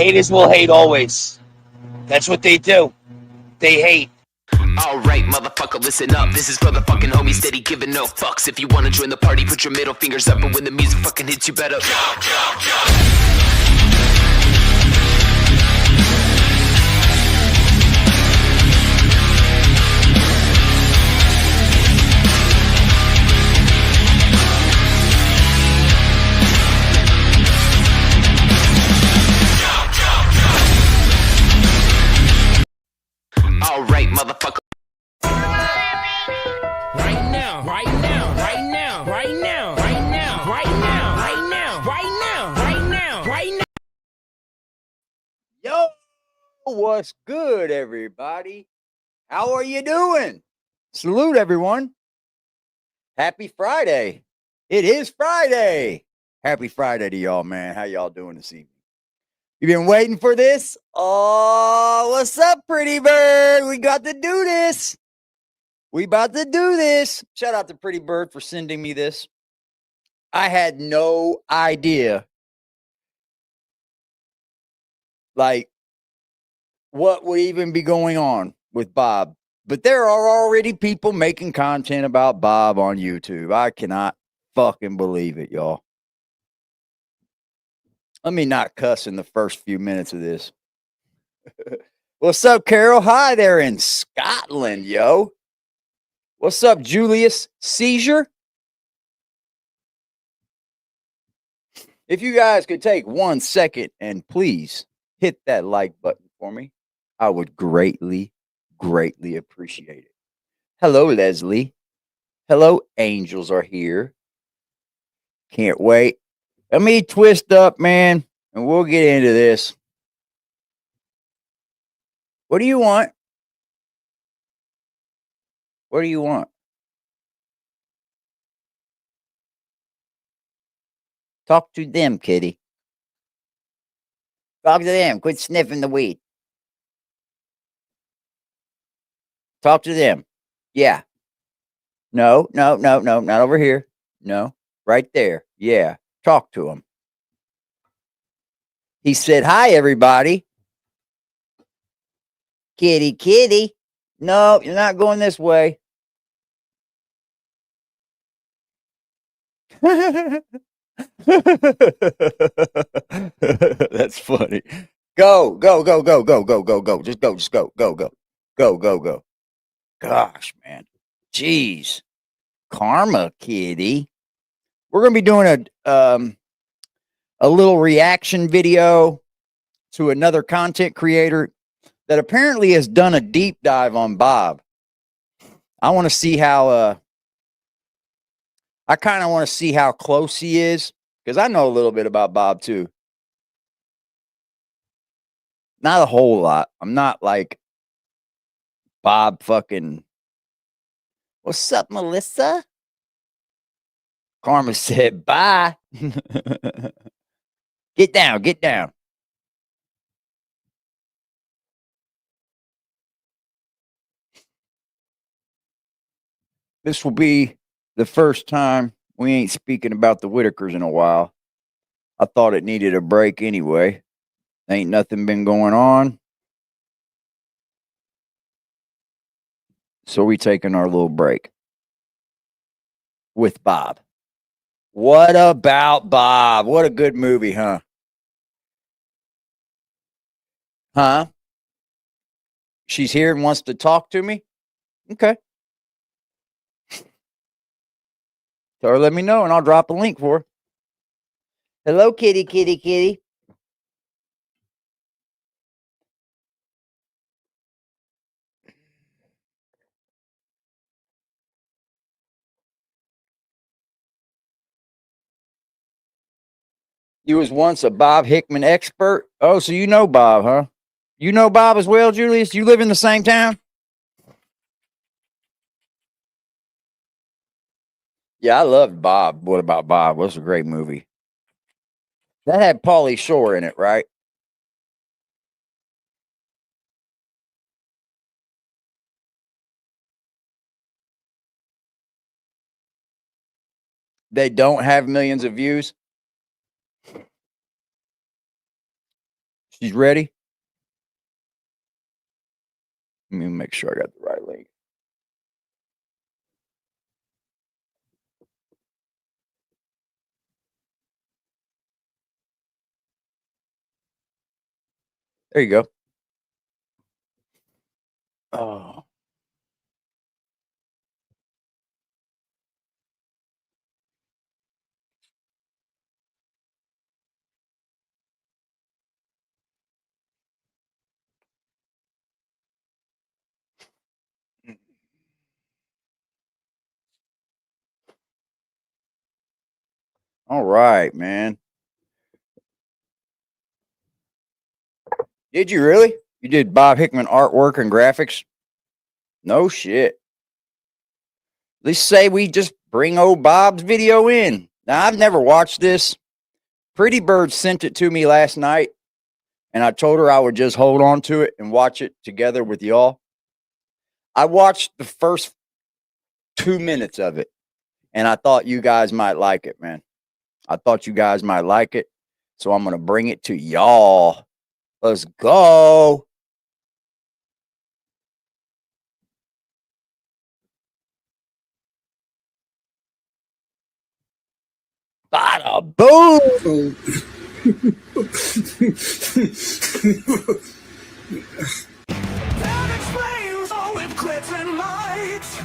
Haters will hate always. That's what they do. They hate. Alright, motherfucker, listen up. This is for the fucking homies steady giving no fucks. If you wanna join the party, put your middle fingers up. And when the music fucking hits, you better Alright, motherfucker. Right now, right now, right now, right now, right now, right now, right now, right now, right now, right now. Yo, what's good, everybody? How are you doing? Salute, everyone. Happy Friday. It is Friday. Happy Friday to y'all, man. How y'all doing this evening? You been waiting for this? Oh, what's up, pretty bird? We got to do this. We about to do this. Shout out to Pretty Bird for sending me this. I had no idea, like, what would even be going on with Bob. But there are already people making content about Bob on YouTube. I cannot fucking believe it, y'all. Let me not cuss in the first few minutes of this. What's up, Carol? Hi there in Scotland, yo. What's up, Julius Seizure? If you guys could take 1 second and please hit that like button for me, I would greatly, greatly appreciate it. Hello, Leslie. Hello, angels are here. Can't wait. Let me twist up, man, and we'll get into this. What do you want? What do you want? Talk to them, kitty. Talk to them. Quit sniffing the weed. Talk to them. Yeah. No, no, no, no, not over here. No, right there. Yeah. Talk to him. He said, hi, everybody. Kitty, kitty. No, you're not going this way. That's funny. Go, go, go, go, go, go, go, go. Just go, go, go, go, go, go, go. Gosh, man. Jeez. Karma, kitty. We're going to be doing a little reaction video to another content creator that apparently has done a deep dive on Bob. I want to see how I kind of want to see how close he is, because I know a little bit about Bob too. Not a whole lot. I'm not like Bob fucking. What's up, Melissa? Karma said bye. Get down, get down. This will be the first time we ain't speaking about the Whitakers in a while. I thought it needed a break anyway. Ain't nothing been going on. So we taking our little break with Bob. What about Bob? What a good movie, huh? Huh? She's here and wants to talk to me? Okay. Tell her, let me know, and I'll drop a link for her. Hello, kitty, kitty, kitty. You was once a Bob Hickman expert? Oh, so you know Bob, huh? You know Bob as well, Julius? You live in the same town? Yeah, I loved Bob. What about Bob? What's a great movie? That had Pauly Shore in it, right? They don't have millions of views. She's ready. Let me make sure I got the right link. There you go. Oh. All right, man. Did you really? You did Bob Hickman artwork and graphics? No shit. Let's say we just bring old Bob's video in. Now, I've never watched this. Pretty Bird sent it to me last night, and I told her I would just hold on to it and watch it together with y'all. I watched the first 2 minutes of it, and I thought you guys might like it, man. I thought you guys might like it, so I'm going to bring it to y'all. Let's go. Bada boom. That explains all with clips and lights.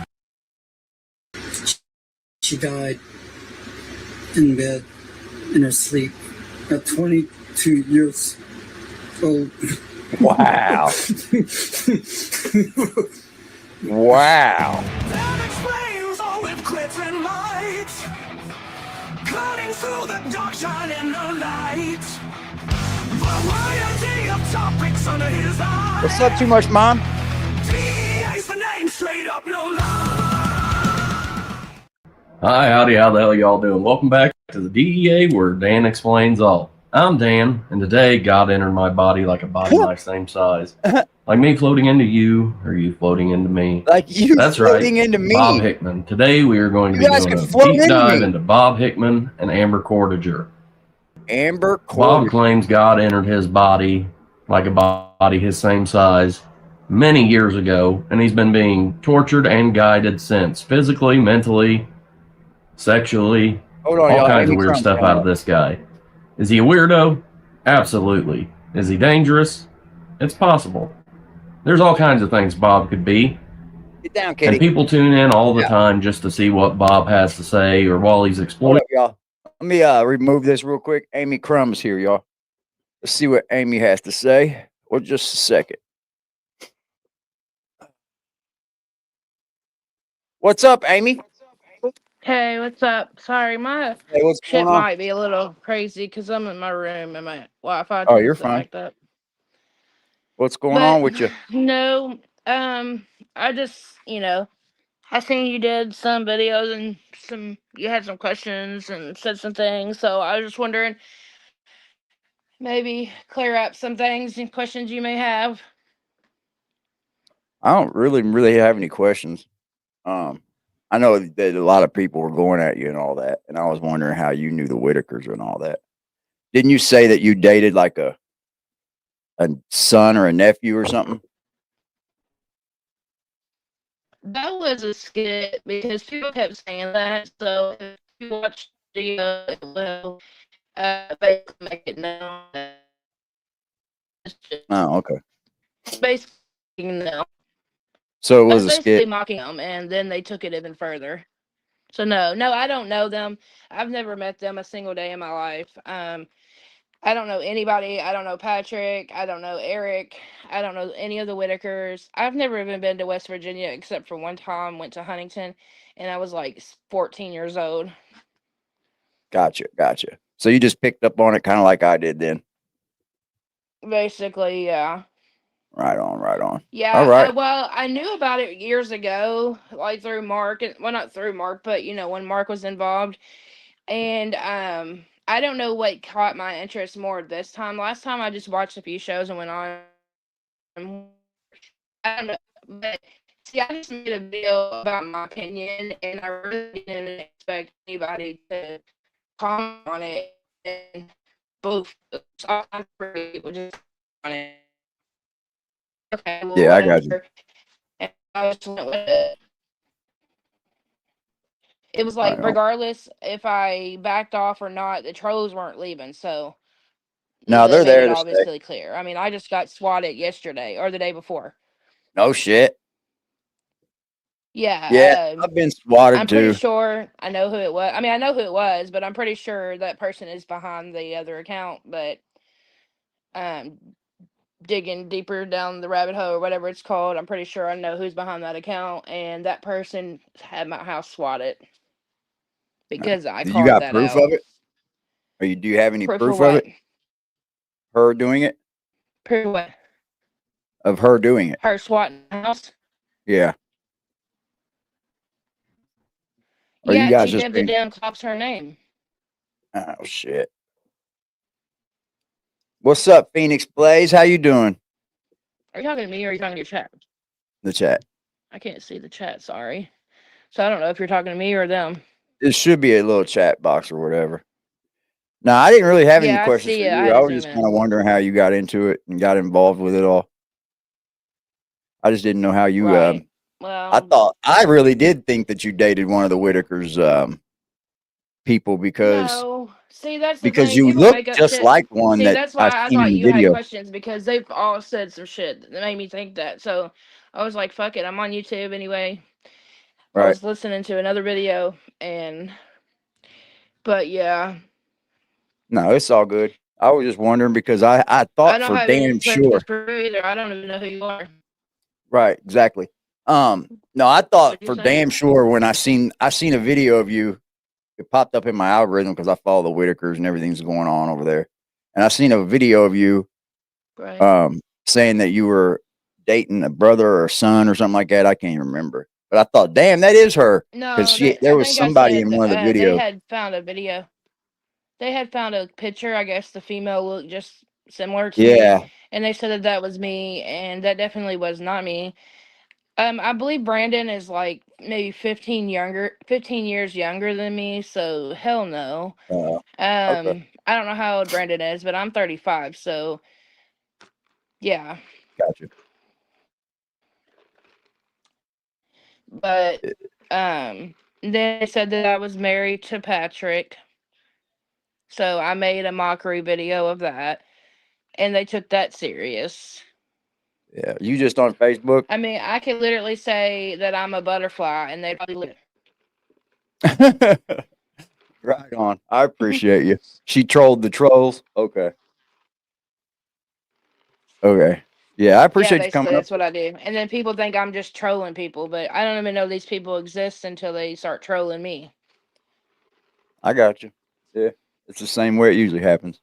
She died in bed in her sleep at 22 years old. Wow. Wow. That explains all with clips and lights. Cutting through the dark, shining the light. Variety of topics under his eyes. What's up, Too Much Mom? DEA's the name, straight up, no lie. Hi, howdy, how the hell y'all doing? Welcome back to the DEA where Dan explains all. I'm Dan, and today God entered my body like a body my same size. Like me floating into you, or you floating into me. Like you That's floating right, into me. Bob Hickman. Today we are going to You be guys doing can a float deep into dive me. into Bob Hickman and Amber Cordiger. Amber Bob Cordiger. claims God entered his body like a body his same size many years ago, and he's been being tortured and guided since, physically, mentally, sexually, Hold on, all y'all. kinds Amy of weird Crumb's stuff coming out of up. this guy. Is he a weirdo? Absolutely. Is he dangerous? It's possible. There's all kinds of things Bob could be. Get down, And kitty. people tune in all the Yeah. time just to see what Bob has to say or while he's Hold exploiting. up, y'all. Let me remove this real quick. Amy Crumb's here, y'all. Let's see what Amy has to say. Well, just a second. What's up, Amy? Hey, what's up? Sorry, my Hey, what's shit going on? might be a little crazy because I'm in my room and my Wi-Fi Oh, you're tends to fine. act up. What's going But on with you? no, I just I seen you did some videos and you had some questions and said some things, so I was just wondering maybe clear up some things and questions you may have. I don't really have any questions. I know that a lot of people were going at you and all that, and I was wondering how you knew the Whitakers and all that. Didn't you say that you dated like a son or a nephew or something? That was a skit because people kept saying that. So if you watch the video, it will basically make it known that it's just Oh, okay. basically them. So it I was was a basically skit. mocking them, and then they took it even further. So no, I don't know them. I've never met them a single day in my life. I don't know anybody. I don't know Patrick. I don't know Eric. I don't know any of the Whitakers. I've never even been to West Virginia except for one time. Went to Huntington, and I was like 14 years old. Gotcha. So you just picked up on it kind of like I did then. Basically, yeah. Right on. All Yeah, right. well, I knew about it years ago, like through Mark, and well, not through Mark, but when Mark was involved, and I don't know what caught my interest more this time. Last time I just watched a few shows and went on. I don't know, but see, I just made a video about my opinion, and I really didn't expect anybody to comment on it, and both all kinds of people just on it. Okay, well, Yeah, I got you. whatever. And I just went with it. It was like, Right on. regardless if I backed off or not, the trolls weren't leaving. So No, they they're made there it to stay. obviously clear. I mean, I just got swatted yesterday or the day before. No shit. Yeah, Yeah, I've been swatted I'm pretty too. sure I know who it was. I mean, I know who it was, but I'm pretty sure that person is behind the other account. But um, digging deeper down the rabbit hole or whatever it's called, I'm pretty sure I know who's behind that account, and that person had my house swatted because I Do you called got that proof of out. it? Or do you have any Proof of proof of what? it? Her doing it? Proof of what? Of her doing it? Her swatting the house? Yeah. Or you Yeah, guys she just named the been? damn cops her name. Oh shit. What's up, Phoenix Blaze? How you doing? Are you talking to me or are you talking to your chat? The chat. I can't see the chat, sorry. So I don't know if you're talking to me or them. It should be a little chat box or whatever. No, I didn't really have any Yeah, I questions see for it. I you. had I to was zoom just kind of in. wondering how you got into it and got involved with it all. I just didn't know how you. Right. I Well, thought I really did think that you dated one of the Whitakers people no. See, that's the because thing. you People look make up just shit. like one See, that that's I've why I seen in thought the you had video. questions because they've all said some shit that made me think that. So I was like, fuck it. I'm on YouTube anyway. I Right. was listening to another video and, but yeah, No, it's all good. I was just wondering because I I thought don't for have any damn questions sure. for you either. I don't even know who you are. Right, exactly. No, I thought What you for saying? damn sure when I seen a video of you, it popped up in my algorithm because I follow the Whitakers and everything's going on over there. And I seen a video of you Right. saying that you were dating a brother or son or something like that. I can't even remember. But I thought, damn, that is her. Because No, there I was think I somebody in said one of the they videos. had found a video. They had found a picture. I guess the female looked just similar to me, Yeah. and they said that that was me, and that definitely was not me. I believe Brandon is like maybe 15 years younger than me. So hell no. Okay. I don't know how old Brandon is, but I'm 35. So yeah. Gotcha. But then they said that I was married to Patrick. So I made a mockery video of that, and they took that serious. Yeah. You just on Facebook? I mean, I could literally say that I'm a butterfly, and they probably Right on. I appreciate you. She trolled the trolls. Okay. Okay. Yeah, I yeah, appreciate you basically coming up. that's what I do. And then people think I'm just trolling people, but I don't even know these people exist until they start trolling me. I got you. Yeah. It's the same way it usually happens.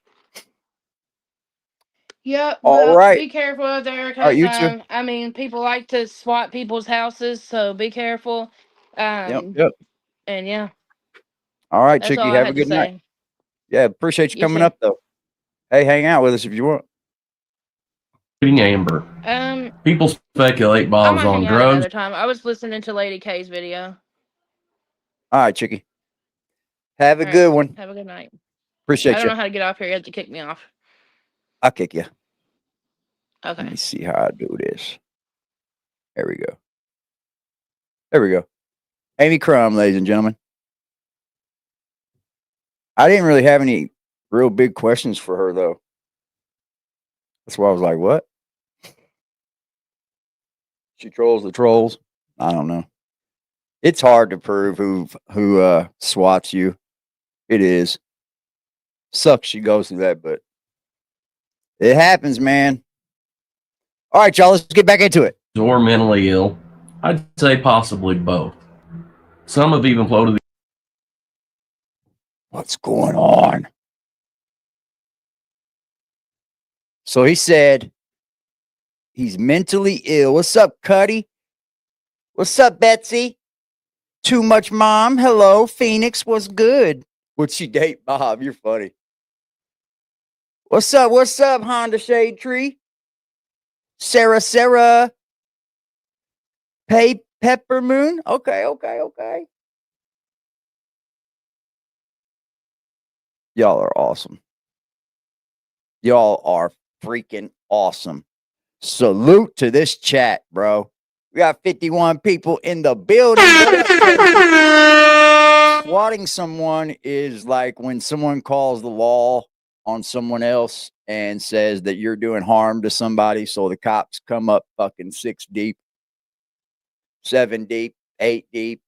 Yep, All well, right. be careful out there All right, because you too. I mean, people like to swat people's houses, so be careful. Yep. Um, Yep. and yeah, All right, that's all Chicky. I Have a had to good night. say. Yeah, appreciate you You coming too. up though. Hey, hang out with us if you want. Reading Amber. People speculate I Bob's might on hang out drugs. another time. I was listening to Lady K's video. All right, Chicky. Have a All right, good one. have a good night. I Appreciate don't you. know how to get off here. You have to kick me off. I'll kick you. Let Okay. me see how I do this. There we go. There we go. Amy Crum, ladies and gentlemen. I didn't really have any real big questions for her though. That's why I was like, what? She trolls the trolls. I don't know. It's hard to prove who swats you. It is. Sucks she goes through that, but it happens, man. All right, y'all, let's get back into it. Or mentally ill. I'd say possibly both. Some have even floated. What's going on? So he said he's mentally ill. What's up, Cuddy? What's up, Betsy? Too much mom. Hello, Phoenix. What's good? Would she date Bob? You're funny. What's up? What's up, Honda Shade Tree? Sarah. Pepper Moon. Okay. Y'all are awesome. Y'all are freaking awesome. Salute to this chat, bro. We got 51 people in the building. Swatting someone is like when someone calls the law on someone else and says that you're doing harm to somebody. So the cops come up fucking 6 deep, 7 deep, 8 deep.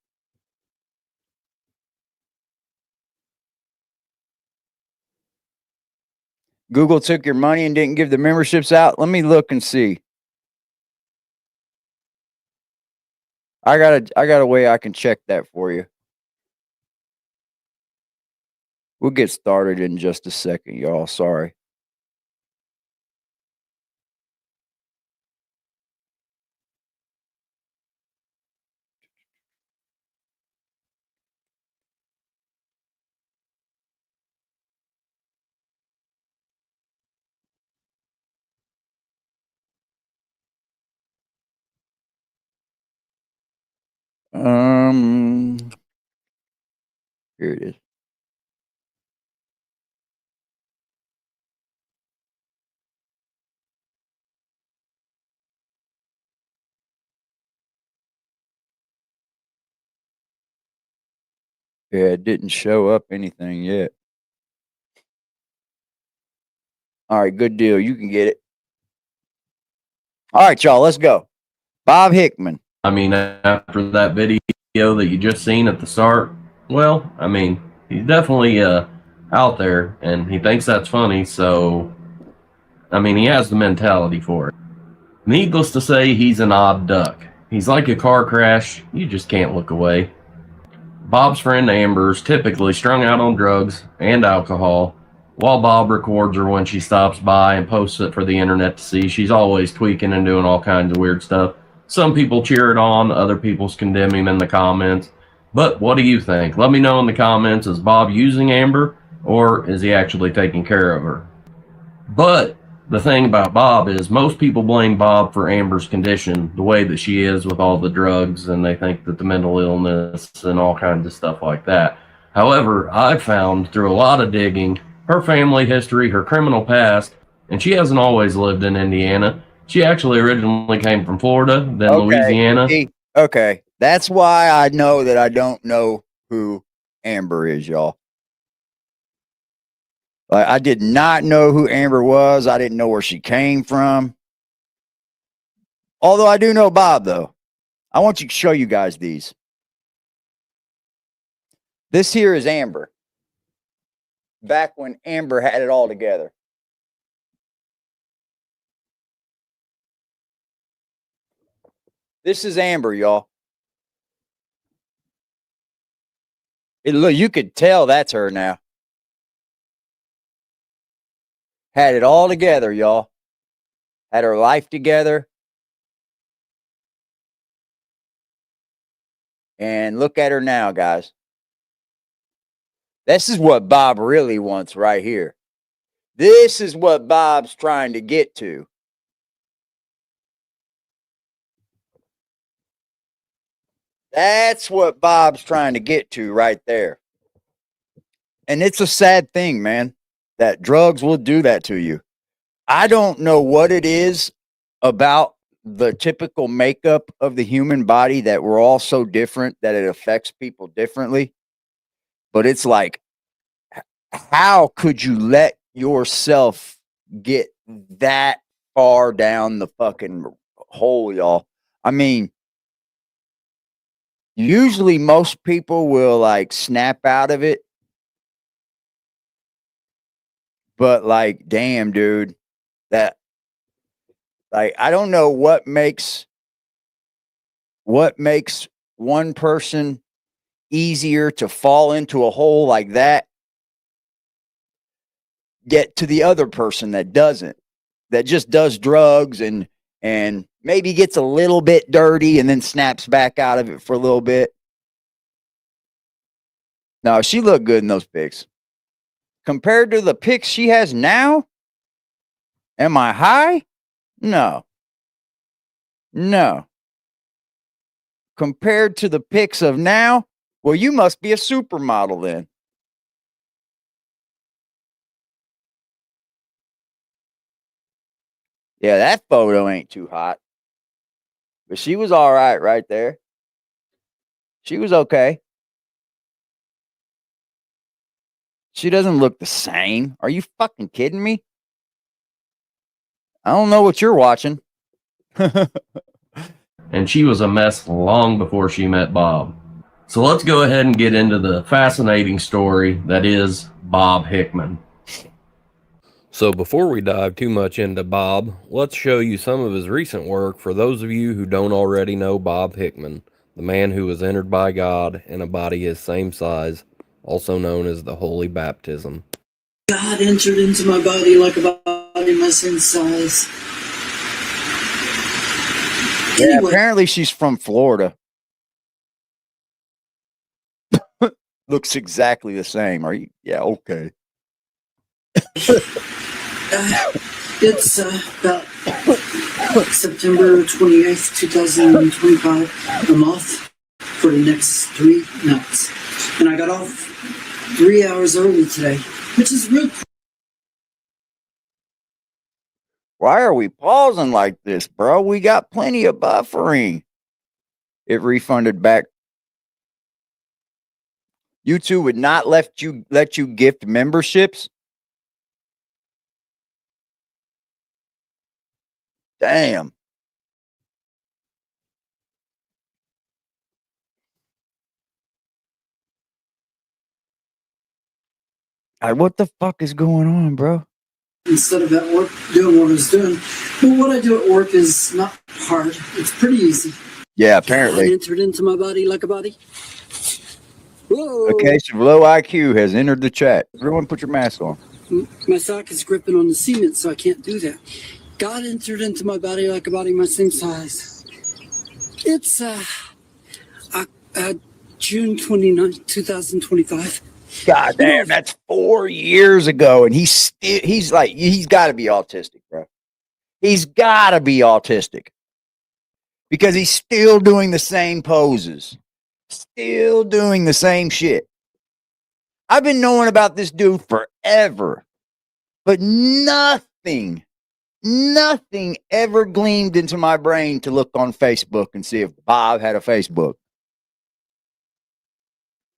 Google took your money and didn't give the memberships out. Let me look and see. I got a way I can check that for you. We'll get started in just a second, y'all. Sorry. Here it is. Yeah, it didn't show up anything yet. All right, good deal. You can get it. All right, y'all, let's go. Bob Hickman. I mean, after that video that you just seen at the start, well, I mean, he's definitely out there, and he thinks that's funny. So, I mean, he has the mentality for it. Needless to say, he's an odd duck. He's like a car crash. You just can't look away. Bob's friend Amber's typically strung out on drugs and alcohol, while Bob records her when she stops by and posts it for the internet to see. She's always tweaking and doing all kinds of weird stuff. Some people cheer it on, other people's condemn him in the comments. But what do you think? Let me know in the comments. Is Bob using Amber, or is he actually taking care of her? But the thing about Bob is most people blame Bob for Amber's condition, the way that she is with all the drugs, and they think that the mental illness and all kinds of stuff like that. However, I've found through a lot of digging, her family history, her criminal past, and she hasn't always lived in Indiana. She actually originally came from Florida, then Louisiana. Okay, that's why I know that I don't know who Amber is, y'all. Like, I did not know who Amber was. I didn't know where she came from. Although I do know Bob, though. I want to show you guys these. This here is Amber. Back when Amber had it all together. This is Amber, y'all. Look, you could tell that's her now. Had it all together, y'all. Had her life together. And look at her now, guys. This is what Bob really wants right here. This is what Bob's trying to get to. That's what Bob's trying to get to right there. And it's a sad thing, man, that drugs will do that to you. I don't know what it is about the typical makeup of the human body that we're all so different that it affects people differently. But it's like, how could you let yourself get that far down the fucking hole, y'all? I mean, usually most people will like snap out of it. But like, damn, dude, that, like, I don't know what makes one person easier to fall into a hole like that, get to the other person that doesn't, that just does drugs and maybe gets a little bit dirty and then snaps back out of it for a little bit. No, she looked good in those pics. Compared to the pics she has now, am I high? No. Compared to the pics of now, well, you must be a supermodel then. Yeah, that photo ain't too hot. But she was all right there. She was okay. She doesn't look the same. Are you fucking kidding me? I don't know what you're watching. And she was a mess long before she met Bob. So let's go ahead and get into the fascinating story that is Bob Hickman. So before we dive too much into Bob, let's show you some of his recent work for those of you who don't already know Bob Hickman, the man who was entered by God in a body his same size, also known as the Holy Baptism. God entered into my body like a body my same size. Yeah, Anyway, apparently she's from Florida. Looks exactly the same. Are you? Yeah, okay. it's about September 28th, 2025. I'm off for the next 3 nights. And I got off 3 hours early today, which is real. Why are we pausing like this, bro? We got plenty of buffering. It refunded back. YouTube would not let you gift memberships. Damn. What the fuck is going on, bro? Instead of at work doing what I was doing. But what I do at work is not hard. It's pretty easy. Yeah, apparently. God entered into my body like a body. Whoa. A case of low IQ has entered the chat. Everyone put your mask on. My sock is gripping on the cement, so I can't do that. God entered into my body like a body my same size. It's June 29th, 2025. God damn, that's 4 years ago, and he's got to be autistic, bro. He's got to be autistic because he's still doing the same poses, still doing the same shit. I've been knowing about this dude forever, but nothing ever gleamed into my brain to look on Facebook and see if Bob had a Facebook.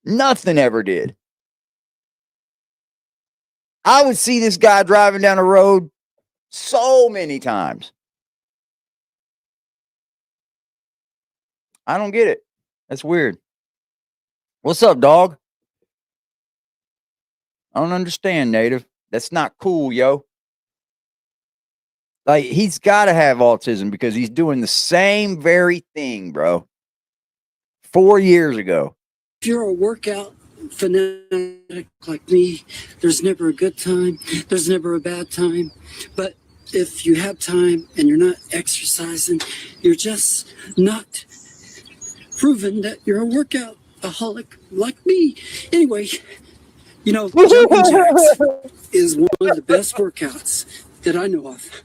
Nothing ever did. I would see this guy driving down the road so many times. I don't get it. That's weird. What's up, dog? I don't understand, native. That's not cool, yo. Like, he's got to have autism because he's doing the same very thing, bro. 4 years ago. If you're a workout fanatic like me, there's never a good time. There's never a bad time. But if you have time and you're not exercising, you're just not proven that you're a workout-aholic like me. Anyway, you know, jumping jacks is one of the best workouts that I know of.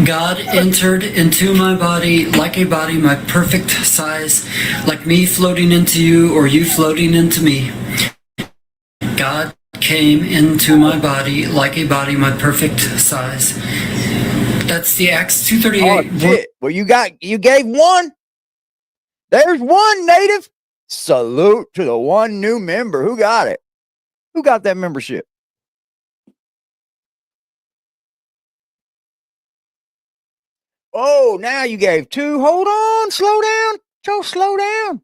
God entered into my body like a body my perfect size, like me floating into you or you floating into me. God came into my body like a body my perfect size. That's the Acts 2:38. Oh, shit. Well, you gave one. There's one, native. Salute to the one new member. Who got it? Who got that membership? Oh, now you gave two. Hold on. Slow down. Joe, slow down.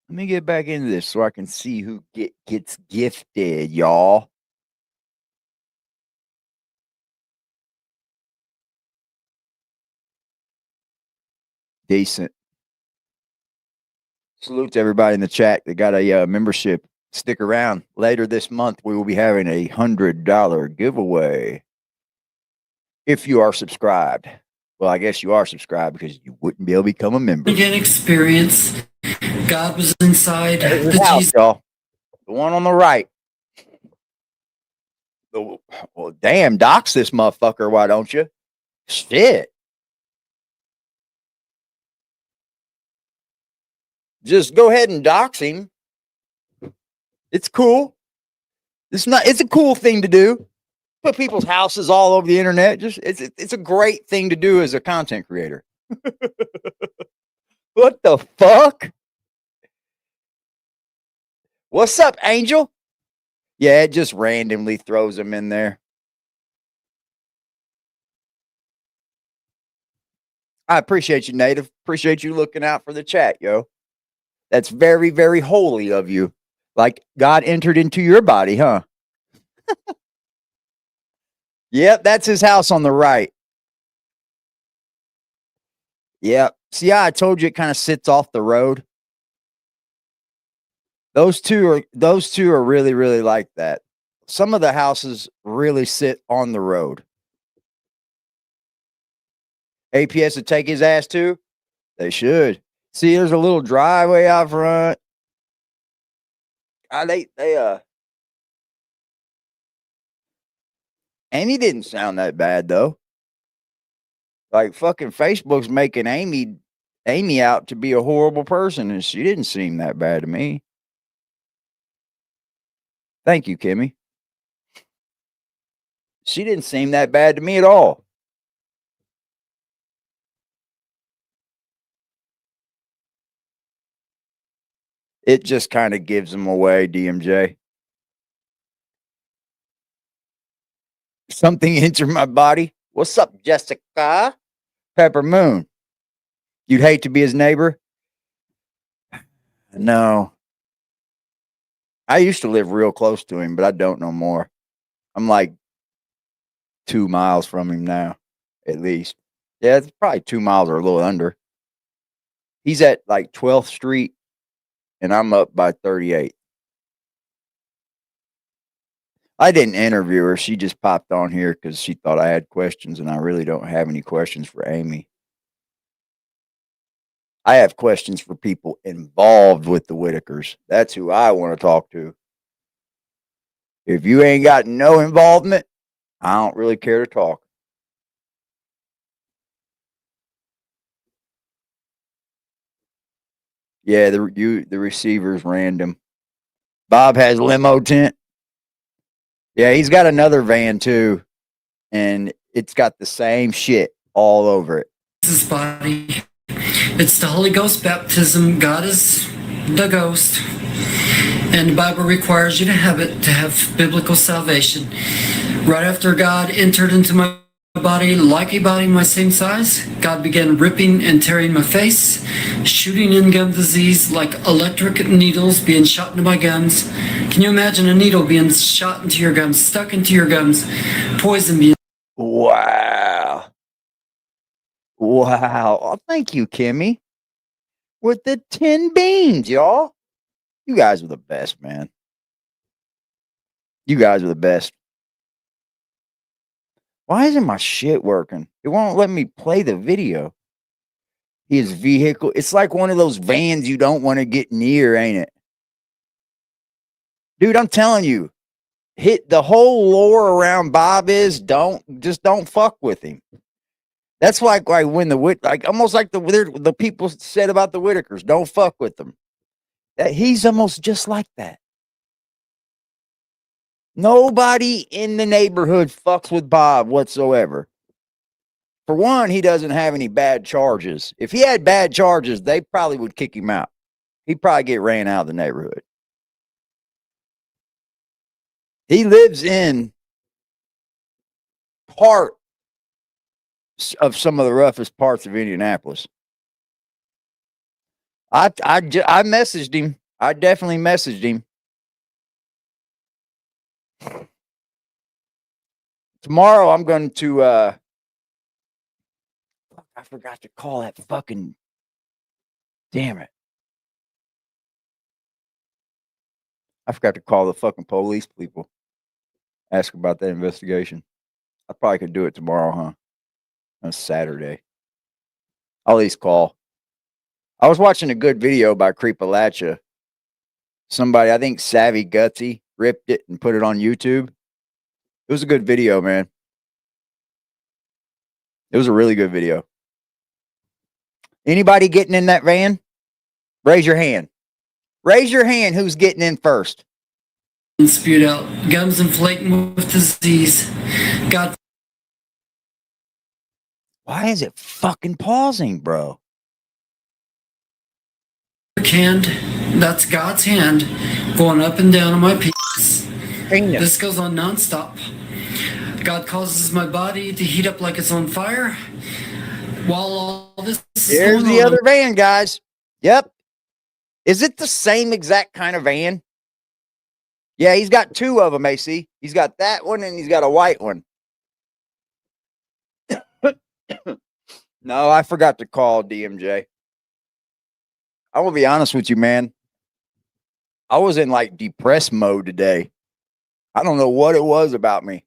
Let me get back into this so I can see who gets gifted, y'all. Decent. Salute to everybody in the chat that got a membership. Stick around. Later this month, we will be having a $100 giveaway. If you are subscribed. Well, I guess you are subscribed because you wouldn't be able to become a member. Again, experience. God was inside There's the the house, Jesus. y'all. The one on the right. Well, damn, dox this motherfucker, why don't you? Shit. Just go ahead and dox him. It's cool. It's a cool thing to do. Put people's houses all over the internet. It's a great thing to do as a content creator. What the fuck? What's up, Angel? Yeah, it just randomly throws them in there. I appreciate you, Native. Appreciate you looking out for the chat, yo. That's very, very holy of you. Like God entered into your body, huh? Yep, that's his house on the right. Yep. See how I told you it kind of sits off the road? Those two are really, really like that. Some of the houses really sit on the road. APS would take his ass too? They should. See, there's a little driveway out front. Amy didn't sound that bad though. Like fucking Facebook's making Amy out to be a horrible person, and she didn't seem that bad to me. Thank you, Kimmy. She didn't seem that bad to me at all. It just kind of gives them away, DMJ. Something entered my body. What's up, Jessica? Pepper Moon. You'd hate to be his neighbor? No. I used to live real close to him, but I don't no more. I'm like 2 miles from him now, at least. Yeah, it's probably 2 miles or a little under. He's at like 12th Street, and I'm up by 38. I didn't interview her. She just popped on here because she thought I had questions, and I really don't have any questions for Amy. I have questions for people involved with the Whitakers. That's who I want to talk to. If you ain't got no involvement, I don't really care to talk. Yeah, the receiver's random. Bob has limo tent. Yeah, he's got another van too, and it's got the same shit all over it. His body. It's the Holy Ghost baptism. God is the ghost. And the Bible requires you to have it to have biblical salvation. Right after God entered into my body, like a body my same size, God began ripping and tearing my face, shooting in gum disease like electric needles being shot into my gums. Can you imagine a needle being shot into your gums, stuck into your gums, poison being... Wow. Wow. Oh, thank you, Kimmy. With the 10 beans, y'all. You guys are the best, man. You guys are the best. Why isn't my shit working? It won't let me play the video. His vehicle. It's like one of those vans you don't want to get near, ain't it? Dude, I'm telling you. Hit the whole lore around Bob is don't fuck with him. That's like when almost like the people said about the Whitakers, don't fuck with them. He's almost just like that. Nobody in the neighborhood fucks with Bob whatsoever. For one, he doesn't have any bad charges. If he had bad charges, they probably would kick him out. He'd probably get ran out of the neighborhood. He lives in part of some of the roughest parts of Indianapolis. I messaged him. I definitely messaged him. Tomorrow I'm going to I forgot to call that fucking damn it. I forgot to call the fucking police people. Ask about that investigation. I probably could do it tomorrow, huh? On Saturday. I'll at least call. I was watching a good video by Creepalacha. Somebody, I think Savvy Gutsy, ripped it and put it on YouTube. It was a good video, man. It was a really good video. Anybody getting in that van? Raise your hand. Raise your hand who's getting in first. spewed out, gums inflating with disease. God. Why is it fucking pausing, bro? Hand, that's God's hand going up and down on my penis. This goes on nonstop. God causes my body to heat up like it's on fire. While all this is Here's going the on, other van, guys. Yep. Is it the same exact kind of van? Yeah, he's got two of them, AC. He's got that one and he's got a white one. No, I forgot to call DMJ. I will be honest with you, man. I was in like depressed mode today. I don't know what it was about me.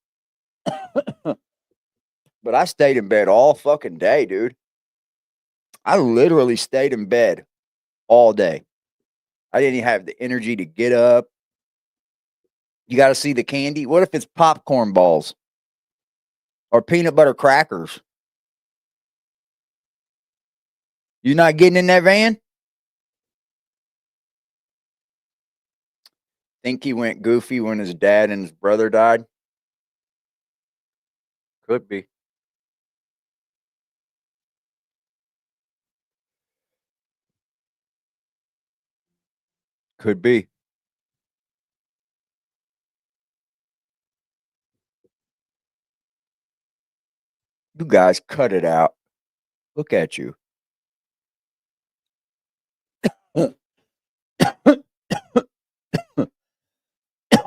But I stayed in bed all fucking day, dude. I literally stayed in bed all day. I didn't even have the energy to get up. You got to see the candy. What if it's popcorn balls or peanut butter crackers? You not getting in that van? Think he went goofy when his dad and his brother died? Could be. Could be. You guys cut it out. Look at you.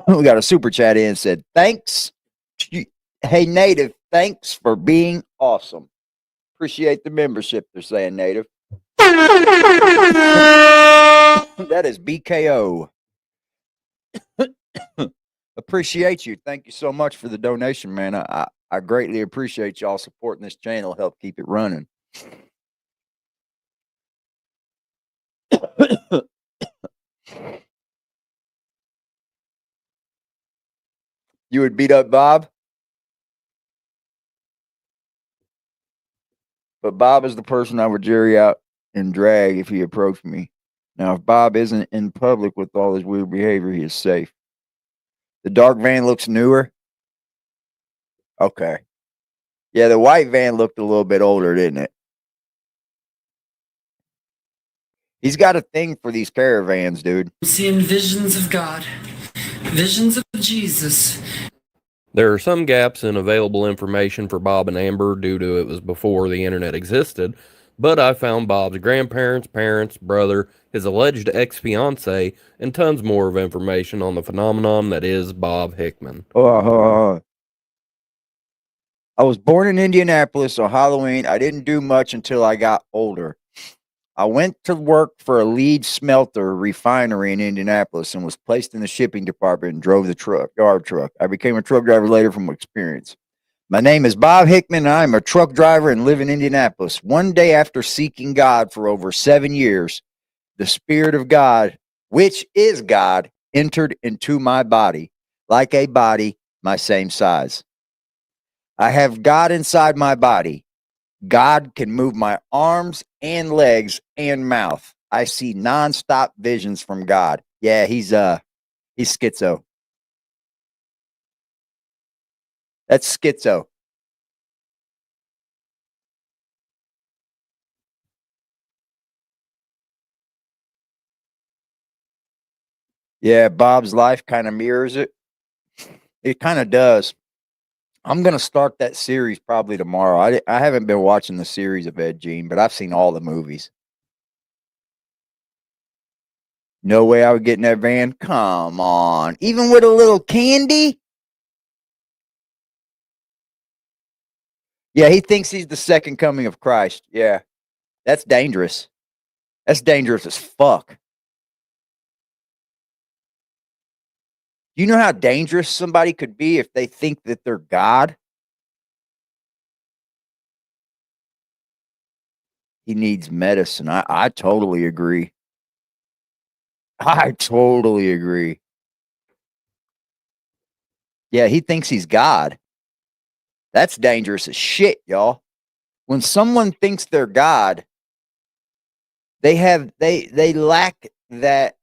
We got a super chat in, said, thanks. Hey, Native, thanks for being awesome. Appreciate the membership, they're saying, Native. That is BKO. Appreciate you. Thank you so much for the donation, man. I greatly appreciate y'all supporting this channel, help keep it running. You would beat up Bob? But Bob is the person I would jury out and drag if he approached me. Now, if Bob isn't in public with all his weird behavior, he is safe. The dark van looks newer. Okay. Yeah, the white van looked a little bit older, didn't it? He's got a thing for these caravans, dude. Seeing visions of God, visions of Jesus. There are some gaps in available information for Bob and Amber due to it was before the internet existed, but I found Bob's grandparents, parents, brother, his alleged ex-fiancée, and tons more of information on the phenomenon that is Bob Hickman. I was born in Indianapolis on Halloween. I didn't do much until I got older. I went to work for a lead smelter refinery in Indianapolis and was placed in the shipping department and drove the yard truck. I became a truck driver later from experience. My name is Bob Hickman, and I'm a truck driver and live in Indianapolis. One day after seeking God for over 7 years, the Spirit of God, which is God, entered into my body, like a body my same size. I have God inside my body. God can move my arms and legs and mouth. I see nonstop visions from God. Yeah, he's schizo. That's schizo. Yeah, Bob's life kind of mirrors it. It kind of does. I'm going to start that series probably tomorrow. I haven't been watching the series of Ed Gein, but I've seen all the movies. No way I would get in that van. Come on. Even with a little candy? Yeah, he thinks he's the second coming of Christ. Yeah, that's dangerous. That's dangerous as fuck. You know how dangerous somebody could be if they think that they're God? He needs medicine. I totally agree. I totally agree. Yeah, he thinks he's God. That's dangerous as shit, y'all. When someone thinks they're God, they lack that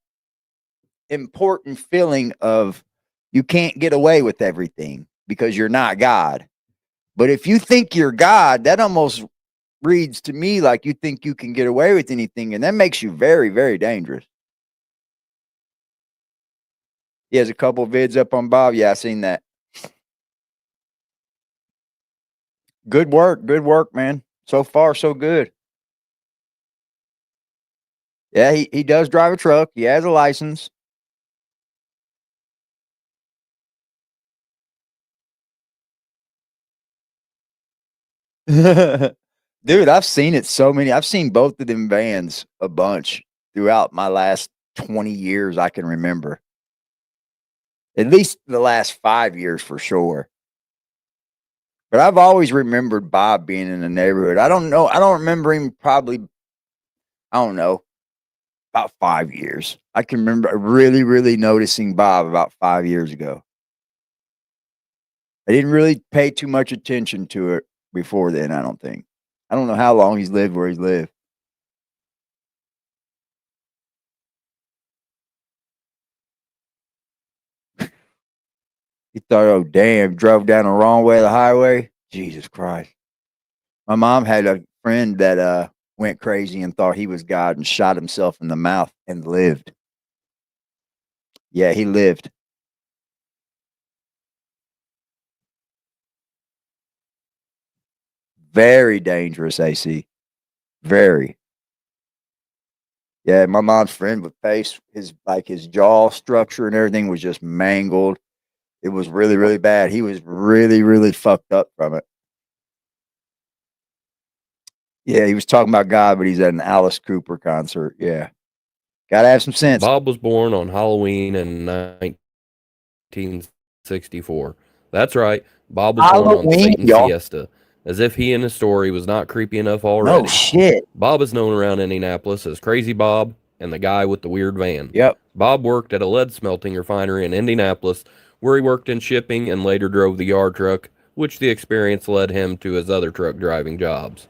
important feeling of You can't get away with everything because you're not God. But if you think you're God, that almost reads to me like you think you can get away with anything, and that makes you very, very dangerous. He has a couple vids up on Bob. Yeah, I seen that. Good work, man. So far, so good. Yeah, he does drive a truck. He has a license. Dude, I've seen it so many. I've seen both of them vans a bunch throughout my last 20 years I can remember. At least the last 5 years for sure. But I've always remembered Bob being in the neighborhood. I don't know. I don't remember him probably, I don't know, about 5 years. I can remember really, really noticing Bob about 5 years ago. I didn't really pay too much attention to it before then, I don't think. I don't know how long he's lived where he's lived. He thought, oh, damn, drove down the wrong way of the highway. Jesus Christ. My mom had a friend that went crazy and thought he was God and shot himself in the mouth and lived. Yeah, he lived. Very dangerous, AC. Very. Yeah, my mom's friend with face, his jaw structure and everything was just mangled. It was really, really bad. He was really, really fucked up from it. Yeah, he was talking about God, but he's at an Alice Cooper concert. Yeah. Gotta have some sense. Bob was born on Halloween in 1964. That's right. Bob was born on Halloween, Satan's y'all. Fiesta, as if he and his story was not creepy enough already. No shit. Bob is known around Indianapolis as Crazy Bob and the guy with the weird van. Yep. Bob worked at a lead smelting refinery in Indianapolis, where he worked in shipping and later drove the yard truck, which the experience led him to his other truck driving jobs.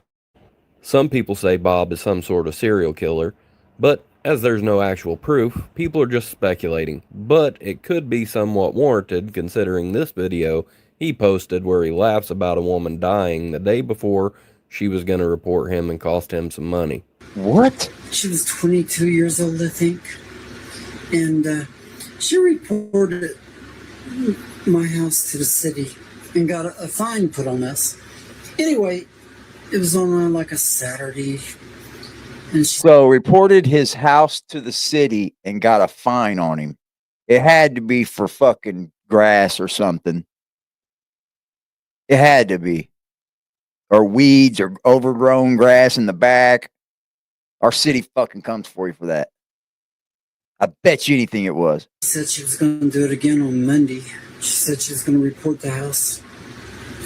Some people say Bob is some sort of serial killer, but as there's no actual proof, people are just speculating. But it could be somewhat warranted considering this video he posted where he laughs about a woman dying the day before she was going to report him and cost him some money. What? She was 22 years old, I think. And she reported my house to the city and got a fine put on us. Anyway, it was on like a Saturday. And so reported his house to the city and got a fine on him. It had to be for fucking grass or something. It had to be. Or weeds or overgrown grass in the back. Our city fucking comes for you for that. I bet you anything it was. She said she was going to do it again on Monday. She said she was going to report the house.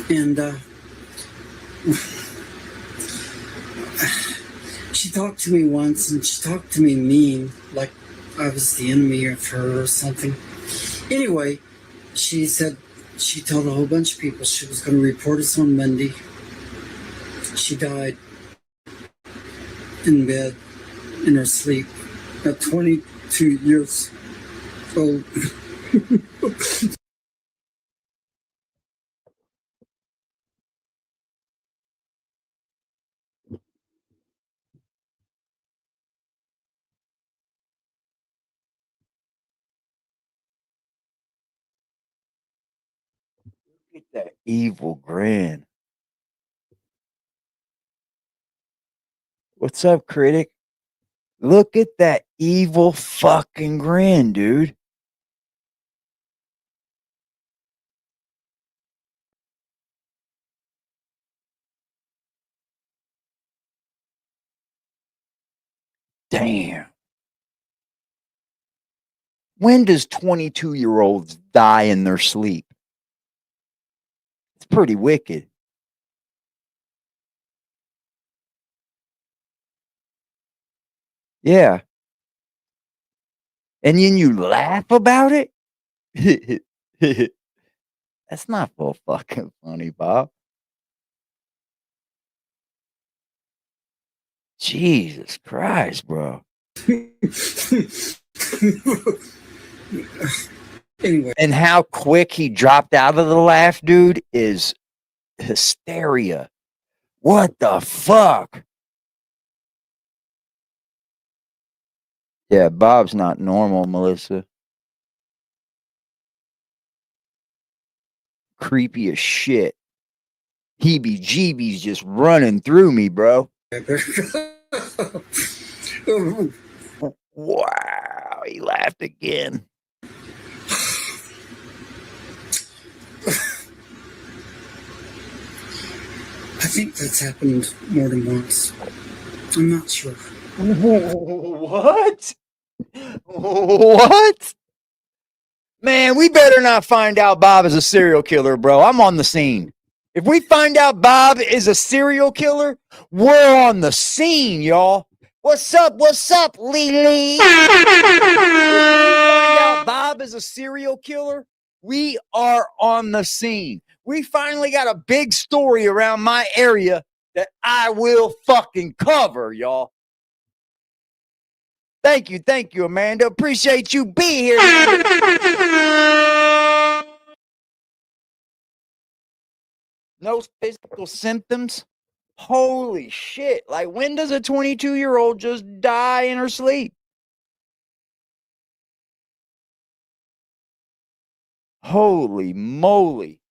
And she talked to me once, and she talked to me mean, like I was the enemy of her or something. Anyway, she said she told a whole bunch of people she was going to report us on Monday. She died in bed, in her sleep, at 22 years old. Look at that evil grin. What's up, critic? Look at that evil fucking grin, dude. Damn. When does 22-year-olds die in their sleep? It's pretty wicked. Yeah. And then you laugh about it? That's not so fucking funny, Bob. Jesus Christ, bro. Anyway, And how quick he dropped out of the laugh, dude, is hysteria. What the fuck? Yeah, Bob's not normal, Melissa. Creepy as shit. Heebie jeebies just running through me, bro. I better go. Wow, he laughed again. I think that's happened more than once. I'm not sure. What? What? Man, we better not find out Bob is a serial killer, bro. I'm on the scene. If we find out Bob is a serial killer, we're on the scene, y'all. What's up, Lily? If we find out Bob is a serial killer, we are on the scene. We finally got a big story around my area that I will fucking cover, y'all. Thank you, Amanda. Appreciate you being here, Amanda. No physical symptoms? Holy shit. Like, when does a 22-year-old just die in her sleep? Holy moly.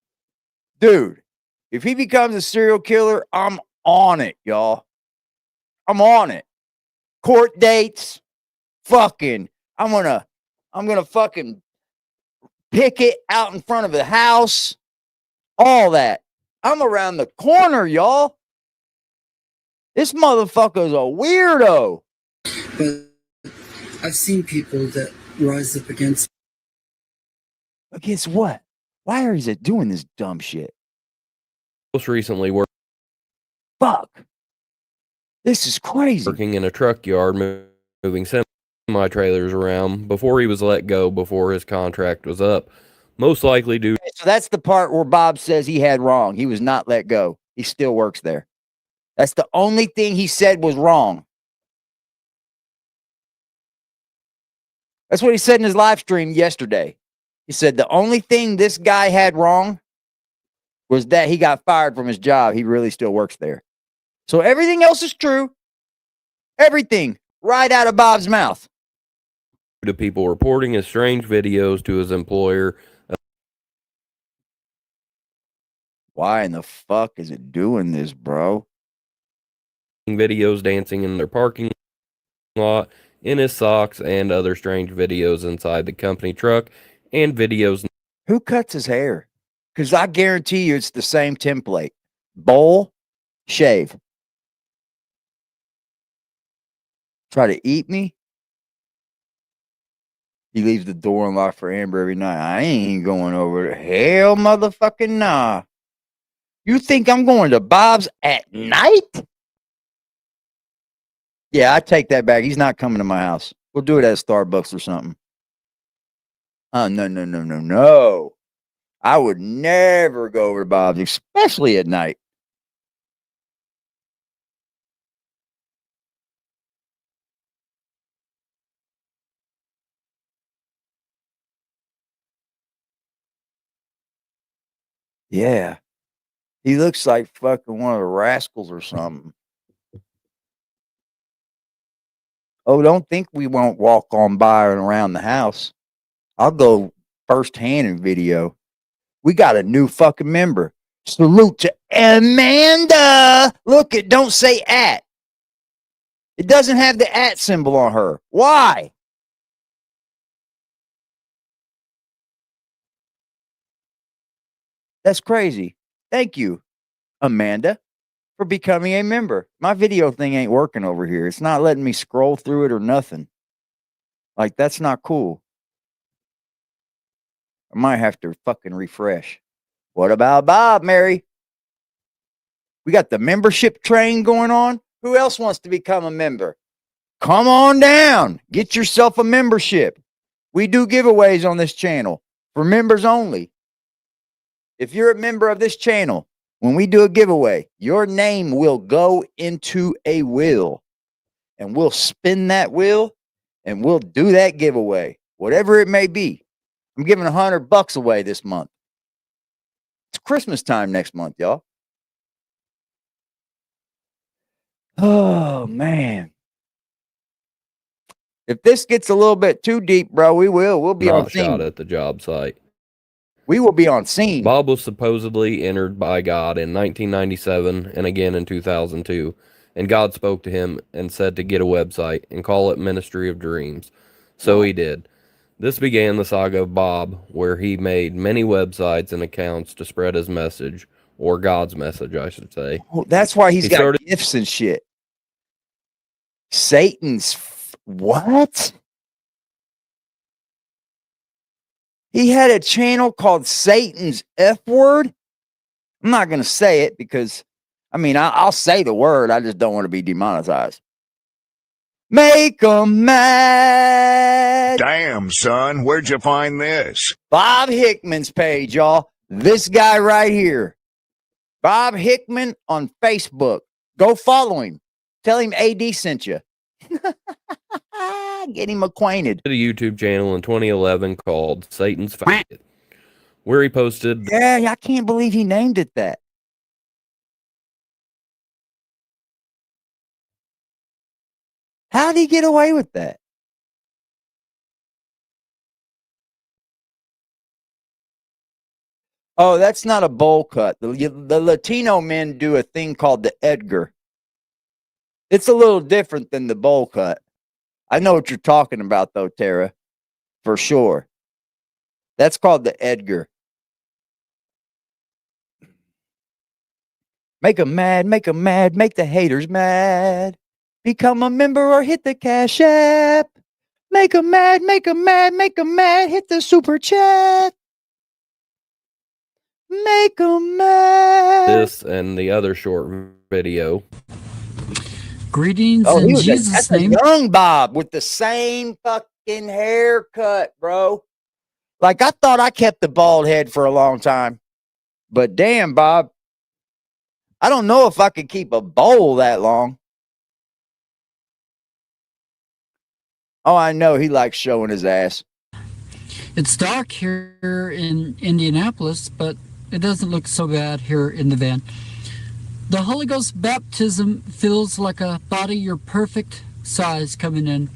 Dude, if he becomes a serial killer, I'm on it, y'all. I'm on it. Court dates, fucking, I'm gonna fucking picket out in front of the house, all that. I'm around the corner, y'all. This motherfucker's a weirdo. But I've seen people that rise up against. Against what? Why is it doing this dumb shit? Most recently Fuck. This is crazy. working in a truck yard moving semi-trailers around before he was let go before his contract was up. Most likely due. So that's the part where Bob says he had wrong. He was not let go. He still works there. That's the only thing he said was wrong. That's what he said in his live stream yesterday. He said the only thing this guy had wrong was that he got fired from his job. He really still works there. So everything else is true. Everything right out of Bob's mouth. To people reporting his strange videos to his employer. Why in the fuck is it doing this, bro? Videos dancing in their parking lot, in his socks, and other strange videos inside the company truck, and videos. Who cuts his hair? Because I guarantee you it's the same template. Bowl, shave. Try to eat me? He leaves the door unlocked for Amber every night. I ain't going over there. Hell motherfucking nah. You think I'm going to Bob's at night? Yeah, I take that back. He's not coming to my house. We'll do it at Starbucks or something. No. I would never go over to Bob's, especially at night. Yeah. He looks like fucking one of the rascals or something. Oh, don't think we won't walk on by and around the house. I'll go firsthand in video. We got a new fucking member. Salute to Amanda. Look, it don't say at. It doesn't have the at symbol on her. Why? That's crazy. Thank you, Amanda, for becoming a member. My video thing ain't working over here. It's not letting me scroll through it or nothing. Like, that's not cool. I might have to fucking refresh. What about Bob, Mary? We got the membership train going on. Who else wants to become a member? Come on down. Get yourself a membership. We do giveaways on this channel for members only. If you're a member of this channel, when we do a giveaway, your name will go into a wheel. And we'll spin that wheel and we'll do that giveaway, whatever it may be. I'm giving $100 away this month. It's Christmas time next month, y'all. Oh, man. If this gets a little bit too deep, bro, we'll be on Not scene. shot at the job site. We will be on scene. Bob was supposedly entered by God in 1997 and again in 2002, and God spoke to him and said to get a website and call it Ministry of Dreams. So he did. This began the saga of Bob, where he made many websites and accounts to spread his message, or God's message, I should say. Oh, that's why he's He got started- gifts and shit. Satan's what? He had a channel called Satan's F Word. I'm not going to say it because, I mean, I'll say the word. I just don't want to be demonetized. Make 'em mad. Damn, son, where'd you find this? Bob Hickman's page, y'all. This guy right here. Bob Hickman on Facebook. Go follow him. Tell him AD sent you. Get him acquainted. A YouTube channel in 2011 called Satan's Faggot, where he posted Yeah, I can't believe he named it that. How did he get away with that? Oh, that's not a bowl cut. The Latino men do a thing called the Edgar. It's a little different than the bowl cut. I know what you're talking about, though, Tara, for sure. That's called the Edgar. Make 'em mad, make 'em mad, make the haters mad. Become a member or hit the Cash App. Make 'em mad, make 'em mad, make 'em mad, hit the super chat. Make 'em mad. this and the other short video. Greetings Oh, in he was Jesus' that's name. a young Bob with the same fucking haircut, bro. Like, I thought I kept the bald head for a long time. But damn, Bob, I don't know if I could keep a bowl that long. Oh, I know he likes showing his ass. It's dark here in Indianapolis, but it doesn't look so bad here in the van. The Holy Ghost baptism feels like a body your perfect size coming in.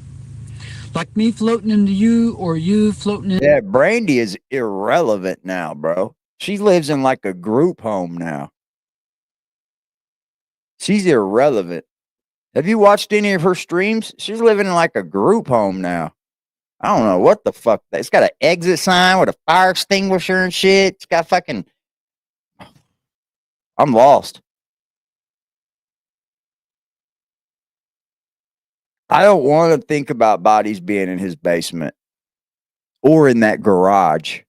Like me floating into you or you floating in. Yeah, Brandy is irrelevant now, bro. She lives in like a group home now. She's irrelevant. Have you watched any of her streams? She's living in like a group home now. I don't know what the fuck. It's got an exit sign with a fire extinguisher and shit. It's got fucking. I'm lost. I don't want to think about bodies being in his basement or in that garage.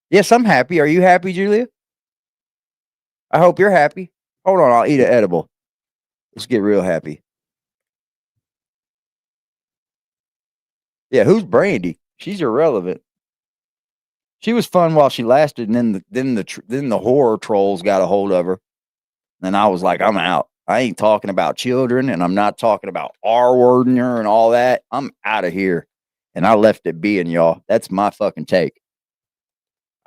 Yes, I'm happy. Are you happy, Julia? I hope you're happy. Hold on, I'll eat an edible. Let's get real happy. Yeah, who's Brandy? She's irrelevant. She was fun while she lasted, and then the horror trolls got a hold of her, and I was like, I'm out. I ain't talking about children, and I'm not talking about R-wording her and all that. I'm out of here, and I left it being, y'all. That's my fucking take.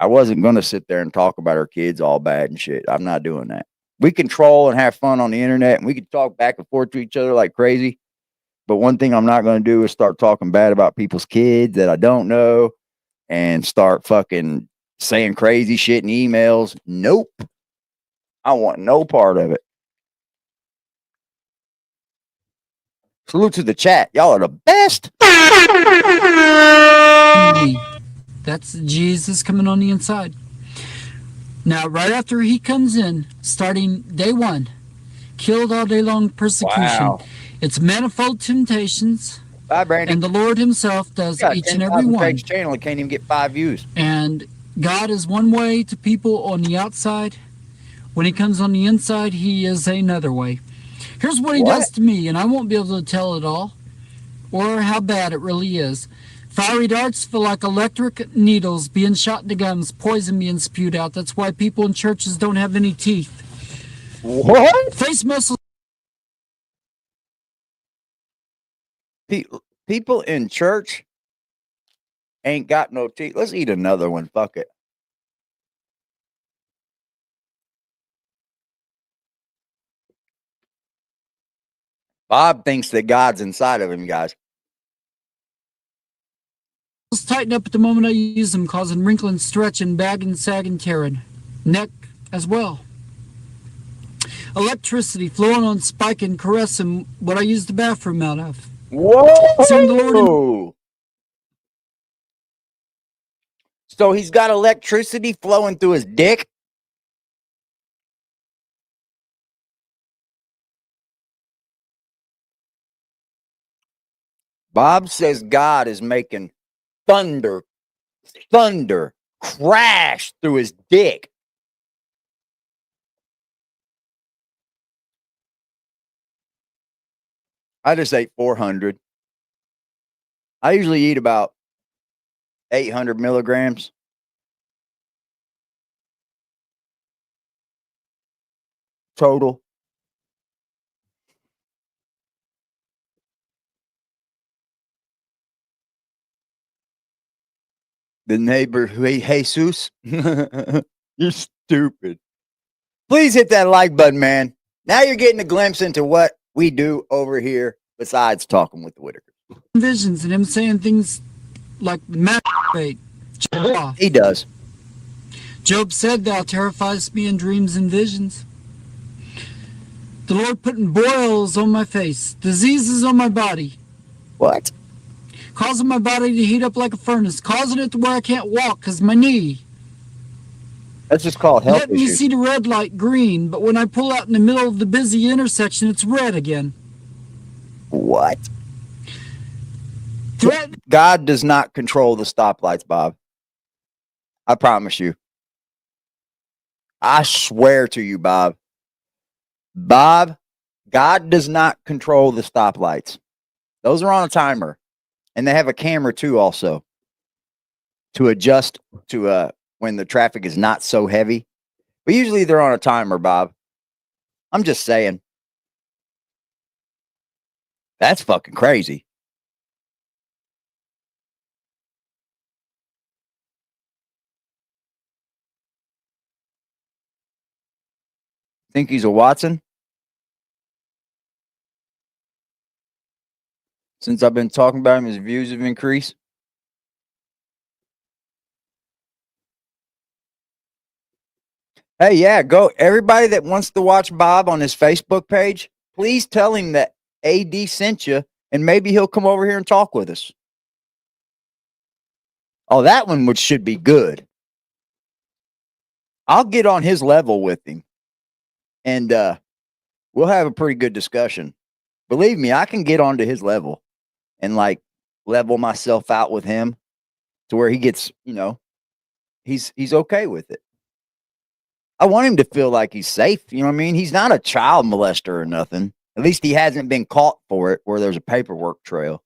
I wasn't gonna sit there and talk about her kids all bad and shit. I'm not doing that. We can troll and have fun on the internet, and we can talk back and forth to each other like crazy. But one thing I'm not going to do is start talking bad about people's kids that I don't know and start fucking saying crazy shit in emails. Nope. I want no part of it. Salute to the chat. Y'all are the best. That's Jesus coming on the inside. Now, right after he comes in, starting day one, killed all day long persecution. Wow. It's manifold temptations. Bye, Brandy. And the Lord himself does each and every one. Page channel, it can't even get 5 views. And God is one way to people on the outside. When he comes on the inside, he is another way. Here's what he does to me, and I won't be able to tell it all, or how bad it really is. Fiery darts feel like electric needles being shot in the gums, poison being spewed out. That's why people in churches don't have any teeth. What? Face muscles. People in church ain't got no teeth. Let's eat another one. Fuck it. Bob thinks that God's inside of him, guys. Tighten up at the moment I use them, causing wrinkle and stretch and bag and sag and tearing. Neck as well. Electricity flowing on spike and caressing what I use the bathroom out of. Sing the Lord Whoa! So he's got electricity flowing through his dick? Bob says God is making thunder crash through his dick. I just ate 400. I usually eat about 800 milligrams. Total. The neighbor, hey, Jesus, you're stupid. Please hit that like button, man. Now you're getting a glimpse into what we do over here besides talking with the Whitakers. Visions and him saying things like masturbate. He does. Job said, "Thou terrifies me in dreams and visions." The Lord putting boils on my face, diseases on my body. What? Causing my body to heat up like a furnace, causing it to where I can't walk because my knee. That's just called health Letting me issues. see the red light green, but when I pull out in the middle of the busy intersection, it's red again. What? God does not control the stoplights, Bob. I promise you. I swear to you, Bob. Bob, God does not control the stoplights. Those are on a timer. And they have a camera too also to adjust to when the traffic is not so heavy. But usually they're on a timer, Bob. I'm just saying. That's fucking crazy. Think he's a Watson? Since I've been talking about him, his views have increased. Hey, yeah, go. Everybody that wants to watch Bob on his Facebook page, please tell him that AD sent you, and maybe he'll come over here and talk with us. Oh, that one should be good. I'll get on his level with him, and we'll have a pretty good discussion. Believe me, I can get onto his level and like level myself out with him to where he gets, he's okay with it. I want him to feel like he's safe. You know what I mean? He's not a child molester or nothing. At least he hasn't been caught for it where there's a paperwork trail.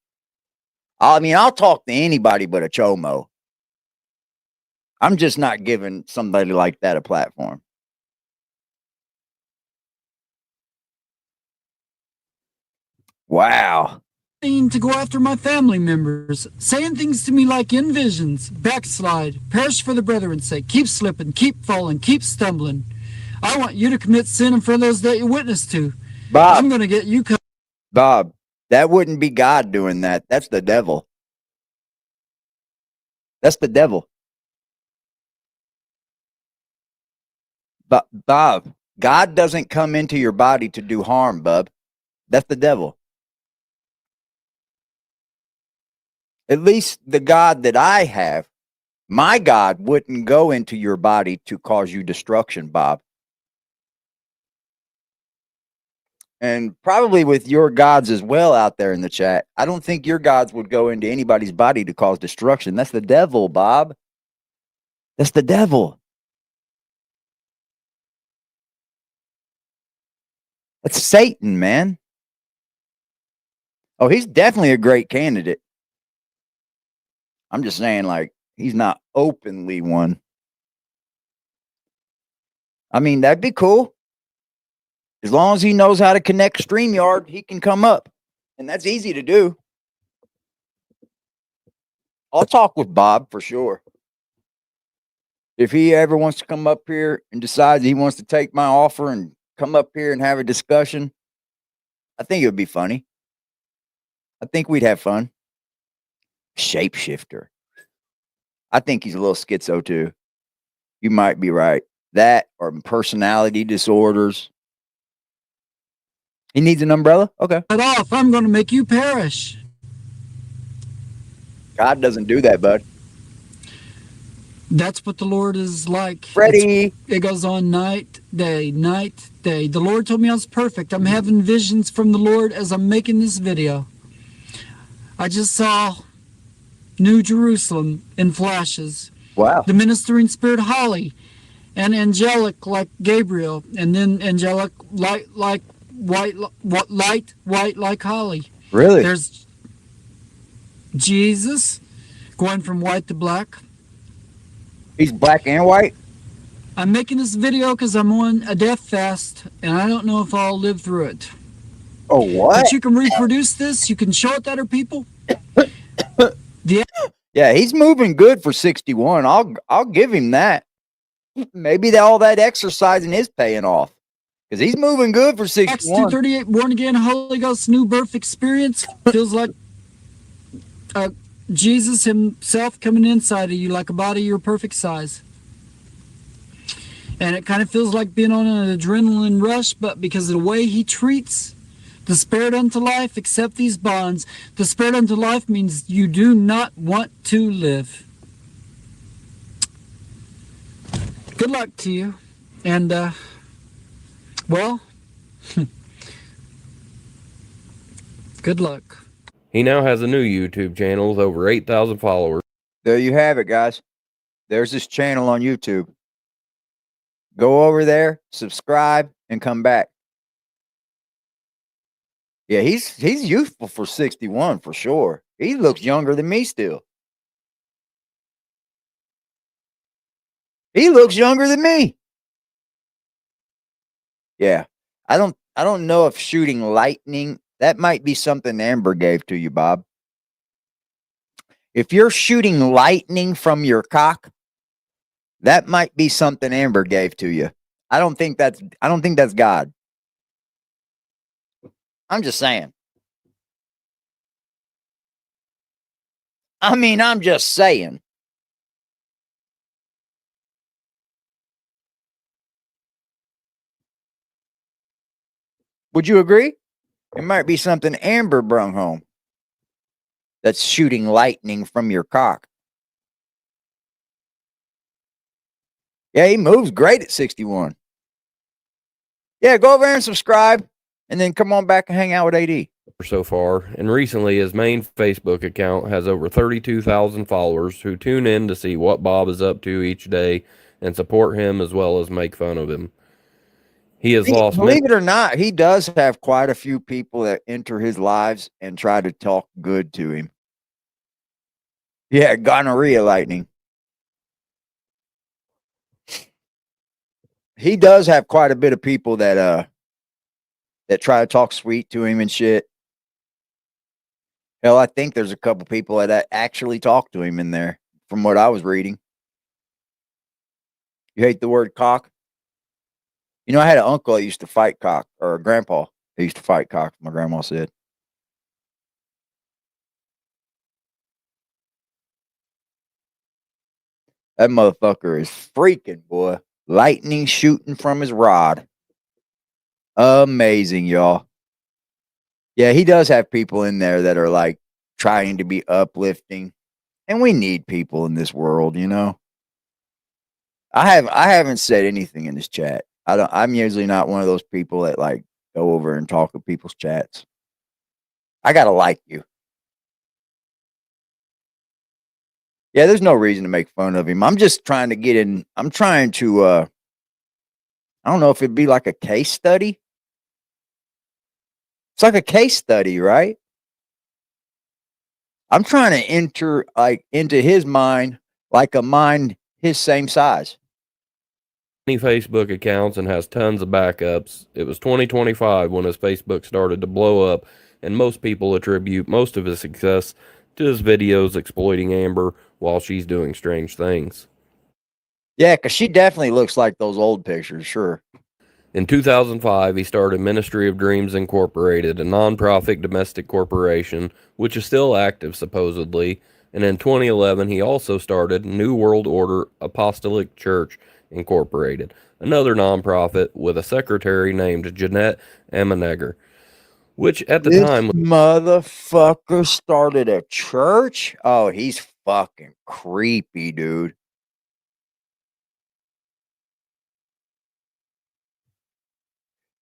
I mean, I'll talk to anybody but a chomo. I'm just not giving somebody like that a platform. Wow. To go after my family members, saying things to me like in visions, backslide, perish for the brethren's sake, keep slipping, keep falling, keep stumbling. I want you to commit sin in front of those that you witness to. Bob, I'm going to get you covered. Bob, that wouldn't be God doing that. That's the devil. That's the devil. But Bob, God doesn't come into your body to do harm, bub. That's the devil. At least the God that I have, my God wouldn't go into your body to cause you destruction, Bob. And probably with your gods as well out there in the chat, I don't think your gods would go into anybody's body to cause destruction. That's the devil, Bob. That's the devil. That's Satan, man. Oh, he's definitely a great candidate. I'm just saying, like, he's not openly one. I mean, that'd be cool. As long as he knows how to connect StreamYard, he can come up. And that's easy to do. I'll talk with Bob for sure. If he ever wants to come up here and decides he wants to take my offer and come up here and have a discussion, I think it would be funny. I think we'd have fun. Shapeshifter. I think he's a little schizo too. You might be right. That or personality disorders. He needs an umbrella? Okay. Cut off. I'm going to make you perish. God doesn't do that, bud. That's what the Lord is like. Freddie. It goes on night, day, night, day. The Lord told me I was perfect. I'm having visions from the Lord as I'm making this video. I just saw New Jerusalem in flashes. Wow. The ministering spirit Holly, and angelic like Gabriel, and then angelic light like white like Holly. Really? There's Jesus going from white to black. He's black and white? I'm making this video because I'm on a death fast, and I don't know if I'll live through it. Oh, what? But you can reproduce this. You can show it to other people. Yeah, he's moving good for 61. I'll give him that. Maybe all that exercising is paying off because he's moving good for 61. Acts 2:38, born again, Holy Ghost, new birth experience. Feels like Jesus himself coming inside of you like a body your perfect size. And it kind of feels like being on an adrenaline rush, but because of the way he treats the spirit unto life, accept these bonds. The spirit unto life means you do not want to live. Good luck to you. And, well, good luck. He now has a new YouTube channel with over 8,000 followers. There you have it, guys. There's his channel on YouTube. Go over there, subscribe, and come back. Yeah, he's youthful for 61 for sure. He looks younger than me still. He looks younger than me. Yeah. I don't know if shooting lightning, that might be something Amber gave to you, Bob. If you're shooting lightning from your cock, that might be something Amber gave to you. I don't think that's God. I'm just saying. I'm just saying. Would you agree? It might be something Amber brung home that's shooting lightning from your cock. Yeah, he moves great at 61. Yeah, go over there and subscribe, and then come on back and hang out with AD. So far, and recently his main Facebook account has over 32,000 followers who tune in to see what Bob is up to each day and support him as well as make fun of him. He has lost. Believe it or not, he does have quite a few people that enter his lives and try to talk good to him. Yeah, gonorrhea lightning. He does have quite a bit of people that try to talk sweet to him and shit. Hell, I think there's a couple people that actually talk to him in there, from what I was reading. You hate the word cock? You know, I had an uncle that used to fight cock, or a grandpa that used to fight cock, my grandma said. That motherfucker is freaking, boy. Lightning shooting from his rod. Amazing, y'all. Yeah, he does have people in there that are like trying to be uplifting. And we need people in this world, you know. I haven't said anything in this chat. I'm usually not one of those people that like go over and talk to people's chats. I gotta like you. Yeah, there's no reason to make fun of him. I'm just trying to get in. I'm trying to, I don't know if it'd be like a case study. It's like a case study, right? I'm trying to enter like into his mind, like a mind his same size. Many Facebook accounts and has tons of backups. It was 2025 when his Facebook started to blow up, and most people attribute most of his success to his videos exploiting Amber while she's doing strange things. Yeah, because she definitely looks like those old pictures, sure. In 2005, he started Ministry of Dreams Incorporated, a nonprofit domestic corporation which is still active supposedly. And in 2011, he also started New World Order Apostolic Church Incorporated, another nonprofit with a secretary named Jeanette Amenegger, which at the This time motherfucker started a church? Oh, he's fucking creepy, dude.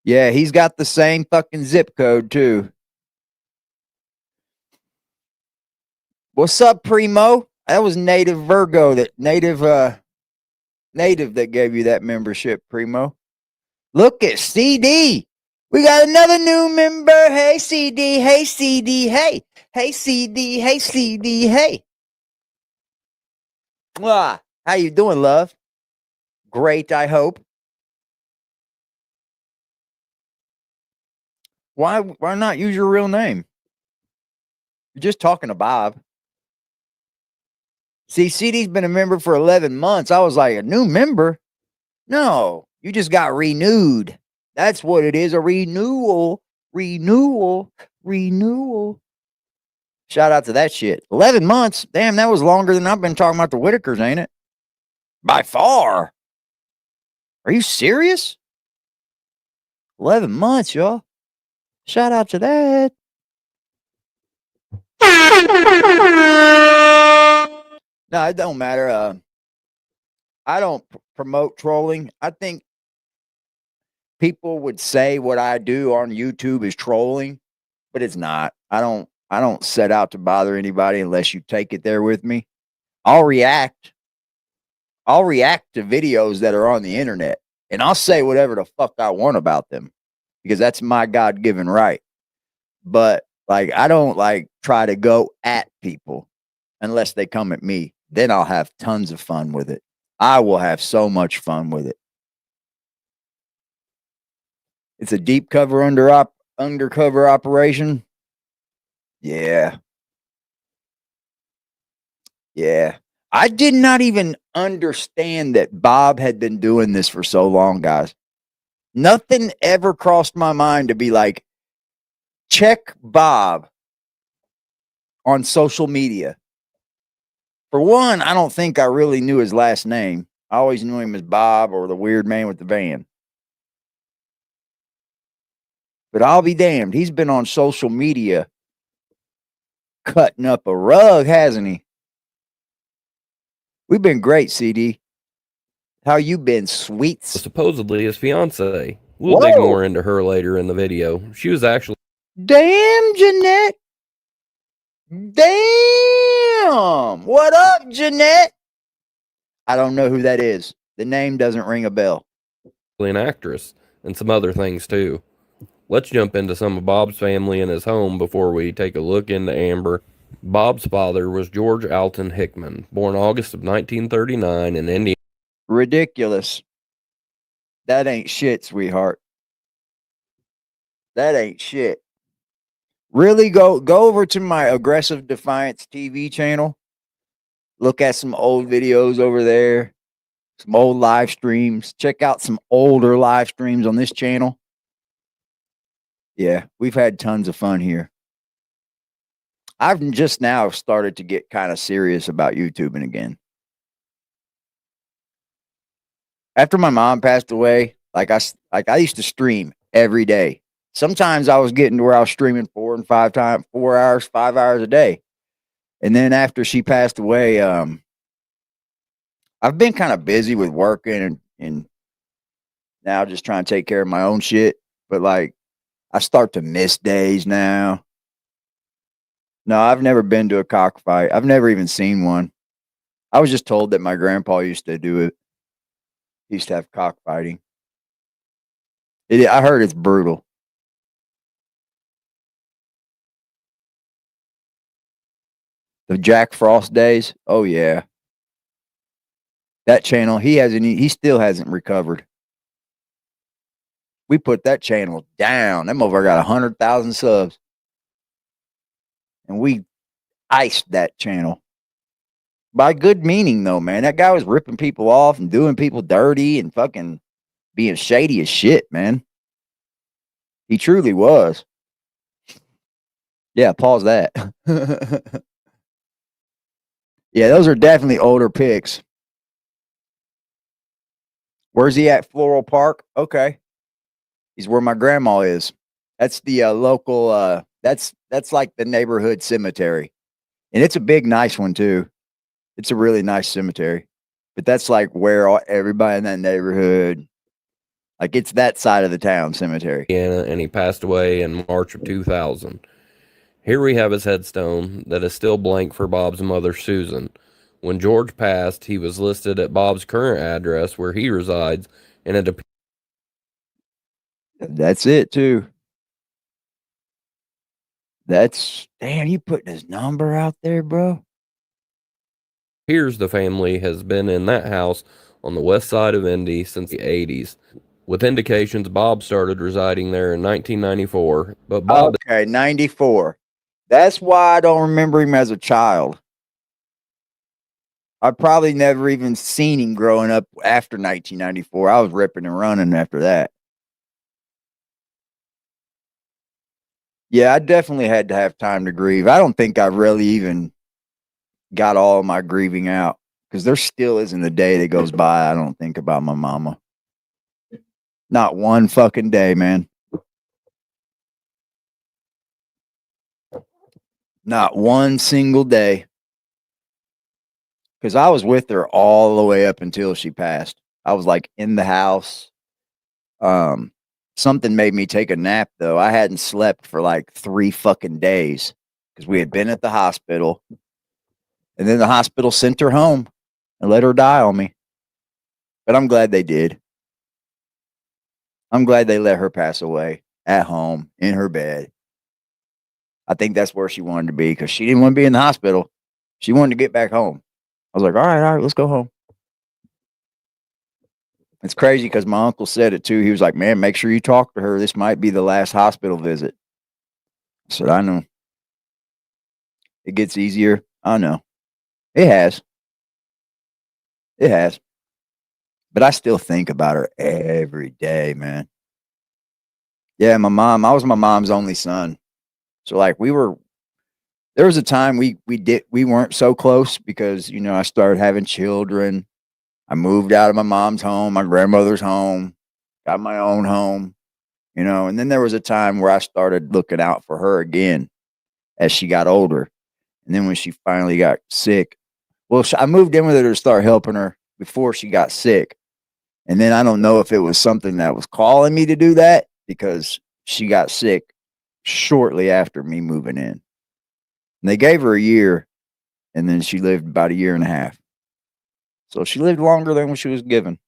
Yeah, he's got the same fucking zip code, too. What's up, Primo? That was Native Virgo, that native that gave you that membership, Primo. Look at CD. We got another new member. Hey, CD. Hey, CD. Hey. Hey, CD. Hey, CD. Hey. Mwah. How you doing, love? Great, I hope. Why not use your real name? You're just talking to Bob. See, CD's been a member for 11 months. I was like, a new member? No, you just got renewed. That's what it is, a renewal. Renewal. Renewal. Shout out to that shit. 11 months? Damn, that was longer than I've been talking about the Whitakers, ain't it? By far. Are you serious? 11 months, y'all. Shout out to that. No, it don't matter. I don't promote trolling. I think people would say what I do on YouTube is trolling, but it's not. I don't set out to bother anybody unless you take it there with me. I'll react. I'll react to videos that are on the internet, and I'll say whatever the fuck I want about them because that's my God-given right. But like, I don't like try to go at people unless they come at me. Then I'll have tons of fun with it. I will have so much fun with it. It's a deep cover undercover operation. Yeah. Yeah. I did not even understand that Bob had been doing this for so long, guys. Nothing ever crossed my mind to be like, check Bob on social media. For one, I don't think I really knew his last name. I always knew him as Bob or the weird man with the van. But I'll be damned. He's been on social media cutting up a rug, hasn't he? We've been great, CD. How you been, sweets? supposedly his fiance. We'll dig more into her later in the video. She was actually Damn, Jeanette. Damn. What up, Jeanette? I don't know who that is. The name doesn't ring a bell. an actress and some other things too. Let's jump into some of Bob's family and his home before we take a look into Amber. Bob's father was George Alton Hickman, born August of 1939 in Indiana. Ridiculous. That ain't shit, sweetheart. That ain't shit. Really go over to my Aggressive Defiance TV channel. Look at some old videos over there. Some old live streams. Check out some older live streams on this channel. Yeah, we've had tons of fun here. I've just now started to get kind of serious about YouTubing again. After my mom passed away, I used to stream every day. Sometimes I was getting to where I was streaming 4 and 5 times, 4 hours, 5 hours a day. And then after she passed away, I've been kind of busy with working and now just trying to take care of my own shit. But like, I start to miss days now. No, I've never been to a cockfight. I've never even seen one. I was just told that my grandpa used to do it. He used to have cockfighting. I heard it's brutal. The Jack Frost days. Oh yeah. That channel, he still hasn't recovered. We put that channel down. That motherfucker got 100,000 subs. And we iced that channel. By good meaning, though, man. That guy was ripping people off and doing people dirty and fucking being shady as shit, man. He truly was. Yeah, pause that. Yeah, those are definitely older pics. Where's he at? Floral Park? Okay. He's where my grandma is. That's the local that's like the neighborhood cemetery. And it's a big nice one too. It's a really nice cemetery. But that's like where everybody in that neighborhood, like it's that side of the town cemetery. And he passed away in March of 2000. Here we have his headstone that is still blank for Bob's mother, Susan. When George passed, he was listed at Bob's current address where he resides, and it That's it too. That's damn, you putting his number out there, bro? appears the family has been in that house on the west side of Indy since the 80s, with indications Bob started residing there in 1994. But Bob, Okay, 94. That's why I don't remember him as a child. I probably never even seen him growing up after 1994. I was ripping and running after that. Yeah, I definitely had to have time to grieve. I don't think I really even got all of my grieving out because there still isn't a day that goes by I don't think about my mama. Not one fucking day, man. Not one single day. Because I was with her all the way up until she passed. I was like in the house. Something made me take a nap though. I hadn't slept for like 3 fucking days because we had been at the hospital. And then the hospital sent her home and let her die on me. But I'm glad they did. I'm glad they let her pass away at home in her bed. I think that's where she wanted to be because she didn't want to be in the hospital. She wanted to get back home. I was like, all right, let's go home. It's crazy because my uncle said it too. He was like, man, make sure you talk to her. This might be the last hospital visit. I said, I know. It gets easier. I know. It has. It has. But I still think about her every day, man. Yeah, my mom, I was my mom's only son. So like there was a time we weren't so close because, you know, I started having children. I moved out of my mom's home, my grandmother's home, got my own home, you know, and then there was a time where I started looking out for her again as she got older. And then when she finally got sick, well, I moved in with her to start helping her before she got sick. And then I don't know if it was something that was calling me to do that because she got sick shortly after me moving in. And they gave her a year, and then she lived about a year and a half. So she lived longer than what she was given.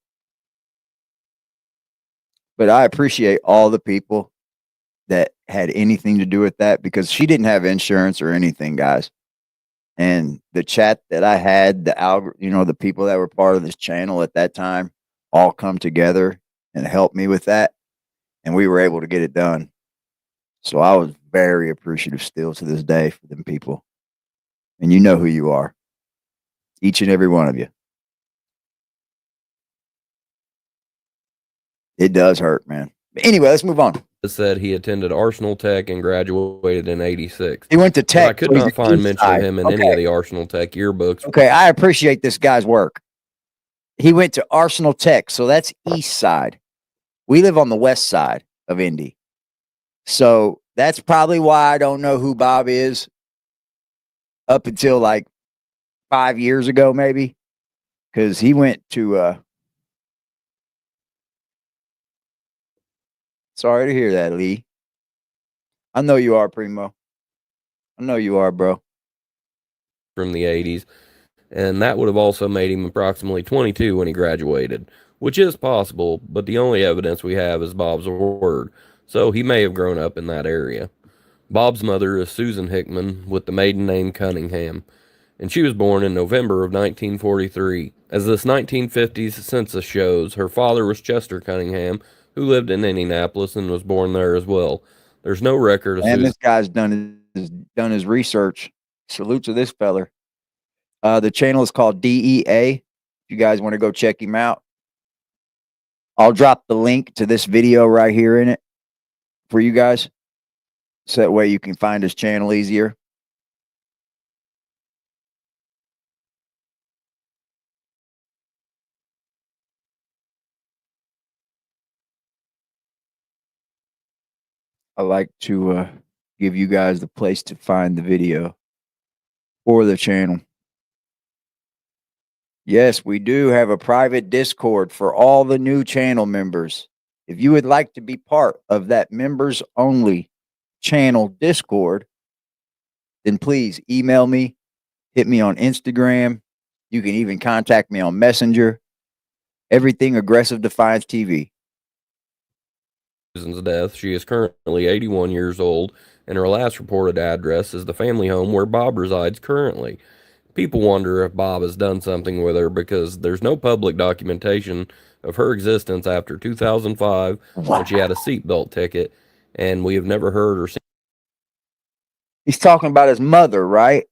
But I appreciate all the people that had anything to do with that because she didn't have insurance or anything, guys. And the chat that I had, the people that were part of this channel at that time all come together and helped me with that. And we were able to get it done. So I was very appreciative still to this day for them people. And you know who you are. Each and every one of you. It does hurt, man. But anyway, let's move on. said he attended Arsenal Tech and graduated in '86. He went to Tech. But I could not find mention of him in any of the Arsenal Tech yearbooks. Okay, I appreciate this guy's work. He went to Arsenal Tech, so that's east side. We live on the west side of Indy. So that's probably why I don't know who Bob is up until like 5 years ago, maybe. Because he went to sorry to hear that, Lee. I know you are, Primo. I know you are, bro. From the 80s. And that would have also made him approximately 22 when he graduated, which is possible, but the only evidence we have is Bob's word, so he may have grown up in that area. Bob's mother is Susan Hickman, with the maiden name Cunningham, and she was born in November of 1943. As this 1950s census shows, her father was Chester Cunningham, who lived in Indianapolis and was born there as well. There's no record of And this guy's done his research. Salute to this feller. The channel is called DEA. If you guys want to go check him out, I'll drop the link to this video right here in it for you guys. So that way you can find his channel easier. I like to give you guys the place to find the video or the channel. Yes, we do have a private Discord for all the new channel members. If you would like to be part of that members only channel Discord, then please email me, hit me on Instagram. You can even contact me on Messenger. Everything Aggressive Defiance TV. Susan's death. She is currently 81 years old, and her last reported address is the family home where Bob resides currently. People wonder if Bob has done something with her because there's no public documentation of her existence after 2005 when she had a seatbelt ticket, and we have never heard or seen. He's talking about his mother, right?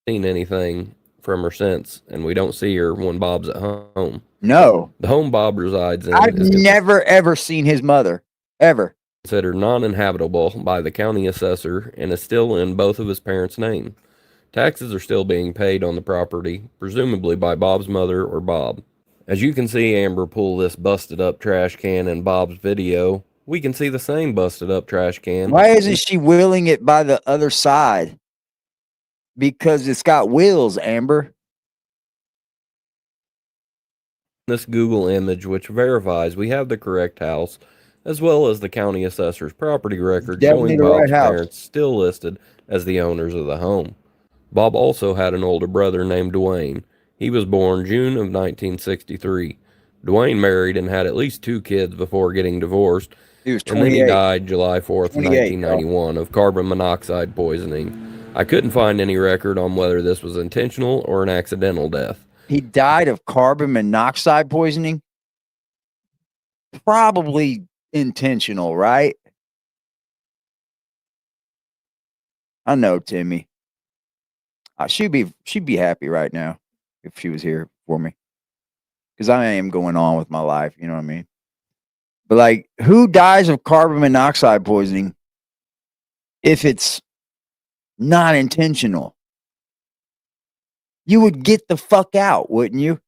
Seen anything from her since, and we don't see her when Bob's at home. No. The home Bob resides in I've is never, ever seen his mother. Ever. considered non-inhabitable by the county assessor and is still in both of his parents' name. Taxes are still being paid on the property, presumably by Bob's mother or Bob. As you can see Amber pull this busted up trash can in Bob's video, we can see the same busted up trash can. Why isn't she wheeling it by the other side? Because it's got wheels, Amber. This Google image, which verifies we have the correct house, as well as the county assessor's property record Definitely showing the right Bob's house. parents still listed as the owners of the home. Bob also had an older brother named Dwayne. He was born June of 1963. Dwayne married and had at least 2 kids before getting divorced, He was and then 28. he died July 4th, 28, 1991 of carbon monoxide poisoning. I couldn't find any record on whether this was intentional or an accidental death. He died of carbon monoxide poisoning? Probably intentional, right? I know, Timmy. She'd be happy right now if she was here for me. Because I am going on with my life, you know what I mean? But like, who dies of carbon monoxide poisoning if it's not intentional? You would get the fuck out, wouldn't you?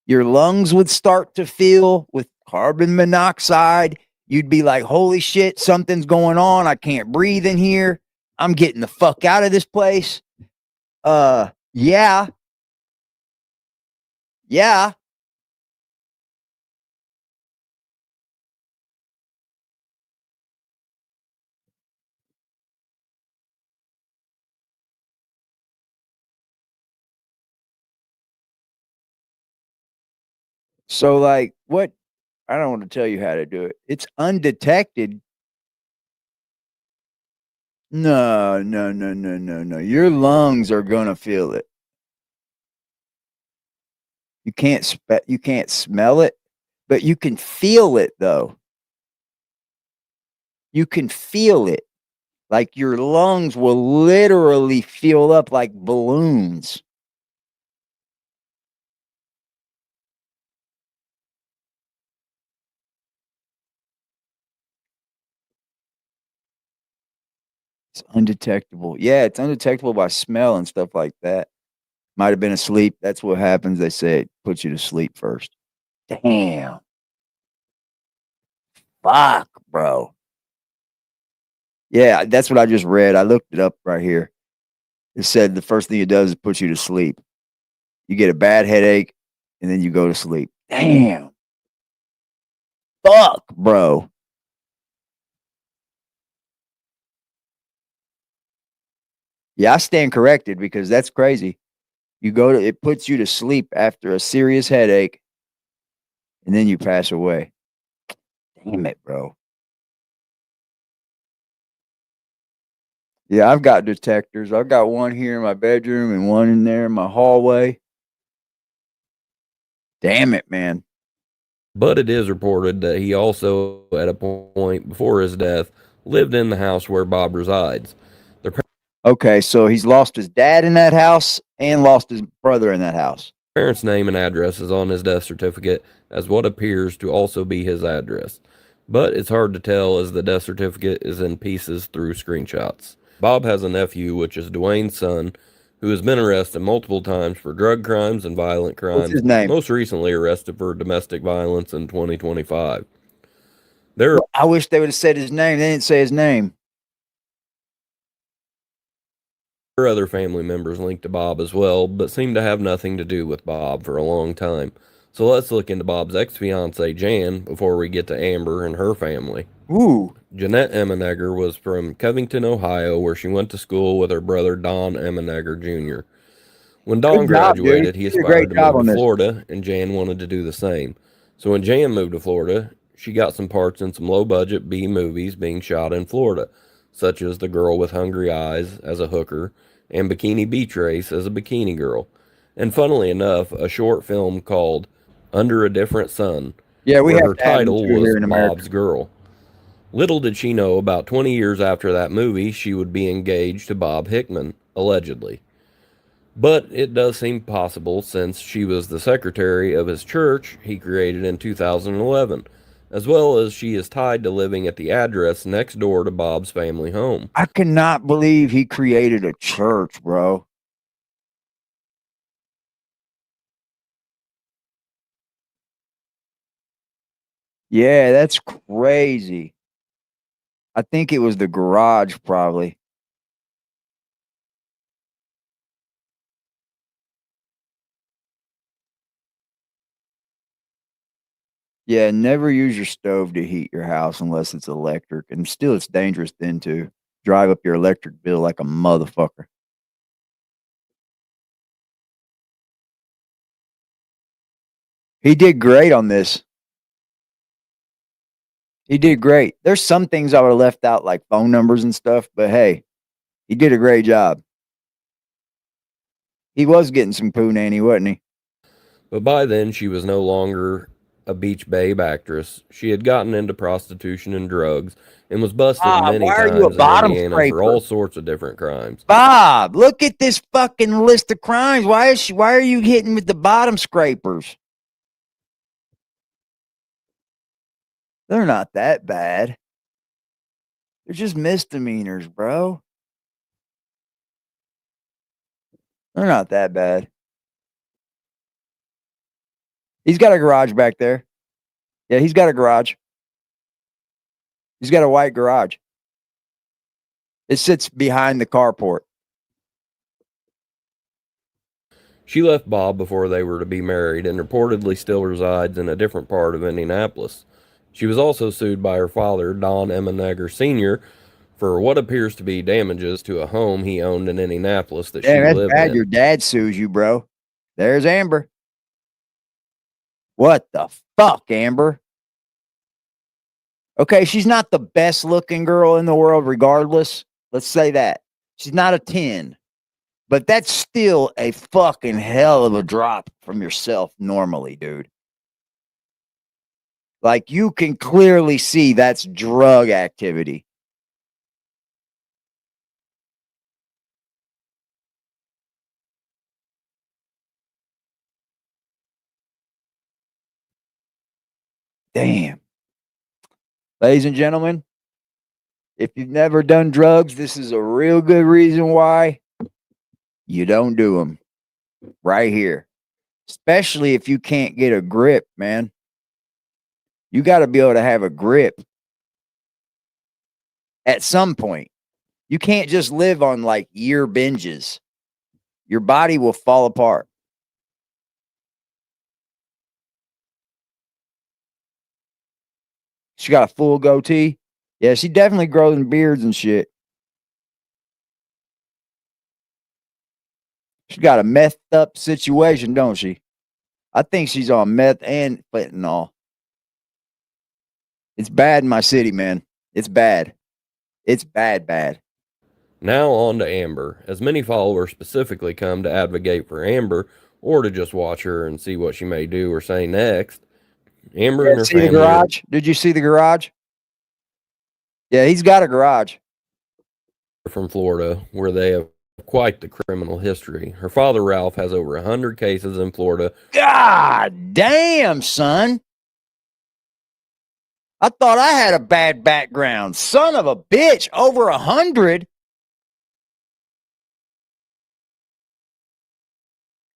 Your lungs would start to fill with carbon monoxide. You'd be like, holy shit, something's going on. I can't breathe in here. I'm getting the fuck out of this place. Yeah. Yeah. So, like, what? I don't want to tell you how to do it. It's undetected. No. Your lungs are gonna feel it. You can't smell it, but you can feel it though. You can feel it. Like your lungs will literally fill up like balloons. It's undetectable. Yeah, it's undetectable by smell and stuff like that. Might have been asleep. That's what happens. They say it puts you to sleep first. Damn. Fuck, bro. Yeah, that's what I just read. I looked it up right here. It said the first thing it does is put you to sleep. You get a bad headache and then you go to sleep. Damn. Fuck, bro. Yeah, I stand corrected because that's crazy. It puts you to sleep after a serious headache and then you pass away. Damn it, bro. Yeah, I've got detectors. I've got one here in my bedroom and one in there in my hallway. Damn it, man. But it is reported that he also, at a point before his death, lived in the house where Bob resides. Okay, so he's lost his dad in that house and lost his brother in that house. Parents' name and address is on his death certificate as what appears to also be his address. But it's hard to tell as the death certificate is in pieces through screenshots. Bob has a nephew, which is Dwayne's son, who has been arrested multiple times for drug crimes and violent crimes. What's his name? Most recently arrested for domestic violence in 2025. I wish they would have said his name. They didn't say his name. There are other family members linked to Bob as well, but seem to have nothing to do with Bob for a long time. So let's look into Bob's ex-fiancée, Jan, before we get to Amber and her family. Ooh. Jeanette Emenegger was from Covington, Ohio, where she went to school with her brother Don Emenegger Jr. When Don graduated, he aspired to move to Florida, and Jan wanted to do the same. So when Jan moved to Florida, she got some parts in some low-budget B movies being shot in Florida, such as The Girl with Hungry Eyes as a hooker and Bikini Beach Race as a bikini girl. And funnily enough, a short film called Under a Different Sun, where her title was Bob's Girl. Little did she know, about 20 years after that movie, she would be engaged to Bob Hickman, allegedly. But it does seem possible since she was the secretary of his church he created in 2011, as well as she is tied to living at the address next door to Bob's family home. I cannot believe he created a church, bro. Yeah, that's crazy. I think it was the garage, probably. Yeah, never use your stove to heat your house unless it's electric. And still, it's dangerous then to drive up your electric bill like a motherfucker. He did great on this. He did great. There's some things I would have left out, like phone numbers and stuff, but hey, he did a great job. He was getting some poo nanny, wasn't he? But by then, she was no longer a Beach Babe actress. She had gotten into prostitution and drugs and was busted many times in Indiana for all sorts of different crimes. Bob, look at this fucking list of crimes. Why are you hitting with the bottom scrapers? They're not that bad. They're just misdemeanors, bro. They're not that bad. He's got a garage back there. Yeah, he's got a garage. He's got a white garage. It sits behind the carport. She left Bob before they were to be married and reportedly still resides in a different part of Indianapolis. She was also sued by her father, Don Emenegger Sr., for what appears to be damages to a home he owned in Indianapolis that she lived in. Bad. Your dad sues you, bro. There's Amber. What the fuck, Amber? Okay, she's not the best looking girl in the world, regardless. Let's say that. She's not a 10. But that's still a fucking hell of a drop from yourself normally, dude. Like, you can clearly see that's drug activity. Damn. Ladies and gentlemen, if you've never done drugs, this is a real good reason why you don't do them. Right here. Especially if you can't get a grip, man. You got to be able to have a grip at some point. You can't just live on like year binges. Your body will fall apart. She got a full goatee. Yeah, she definitely growing beards and shit. She got a methed up situation, don't she? I think she's on meth and fentanyl. It's bad in my city, man. It's bad. It's bad. Now on to Amber, as many followers specifically come to advocate for Amber, or to just watch her and see what she may do or say next. Amber Yeah, and her see the family are garage? Did you see the garage? Yeah, he's got a garage. from Florida, where they have quite the criminal history. Her father, Ralph, has over 100 cases in Florida. God damn, son. I thought I had a bad background. Son of a bitch, over 100.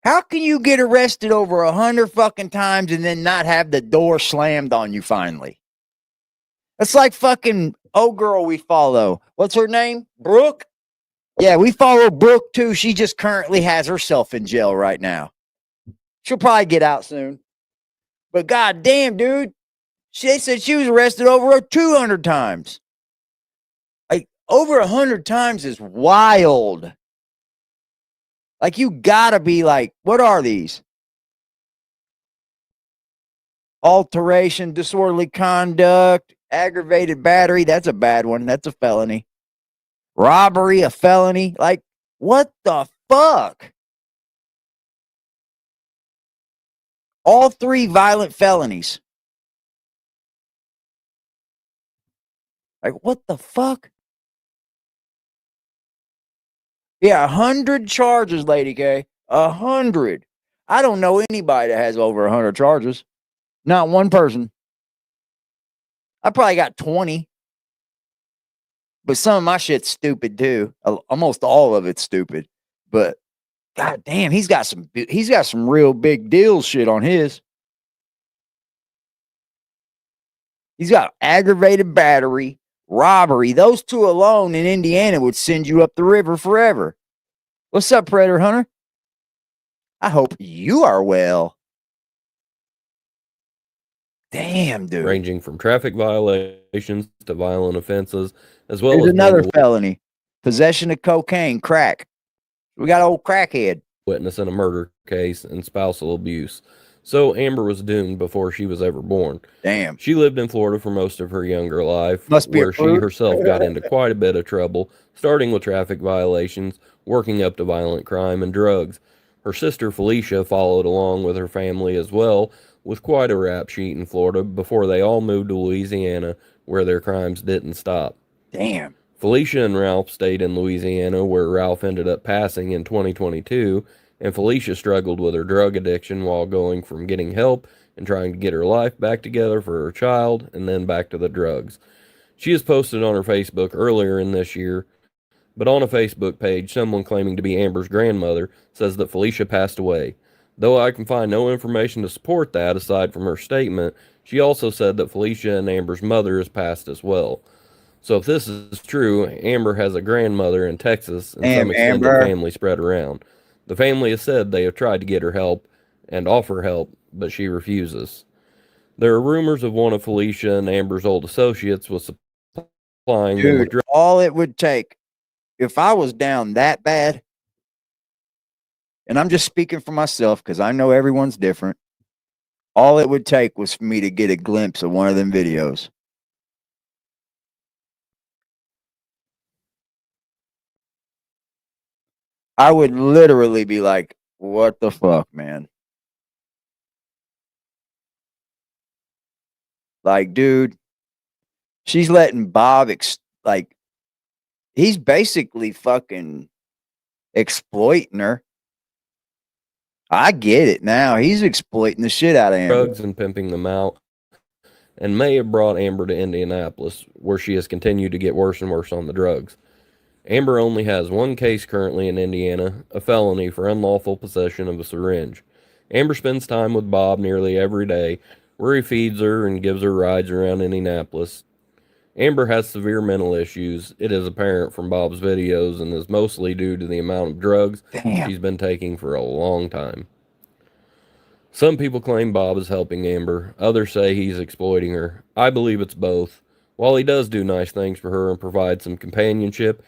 How can you get arrested over 100 fucking times and then not have the door slammed on you finally? It's like fucking girl we follow. What's her name? Brooke? Yeah, we follow Brooke too. She just currently has herself in jail right now. She'll probably get out soon. But goddamn, dude, they said she was arrested over 200 times. Like over 100 times is wild. Like you gotta be like, what are these? Alteration, disorderly conduct, aggravated battery. That's a bad one. That's a felony. Robbery, a felony. Like, what the fuck? All 3 violent felonies. Like, what the fuck? Yeah, 100 charges, Lady K. 100. I don't know anybody that has over 100 charges. Not one person. I probably got 20. But some of my shit's stupid too. Almost all of it's stupid. But god damn, he's got some real big deal shit on his. He's got aggravated battery, robbery. Those 2 alone in Indiana would send you up the river forever. What's up, Predator Hunter? I hope you are well. Damn, dude. Ranging from traffic violations to violent offenses, as well There's as another felony. Possession of cocaine, crack. We got old crackhead. Witness in a murder case and spousal abuse. So Amber was doomed before she was ever born. Damn. She lived in Florida for most of her younger life, Must be where she herself got into quite a bit of trouble, starting with traffic violations, working up to violent crime and drugs. Her sister Felicia followed along with her family as well, with quite a rap sheet in Florida before they all moved to Louisiana, where their crimes didn't stop. Damn. Felicia and Ralph stayed in Louisiana, where Ralph ended up passing in 2022, and Felicia struggled with her drug addiction while going from getting help and trying to get her life back together for her child and then back to the drugs. She has posted on her Facebook earlier in this year, but on a Facebook page, someone claiming to be Amber's grandmother says that Felicia passed away. Though I can find no information to support that aside from her statement, she also said that Felicia and Amber's mother has passed as well. So if this is true, Amber has a grandmother in Texas and some extended family spread around. The family has said they have tried to get her help and offer help, but she refuses. There are rumors of one of Felicia and Amber's old associates was supplying them with drugs. All it would take, if I was down that bad, and I'm just speaking for myself because I know everyone's different, all it would take was for me to get a glimpse of one of them videos. I would literally be like, what the fuck, man? Like, dude, she's letting Bob, he's basically fucking exploiting her. I get it now. He's exploiting the shit out of Amber. Drugs and pimping them out, and may have brought Amber to Indianapolis, where she has continued to get worse and worse on the drugs. Amber only has one case currently in Indiana, a felony for unlawful possession of a syringe. Amber spends time with Bob nearly every day, where he feeds her and gives her rides around Indianapolis. Amber has severe mental issues. It is apparent from Bob's videos and is mostly due to the amount of drugs she's been taking for a long time. Some people claim Bob is helping Amber. Others say he's exploiting her. I believe it's both. While he does do nice things for her and provide some companionship,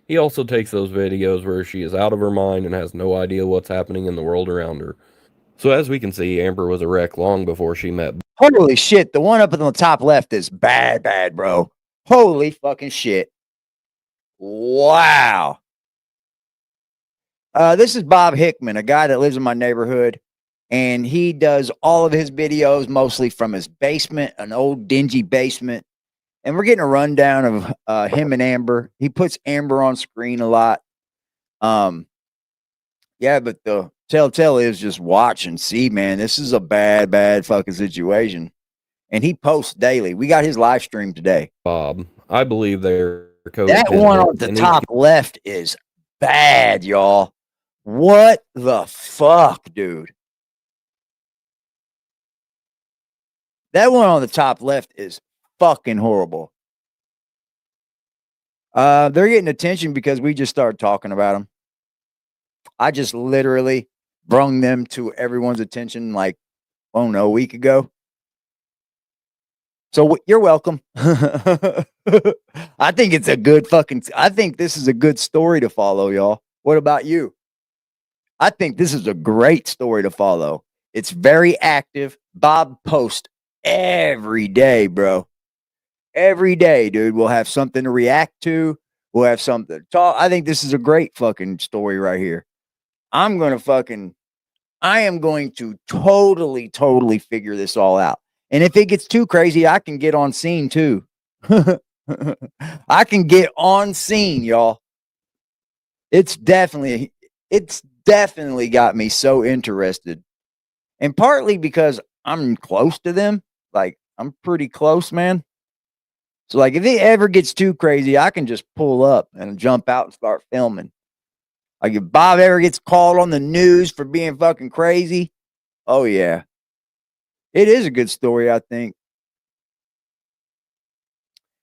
he also takes those videos where she is out of her mind and has no idea what's happening in the world around her. So as we can see, Amber was a wreck long before she met. Holy shit, the one up in the top left is bad, bro. Holy fucking shit. Wow. This is Bob Hickman, a guy that lives in my neighborhood, and he does all of his videos mostly from his basement, an old dingy basement. And we're getting a rundown of him and Amber. He puts Amber on screen a lot. Yeah, but the telltale is just watch and see, man. This is a bad, bad fucking situation. And he posts daily. We got his live stream today. Bob, I believe they're That one on the top left is bad, y'all. What the fuck, dude? That one on the top left is fucking horrible. They're getting attention because we just started talking about them. I just literally brung them to everyone's attention like, oh no, a week ago. So you're welcome. I think it's a good I think this is a good story to follow, y'all. What about you? I think this is a great story to follow. It's very active. Bob posts every day, bro. Every day, dude. We'll have something to react to. We'll have something to talk. I think this is a great fucking story right here. I am going to totally figure this all out. And if it gets too crazy, I can get on scene too. I can get on scene, y'all. It's definitely got me so interested. And partly because I'm close to them. Like, I'm pretty close, man. So, like, if it ever gets too crazy, I can just pull up and jump out and start filming. Like, if Bob ever gets called on the news for being fucking crazy, oh, yeah. It is a good story, I think.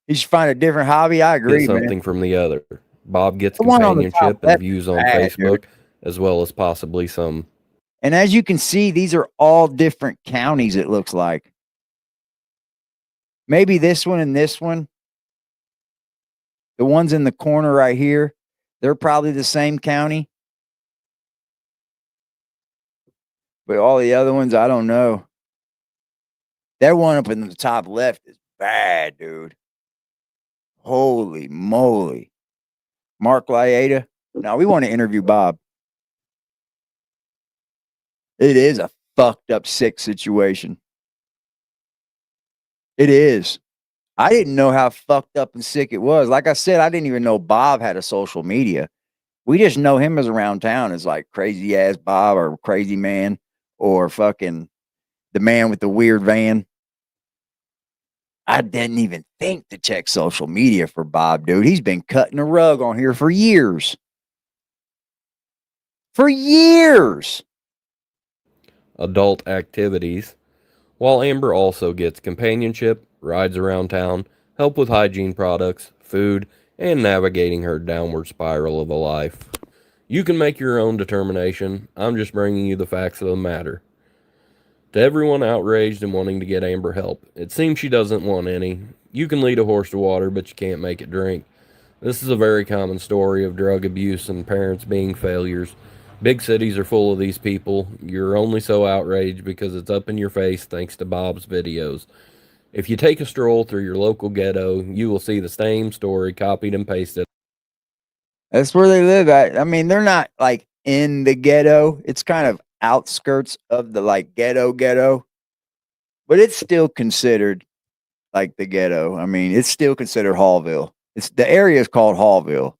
He should find a different hobby. I agree, something man. from the other. Bob gets companionship and views on Facebook, dude, as well as possibly some. And as you can see, these are all different counties, it looks like. Maybe this one and this one. The ones in the corner right here, they're probably the same county. But all the other ones, I don't know. That one up in the top left is bad, dude. Holy moly. Mark Lighten. Now, we want to interview Bob. It is a fucked up, sick situation. It is. I didn't know how fucked up and sick it was. Like I said, I didn't even know Bob had a social media. We just know him as around town as like crazy ass Bob or crazy man or fucking the man with the weird van. I didn't even think to check social media for Bob, dude. He's been cutting a rug on here for years. For years. Adult activities, while Amber also gets companionship, rides around town, help with hygiene products, food, and navigating her downward spiral of a life. You can make your own determination. I'm just bringing you the facts of the matter. To everyone outraged and wanting to get Amber help, it seems she doesn't want any. You can lead a horse to water, but you can't make it drink. This is a very common story of drug abuse and parents being failures. Big cities are full of these people. You're only so outraged because it's up in your face thanks to Bob's videos. If you take a stroll through your local ghetto, you will see the same story copied and pasted. That's where they live at. I mean, they're not like in the ghetto. It's kind of outskirts of the like ghetto, but it's still considered like the ghetto. I mean, it's still considered Hallville. The area is called Hallville.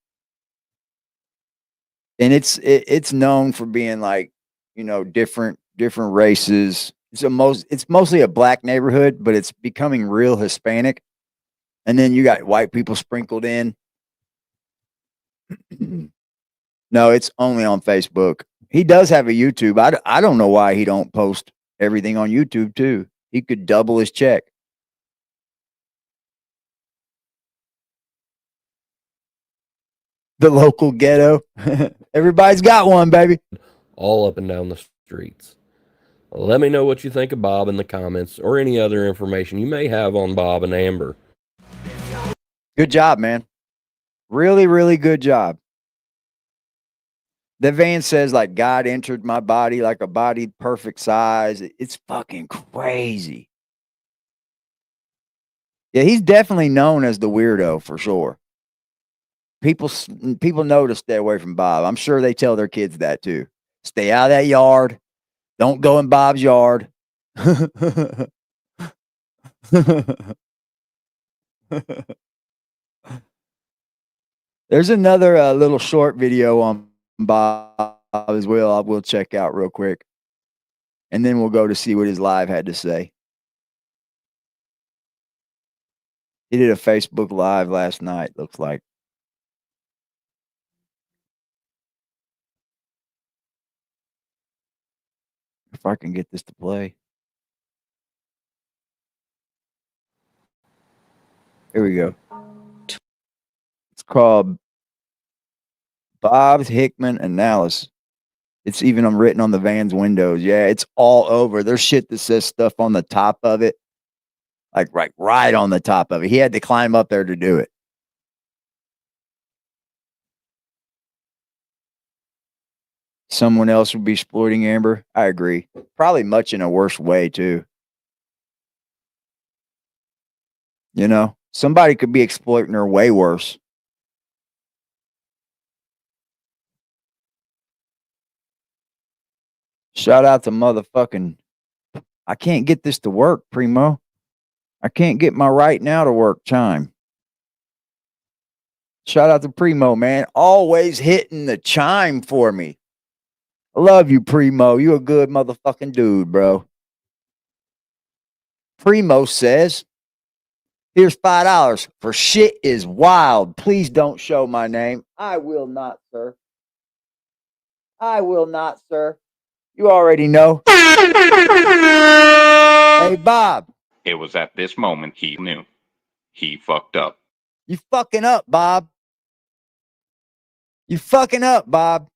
And it's known for being like, you know, different races. It's mostly a black neighborhood, but it's becoming real Hispanic. And then you got white people sprinkled in. No, it's only on Facebook. He does have a YouTube. I don't know why he don't post everything on YouTube too. He could double his check. The local ghetto. Everybody's got one, baby. All up and down the streets. Let me know what you think of Bob in the comments or any other information you may have on Bob and Amber. Good job, man. Really, really good job. The van says like God entered my body like a body perfect size. It's fucking crazy. Yeah, he's definitely known as the weirdo for sure. People know to stay away from Bob. I'm sure they tell their kids that too. Stay out of that yard. Don't go in Bob's yard. There's another little short video on Bob as well. I will check out real quick. And then we'll go to see what his live had to say. He did a Facebook Live last night, looks like. If I can get this to play. Here we go. It's called Bob's Hickman Analysis. It's even written on the van's windows. Yeah, it's all over. There's shit that says stuff on the top of it. Like right on the top of it. He had to climb up there to do it. Someone else would be exploiting Amber. I agree. Probably much in a worse way, too. You know, somebody could be exploiting her way worse. Shout out to motherfucking. I can't get this to work, Primo. I can't get my right now to work chime. Shout out to Primo, man. Always hitting the chime for me. I love you, Primo. You a good motherfucking dude, bro. Primo says, here's $5 for shit is wild. Please don't show my name. I will not, sir. I will not, sir. You already know. Hey, Bob. It was at this moment he knew. He fucked up. You fucking up, Bob. You fucking up, Bob.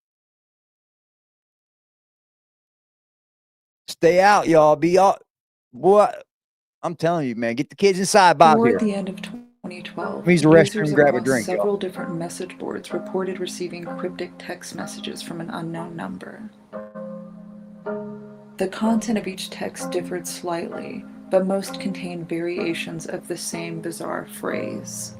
Stay out, y'all. Be all. Boy, I'm telling you, man. Get the kids inside, Bob. Toward Here. the end of 2012, Use the restroom, users grab a across drink. several Y'all. different message boards reported receiving cryptic text messages from an unknown number. The content of each text differed slightly, but most contained variations of the same bizarre phrase.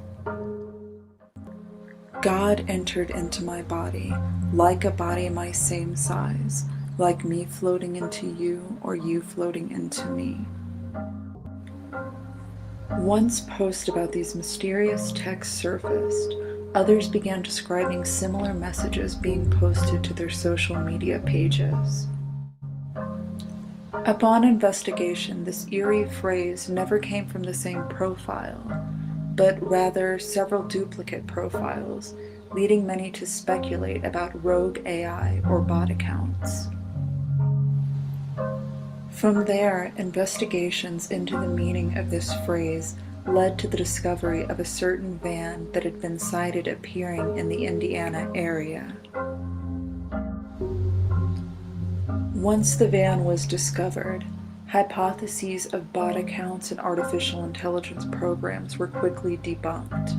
God entered into my body, like a body my same size, like me floating into you or you floating into me. Once posts about these mysterious texts surfaced, others began describing similar messages being posted to their social media pages. Upon investigation, this eerie phrase never came from the same profile, but rather several duplicate profiles, leading many to speculate about rogue AI or bot accounts. From there, investigations into the meaning of this phrase led to the discovery of a certain van that had been sighted appearing in the Indiana area. Once the van was discovered, hypotheses of bot accounts and artificial intelligence programs were quickly debunked.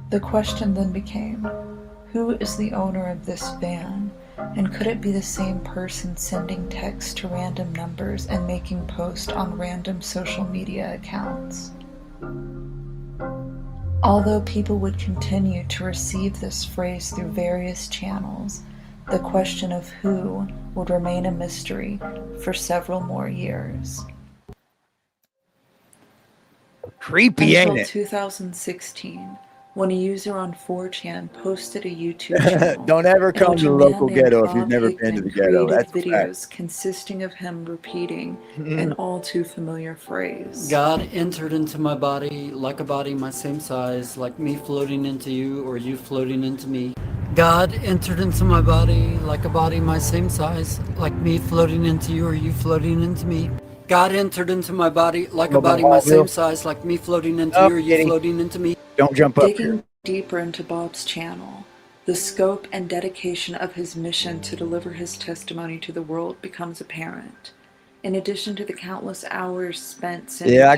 The question then became, who is the owner of this van, and could it be the same person sending texts to random numbers and making posts on random social media accounts? Although people would continue to receive this phrase through various channels, the question of who would remain a mystery for several more years. Creepy, ain't Until it? 2016, when a user on 4chan posted a YouTube channel. Don't ever come in to the which a man local named ghetto if you've Bob never Hickman been to the ghetto. created That's a fact. videos consisting of him repeating an all too familiar phrase. God entered into my body like a body my same size, like me floating into you or you floating into me. God entered into my body like a body my same size, like me floating into you or you floating into me. God entered into my body like a body my same size, like me floating into you or you floating into me. Don't jump up here. Digging deeper into Bob's channel, the scope and dedication of his mission to deliver his testimony to the world becomes apparent. In addition to the countless hours spent sending Yeah, I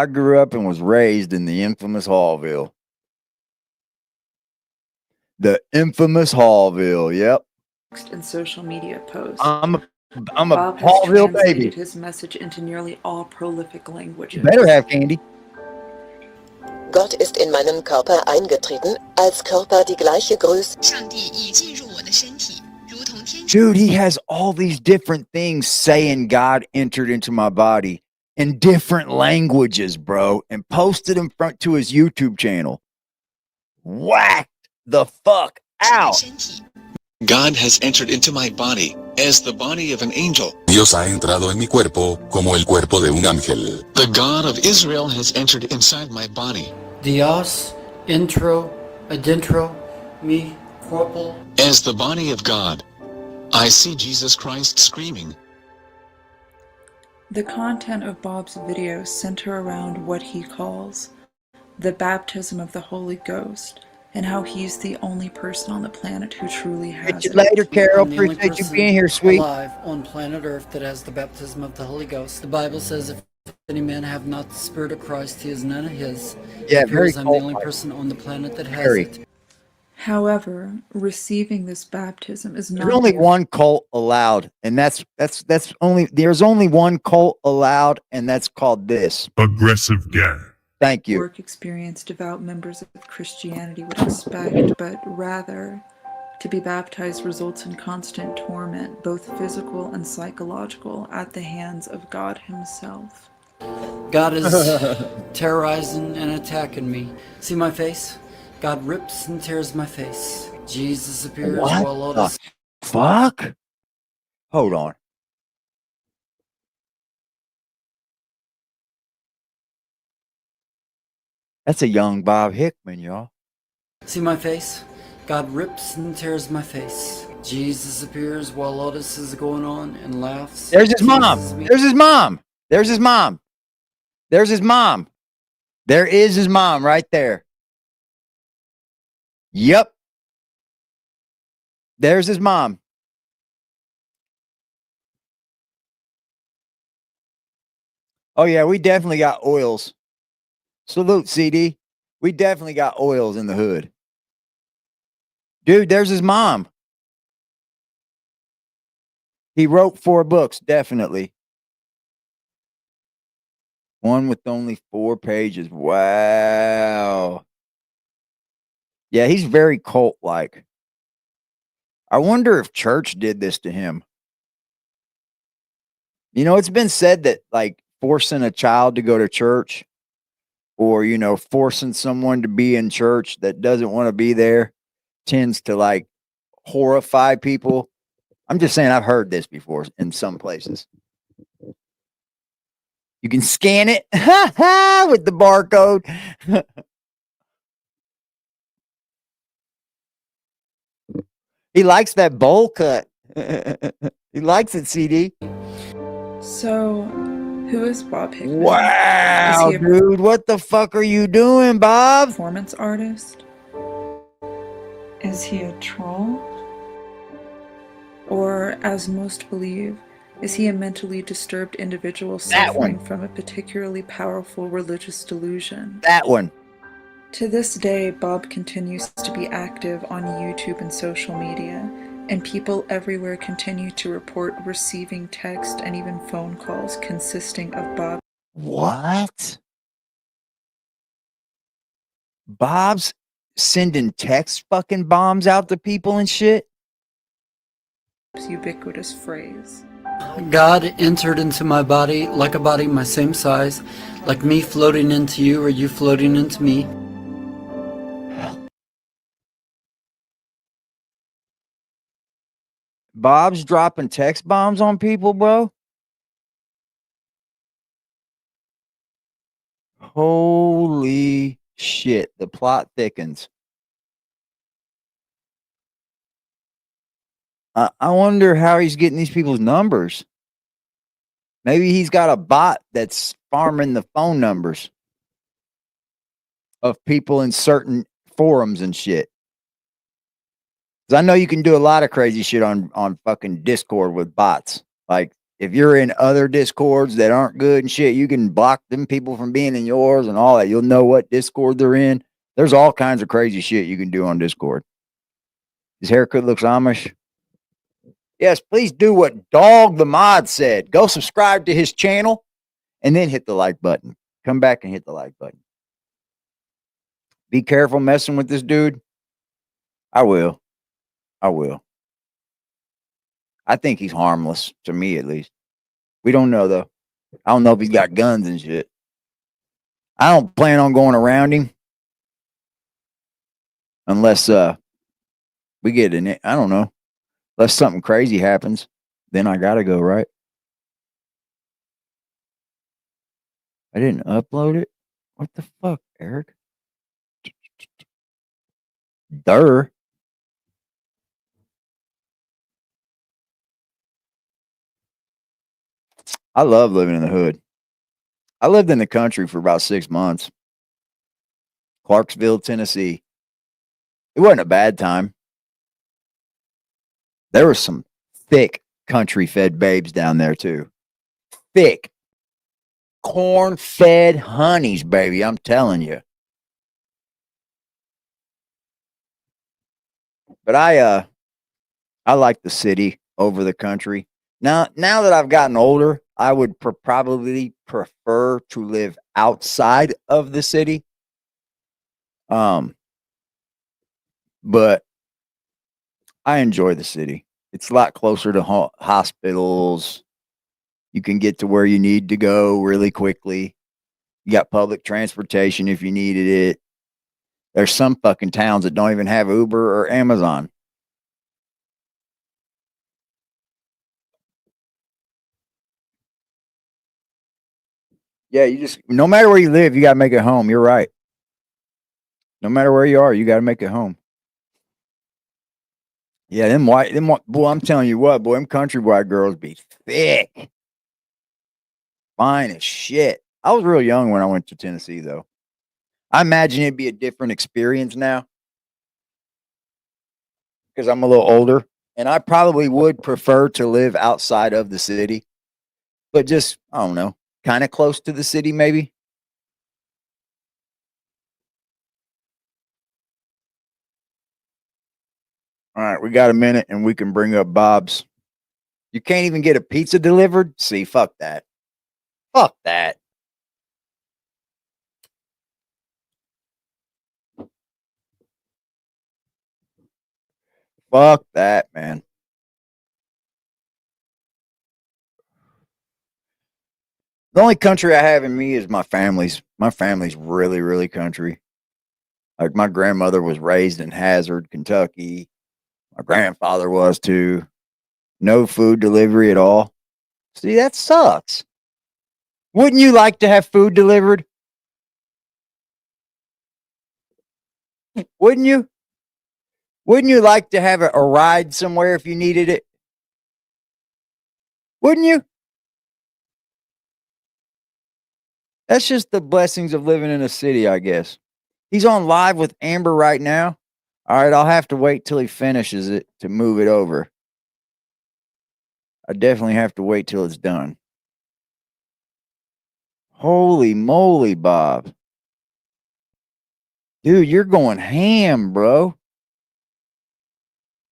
grew up and was raised in the infamous Hallville. The infamous Hallville, yep. text and social media posts, I'm a Bob has Hallville translated baby. his message into nearly all prolific languages. Better have candy. Gott ist in meinen Körper eingetreten, als Körper die gleiche Größe. Dude, he has all these different things saying God entered into my body in different languages, bro, and posted them front to his YouTube channel. Whacked the fuck out. God has entered into my body as the body of an angel. Dios ha entrado en mi cuerpo como el cuerpo de un ángel. The God of Israel has entered inside my body. Dios, intro, adentro, mi corpo. As the body of God, I see Jesus Christ screaming. The content of Bob's videos center around what he calls the baptism of the Holy Ghost, and how he's the only person on the planet who truly has Catch you it. later, Carol. I'm the only Appreciate you person being here, sweet. alive on planet Earth that has the baptism of the Holy Ghost. The Bible says, if any man have not the Spirit of Christ, he is none of his. Yeah, it very appears I'm the only person on the planet that has it. However, receiving this baptism is not There's only the one cult allowed, and that's only there's only one cult allowed, and that's called this. Aggressive gay. Thank you. work experience devout members of Christianity would expect, but rather to be baptized results in constant torment, both physical and psychological, at the hands of God himself. God is terrorizing and attacking me. See my face? God rips and tears my face. Jesus appears while all What this. the fuck? Hold on. That's a young Bob Hickman, y'all. See my face? God rips and tears my face. Jesus appears while all this is going on and laughs. There's his mom. teases me. There's his mom. There's his mom. There's his mom. There is his mom right there. Yep. There's his mom. Oh, yeah, we definitely got oils. Salute, CD. We definitely got oils in the hood. Dude, there's his mom. He wrote 4 books, definitely. One with only 4 pages. Wow. Yeah, he's very cult-like. I wonder if church did this to him. You know, it's been said that, like, forcing a child to go to church or, you know, forcing someone to be in church that doesn't want to be there tends to, like, horrify people. I'm just saying I've heard this before in some places. You can scan it with the barcode. He likes that bowl cut. He likes it, CD. So, who is Bob Hickman? Wow, Is he a dude. What the fuck are you doing, Bob? performance artist? Is he a troll? Or, as most believe, is he a mentally disturbed individual suffering from a particularly powerful religious delusion? That one. To this day, Bob continues to be active on YouTube and social media, and people everywhere continue to report receiving text and even phone calls consisting of Bob. What? Bob's sending text fucking bombs out to people and shit? Ubiquitous phrase. God entered into my body like a body my same size, like me floating into you or you floating into me. Bob's dropping text bombs on people, bro? Holy shit. The plot thickens. I wonder how he's getting these people's numbers. Maybe he's got a bot that's farming the phone numbers of people in certain forums and shit. 'Cause I know you can do a lot of crazy shit on fucking Discord with bots. Like, if you're in other Discords that aren't good and shit, you can block them people from being in yours and all that. You'll know what Discord they're in. There's all kinds of crazy shit you can do on Discord. His haircut looks Amish. Yes, please do what Dog the Mod said. Go subscribe to his channel and then hit the like button. Come back and hit the like button. Be careful messing with this dude. I will. I will. I think he's harmless, to me at least. We don't know, though. I don't know if he's got guns and shit. I don't plan on going around him unless we get in it. I don't know. Unless something crazy happens, then I gotta go, right? I didn't upload it. What the fuck, Eric? Durr. I love living in the hood. I lived in the country for about 6 months. Clarksville, Tennessee. It wasn't a bad time. There were some thick country fed babes down there too. Thick. Corn fed honeys, baby. I'm telling you. But I like the city over the country. Now that I've gotten older, I would probably prefer to live outside of the city. But I enjoy the city. It's a lot closer to hospitals. You can get to where you need to go really quickly. You got public transportation if you needed it. There's some fucking towns that don't even have Uber or Amazon. Yeah, you just, no matter where you live, you got to make it home. You're right. No matter where you are, you got to make it home. Yeah, boy, I'm telling you what, boy, them country white girls be thick. Fine as shit. I was real young when I went to Tennessee, though. I imagine it'd be a different experience now because I'm a little older, and I probably would prefer to live outside of the city, but just, I don't know, kind of close to the city, maybe. All right, we got a minute and we can bring up Bob's. You can't even get a pizza delivered? See, fuck that. Fuck that. Fuck that, man. The only country I have in me is my family's. My family's really, really country. Like my grandmother was raised in Hazard, Kentucky. My grandfather was too. No food delivery at all. See, that sucks. Wouldn't you like to have food delivered? Wouldn't you? Wouldn't you like to have a ride somewhere if you needed it? Wouldn't you? That's just the blessings of living in a city, I guess. He's on live with Amber right now. All right, I'll have to wait till he finishes it to move it over. I definitely have to wait till it's done. Holy moly, Bob. Dude, you're going ham, bro.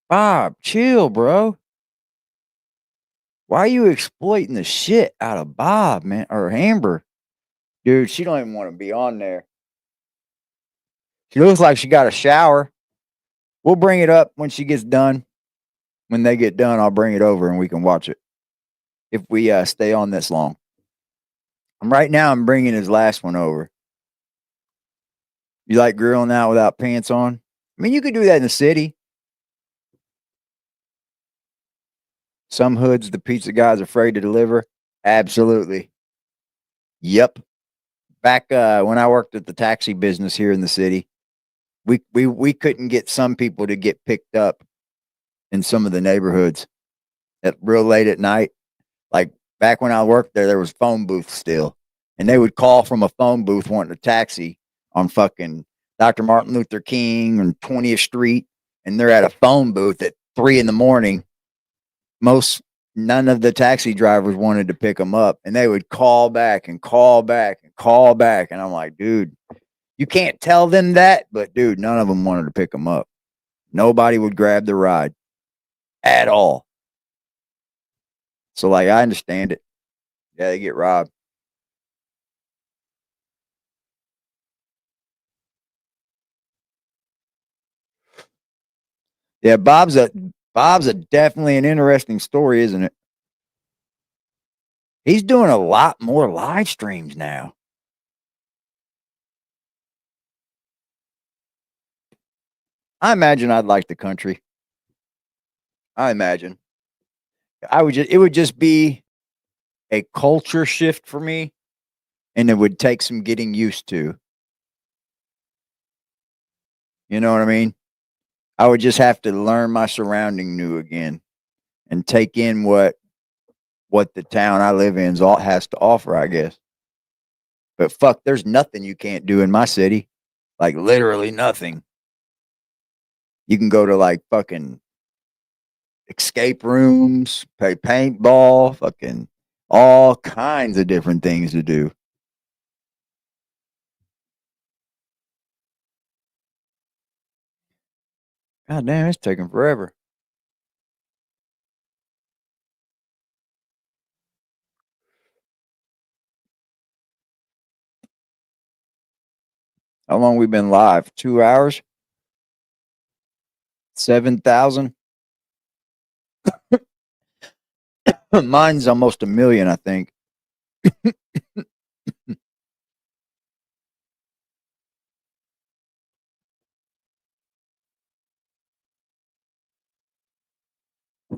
Bob, chill, bro. Why are you exploiting the shit out of Bob, man? Or Amber? Dude, she don't even want to be on there. She looks like she got a shower. We'll bring it up when she gets done. When they get done, I'll bring it over and we can watch it. If we stay on this long. Right now, I'm bringing his last one over. You like grilling out without pants on? I mean, you could do that in the city. Some hoods, the pizza guy's afraid to deliver. Absolutely. Yep. Back when I worked at the taxi business here in the city, we couldn't get some people to get picked up in some of the neighborhoods at real late at night. Like back when I worked there was phone booths still, and they would call from a phone booth wanting a taxi on fucking Dr. Martin Luther King and 20th Street, and they're at a phone booth at 3 a.m. None of the taxi drivers wanted to pick them up, and they would call back and call back and call back. And I'm like, dude, you can't tell them that, but dude, none of them wanted to pick them up. Nobody would grab the ride at all. So, like, I understand it. Yeah, they get robbed. Yeah, Bob's a definitely an interesting story, isn't it? He's doing a lot more live streams now. I imagine I'd like the country. I imagine. It would just be a culture shift for me, and it would take some getting used to. You know what I mean? I would just have to learn my surrounding new again and take in what the town I live in has to offer, I guess. But fuck, there's nothing you can't do in my city. Like literally nothing. You can go to like fucking escape rooms, play paintball, fucking all kinds of different things to do. God damn, it's taking forever. How long we been live? 2 hours? 7,000? Mine's almost a million, I think.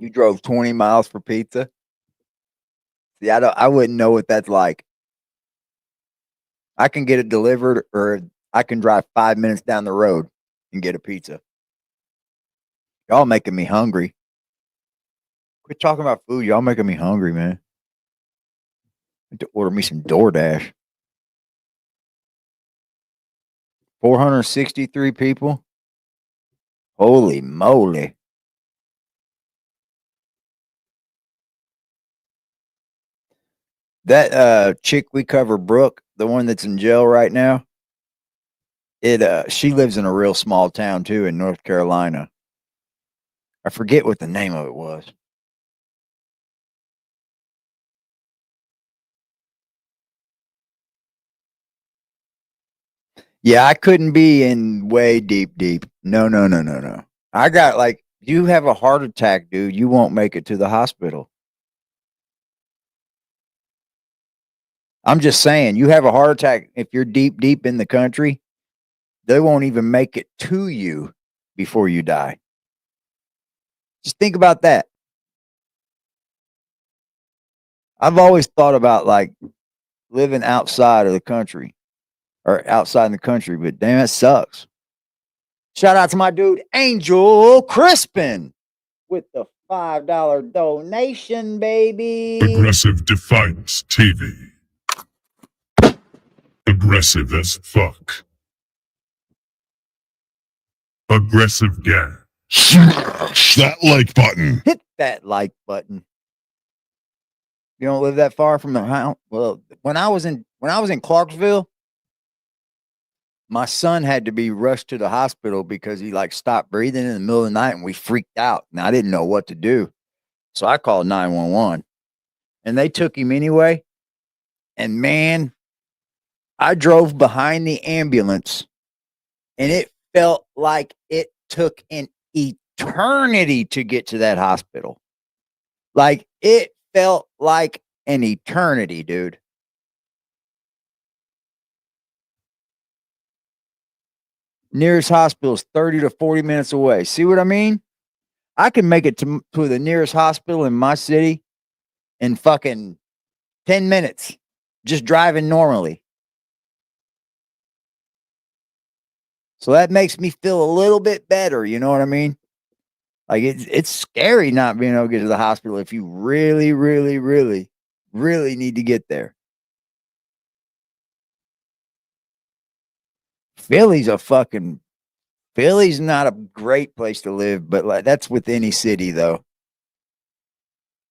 You drove 20 miles for pizza? See, I wouldn't know what that's like. I can get it delivered or I can drive 5 minutes down the road and get a pizza. Y'all making me hungry. Quit talking about food. Y'all making me hungry, man. I need to order me some DoorDash. 463 people? Holy moly. That chick we cover, Brooke, the one that's in jail right now, she lives in a real small town too in North Carolina. I forget what the name of it was. Yeah, I couldn't be in way deep. No. I got like, you have a heart attack, dude. You won't make it to the hospital. I'm just saying, you have a heart attack. If you're deep in the country, they won't even make it to you before you die. Just think about that. I've always thought about like living outside of the country or outside in the country, but damn, it sucks. Shout out to my dude, Angel Crispin, with the $5 donation, baby. Aggressive Defiance TV. Aggressive as fuck. Aggressive gang. Smash that like button. Hit that like button. You don't live that far from the house. Well, when I was in Clarksville, my son had to be rushed to the hospital because he like stopped breathing in the middle of the night and we freaked out. And I didn't know what to do. So I called 911 and they took him anyway. And man, I drove behind the ambulance and it felt like it took an eternity to get to that hospital. Like it felt like an eternity, dude. Nearest hospital is 30 to 40 minutes away. See what I mean? I can make it to the nearest hospital in my city in fucking 10 minutes, just driving normally. So that makes me feel a little bit better. You know what I mean? Like it's scary not being able to get to the hospital if you really need to get there. Philly's not a great place to live, but like that's with any city though.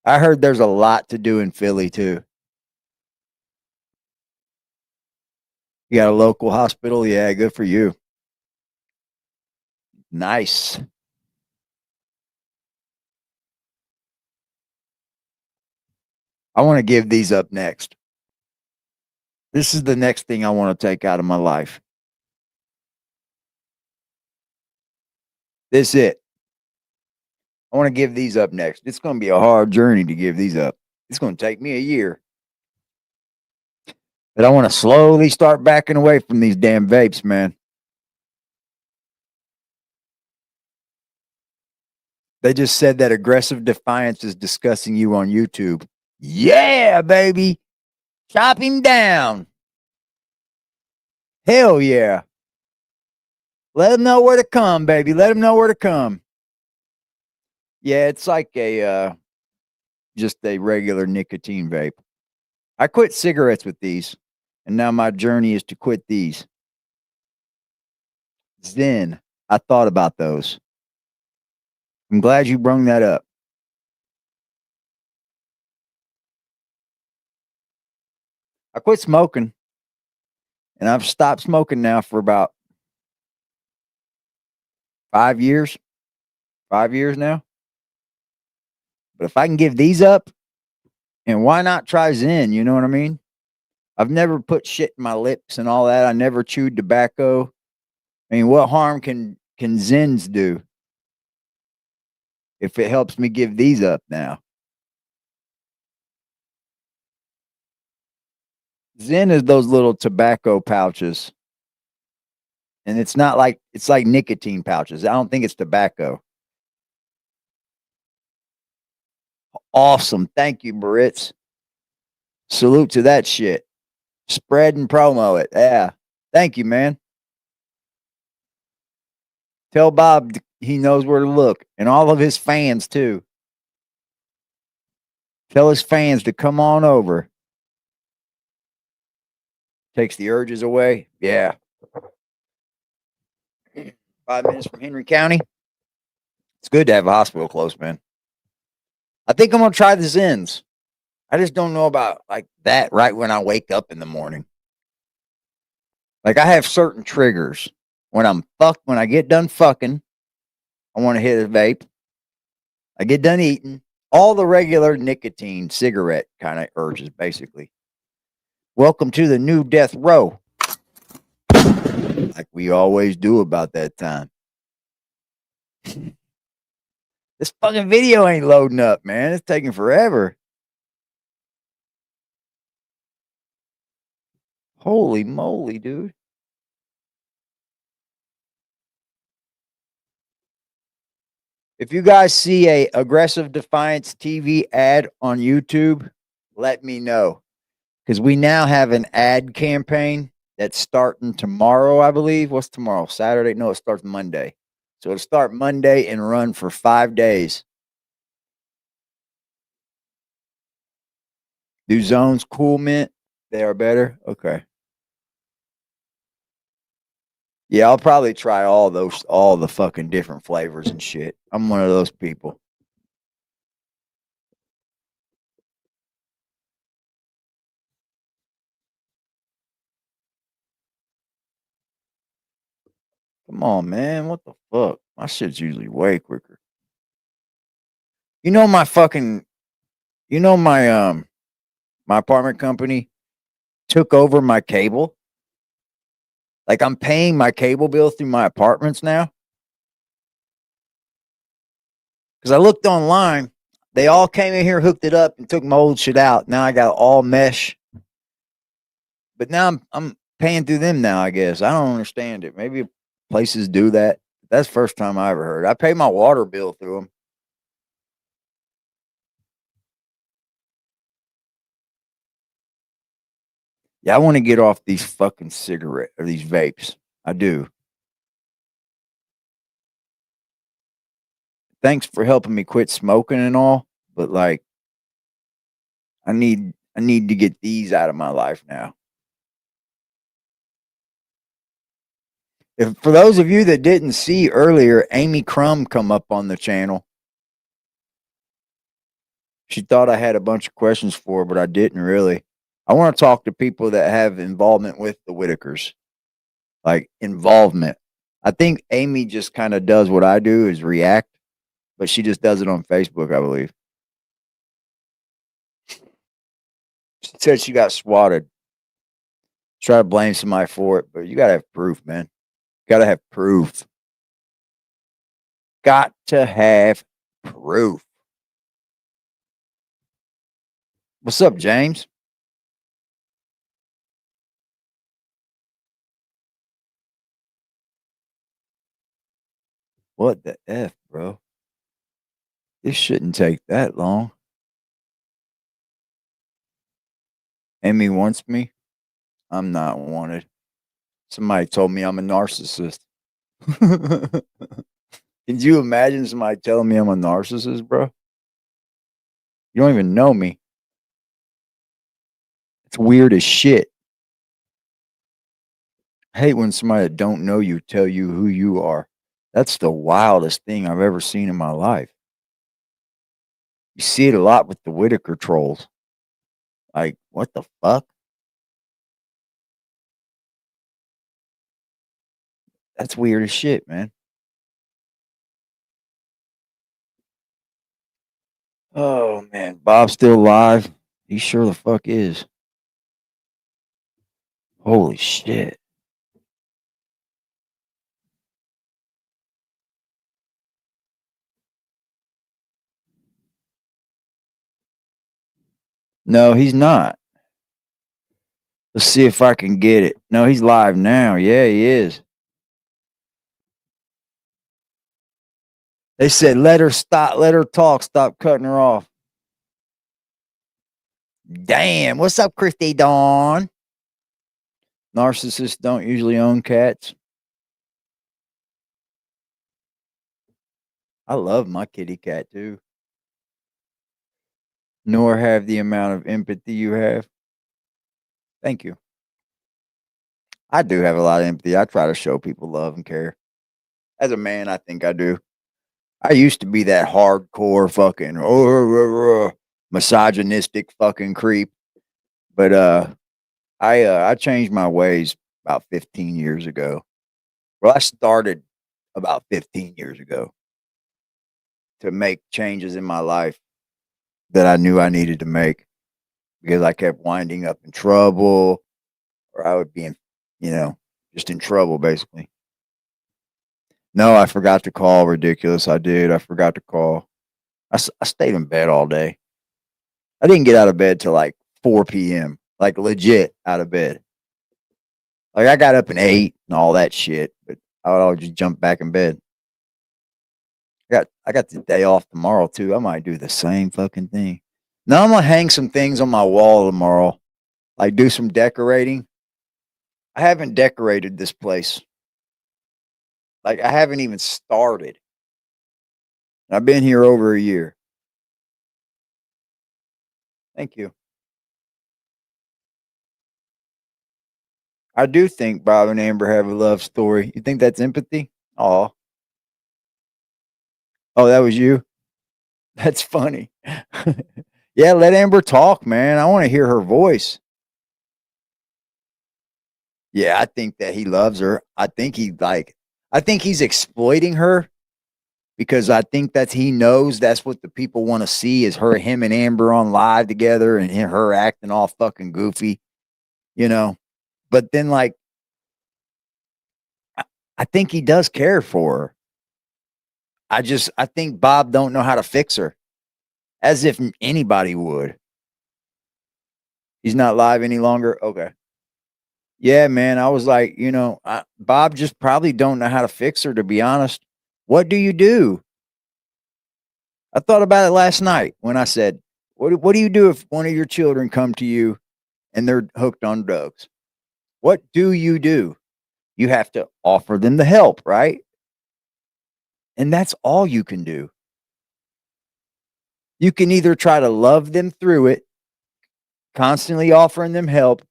I heard there's a lot to do in Philly too. You got a local hospital? Yeah, good for you. Nice. I want to give these up next. This is the next thing I want to take out of my life. This is it. I want to give these up next. It's going to be a hard journey to give these up. It's going to take me a year. But I want to slowly start backing away from these damn vapes, man. They just said that aggressive defiance is discussing you on YouTube. Yeah, baby. Chop him down. Hell yeah. Let him know where to come, baby. Let him know where to come. Yeah, it's like a just a regular nicotine vape. I quit cigarettes with these, and now my journey is to quit these. Zen. I thought about those. I'm glad you brung that up. I quit smoking, and I've stopped smoking now for about 5 years. 5 years now. But if I can give these up, and why not try Zen? You know what I mean? I've never put shit in my lips and all that. I never chewed tobacco. I mean, what harm can Zens do if it helps me give these up now? Zen is those little tobacco pouches. And it's not like, it's like nicotine pouches. I don't think it's tobacco. Awesome. Thank you, Baritz. Salute to that shit. Spread and promo it. Yeah. Thank you, man. Tell Bob he knows where to look. And all of his fans, too. Tell his fans to come on over. Takes the urges away. Yeah. 5 minutes from Henry County. It's good to have a hospital close, man. I think I'm going to try the Zens. I just don't know about like that right when I wake up in the morning. Like I have certain triggers. When I get done fucking, I want to hit a vape. I get done eating. All the regular nicotine cigarette kind of urges, basically. Welcome to the new death row. Like we always do about that time. This fucking video ain't loading up, man. It's taking forever. Holy moly, dude. If you guys see a Aggressive Defiance TV ad on YouTube, let me know. Because we now have an ad campaign that's starting tomorrow, I believe. What's tomorrow? Saturday? No, it starts Monday. So it'll start Monday and run for 5 days. Do zones cool mint? They are better? Okay. Yeah, I'll probably try all the fucking different flavors and shit. I'm one of those people. Come on, man. What the fuck? My shit's usually way quicker. You know my my apartment company took over my cable. Like I'm paying my cable bill through my apartments now. Because I looked online, they all came in here, hooked it up, and took my old shit out. Now I got all mesh. But now I'm paying through them now, I guess. I don't understand it. Maybe places do that. That's the first time I ever heard. I pay my water bill through them. Yeah, I want to get off these fucking these vapes. I do. Thanks for helping me quit smoking and all, but like I need to get these out of my life now. For those of you that didn't see earlier, Amy Crum come up on the channel. She thought I had a bunch of questions for her, but I didn't really. I want to talk to people that have involvement with the Whitakers. Like involvement. I think Amy just kind of does what I do is react, but she just does it on Facebook, I believe. She said she got swatted. Try to blame somebody for it, but you got to have proof, man. Got to have proof. Got to have Proof. What's up, James? What the F, bro? This shouldn't take that long. Amy wants me. I'm not wanted. Somebody told me I'm a narcissist. Can you imagine somebody telling me I'm a narcissist, bro? You don't even know me. It's weird as shit. I hate when somebody that don't know you tell you who you are. That's the wildest thing I've ever seen in my life. You see it a lot with the Whitaker trolls. Like, what the fuck? That's weird as shit, man. Oh man, Bob's still alive. He sure the fuck is. Holy shit. No, he's not. Let's see if I can get it. No, he's live now. Yeah, he is. They said let her stop, let her talk, stop cutting her off. Damn, what's up, Christy Dawn? Narcissists don't usually own cats. I love my kitty cat too. Nor have the amount of empathy you have. Thank you. I do have a lot of empathy. I try to show people love and care. As a man, I think I do. I used to be that hardcore fucking misogynistic fucking creep, but I changed my ways about 15 years ago. Well, I started about 15 years ago to make changes in my life that I knew I needed to make because I kept winding up in trouble or I would be in, just in trouble basically. No, I forgot to call. Ridiculous. I did. I forgot to call. I stayed in bed all day. I didn't get out of bed till like 4 p.m. Like legit out of bed. Like I got up and ate and all that shit, but I would always just jump back in bed. I got the day off tomorrow too. I might do the same fucking thing. Now I'm gonna hang some things on my wall tomorrow. Like do some decorating. I haven't decorated this place. Like I haven't even started. I've been here over a year. Thank you. I do think Bob and Amber have a love story. You think that's empathy? Oh, that was you. That's funny. Yeah, let Amber talk, man. I want to hear her voice. Yeah, I think that he loves her. I think he's exploiting her because I think that he knows that's what the people want to see is him and Amber on live together and her acting all fucking goofy, you know. But then like I think he does care for her. I think Bob don't know how to fix her. As if anybody would. He's not live any longer. Okay. Yeah, man. I was like, Bob just probably don't know how to fix her, to be honest. What do you do? I thought about it last night when I said, what do you do if one of your children come to you and they're hooked on drugs? What do? You have to offer them the help, right? And that's all you can do. You can either try to love them through it, constantly offering them help,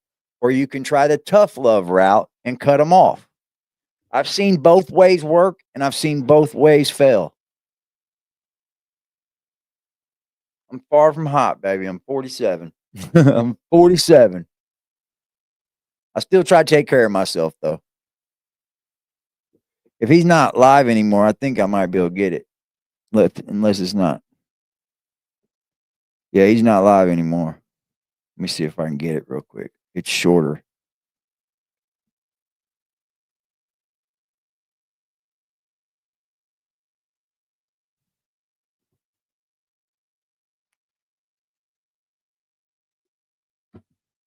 or you can try the tough love route and cut them off. I've seen both ways work and I've seen both ways fail. I'm far from hot, baby. I'm 47. I'm 47. I still try to take care of myself, though. If he's not live anymore, I think I might be able to get it. Unless it's not. Yeah, he's not live anymore. Let me see if I can get it real quick. It's shorter.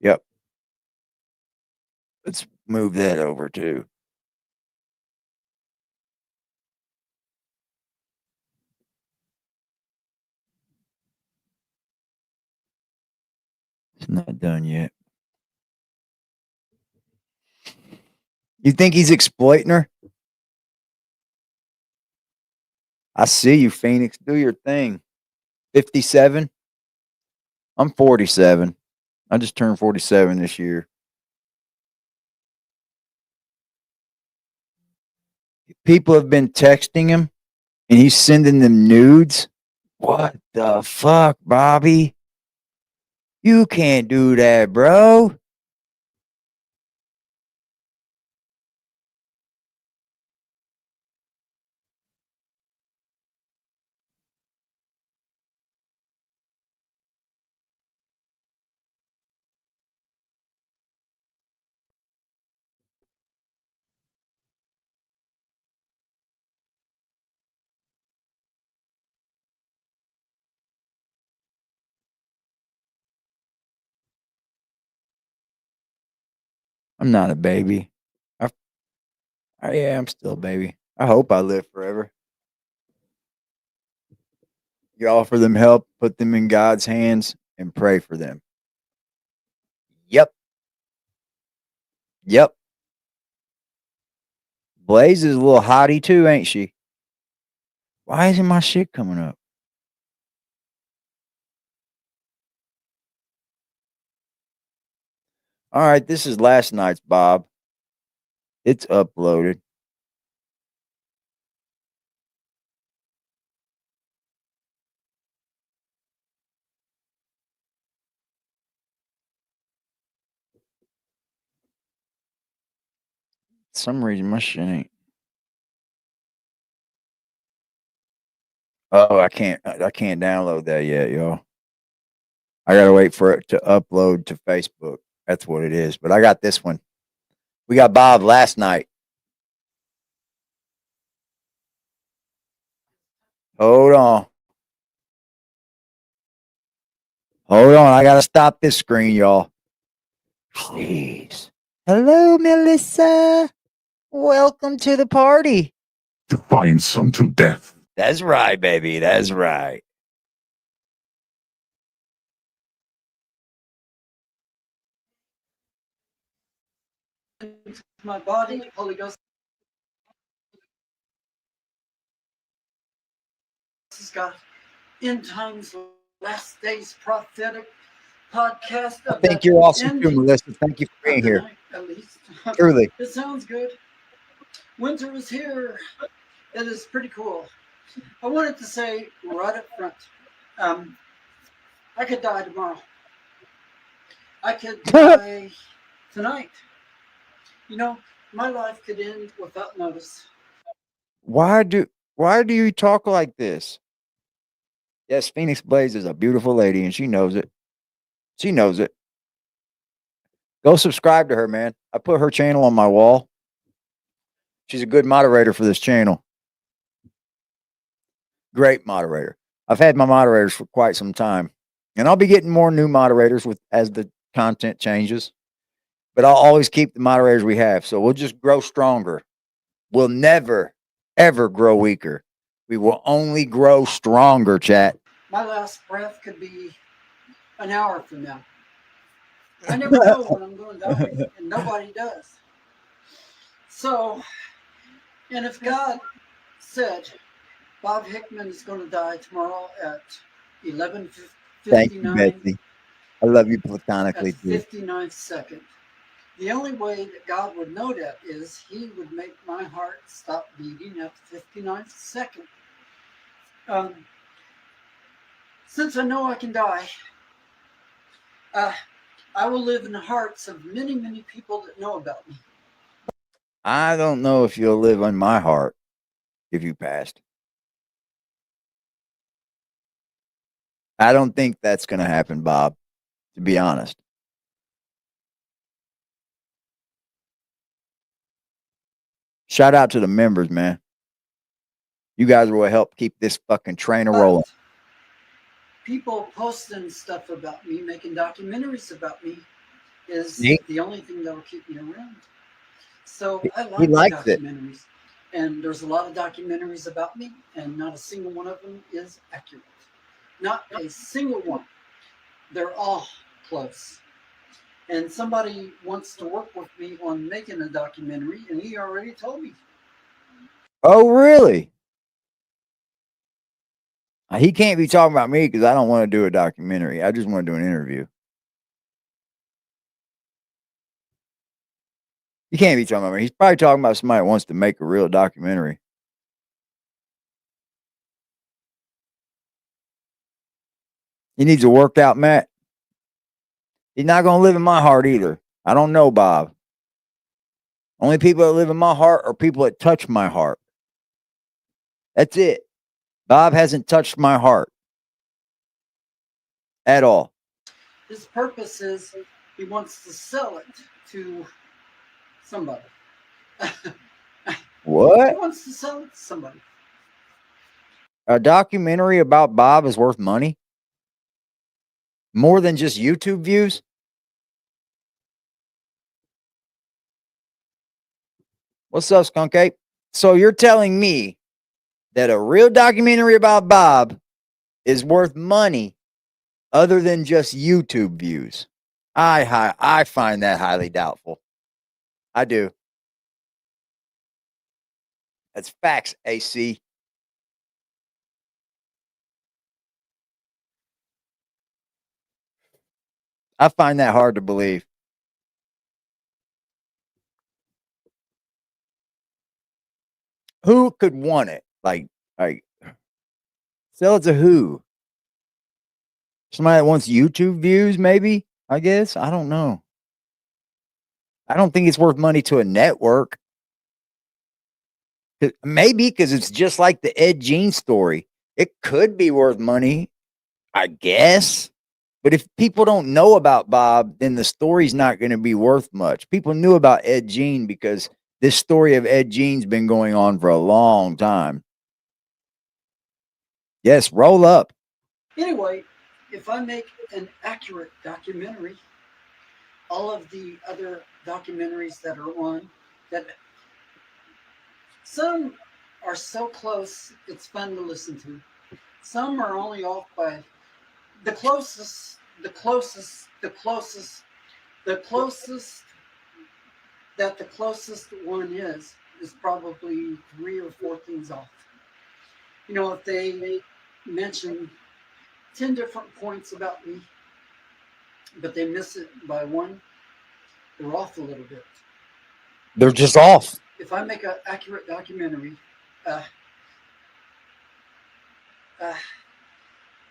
Yep. Let's move that over too. It's not done yet. You think he's exploiting her? I see you, Phoenix. Do your thing. 57. I'm 47. I just turned 47 this year. People have been texting him and he's sending them nudes. What the fuck, Bobby? You can't do that, bro. I'm not a baby. Yeah, I'm still a baby. I hope I live forever. You offer them help, put them in God's hands, and pray for them. Yep. Yep. Blaze is a little hottie too, ain't she? Why isn't my shit coming up? All right, this is last night's, Bob. It's uploaded. For some reason, my shit ain't. Oh, I can't download that yet, y'all. I gotta wait for it to upload to Facebook. That's what it is. But I got this one. We got Bob last night. Hold on. Hold on. I gotta stop this screen, y'all. Jeez. Hello, Melissa. Welcome to the party. Defying some to death. That's right, baby. That's right. My body, Holy Ghost has got end times, last days prophetic podcast. I think you're awesome too, Melissa. Thank you for being here. Night, at least. Truly. It sounds good. Winter is here. It is pretty cool. I wanted to say right up front, I could die tomorrow. I could die tonight. You know, my life could end without notice. Why do you talk like this? Yes, Phoenix Blaze is a beautiful lady and she knows it. She knows it. Go subscribe to her, man. I put her channel on my wall. She's a good moderator for this channel. Great moderator. I've had my moderators for quite some time. And I'll be getting more new moderators as the content changes. But I'll always keep the moderators we have. So we'll just grow stronger. We'll never, ever grow weaker. We will only grow stronger, chat. My last breath could be an hour from now. I never know when I'm going to die, and nobody does. So, and if God said Bob Hickman is going to die tomorrow at 11:59, Thank you, Betsy. I love you platonically, at too. 59th second, the only way that God would know that is he would make my heart stop beating at the 59th second. Since I know I can die, I will live in the hearts of many, many people that know about me. I don't know if you'll live in my heart if you passed. I don't think that's going to happen, Bob, to be honest. Shout out to the members, man. You guys will help keep this fucking train rolling. People posting stuff about me, making documentaries about me, is See? the only thing that'll keep me around. So I He like likes it. documentaries. And there's a lot of documentaries about me, and not a single one of them is accurate. Not a single one. They're all close. And somebody wants to work with me on making a documentary, and he already told me. Oh, really? He can't be talking about me because I don't want to do a documentary. I just want to do an interview. He can't be talking about me. He's probably talking about somebody that wants to make a real documentary. He needs a workout mat. He's not going to live in my heart either. I don't know Bob. Only people that live in my heart are people that touch my heart. That's it. Bob hasn't touched my heart at all. His purpose is he wants to sell it to somebody. What? He wants to sell it to somebody. A documentary about Bob is worth money? More than just YouTube views? What's up, Skunk Ape? So you're telling me that a real documentary about Bob is worth money other than just YouTube views? I find that highly doubtful. I do. That's facts, AC. I find that hard to believe. Who could want it? Like sell it to who? Somebody that wants YouTube views, maybe? I guess. I don't know. I don't think it's worth money to a network. Maybe because it's just like the Ed Gein story. It could be worth money, I guess. But if people don't know about Bob, then the story's not going to be worth much. People knew about Ed Gein because this story of Ed Gein's been going on for a long time. Yes, roll up. Anyway, if I make an accurate documentary, all of the other documentaries that are on, that some are so close, it's fun to listen to. Some are only off by the closest that the closest one is probably 3 or 4 things off. You know, if they mention 10 different points about me, but they miss it by one, they're off a little bit. They're just off. If I make an accurate documentary,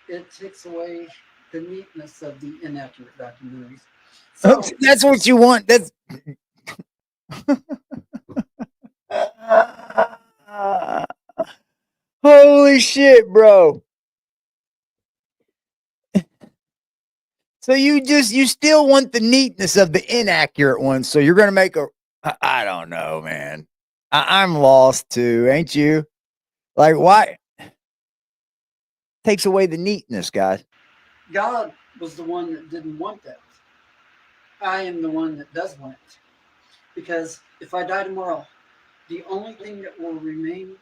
it takes away the neatness of the inaccurate documentaries. So that's what you want. That's holy shit, bro. So you still want the neatness of the inaccurate ones. So you're going to make I don't know, man. I'm lost too, ain't you? Like, why? Takes away the neatness, guys. God was the one that didn't want that. I am the one that does want it. Because if I die tomorrow, the only thing that will remain,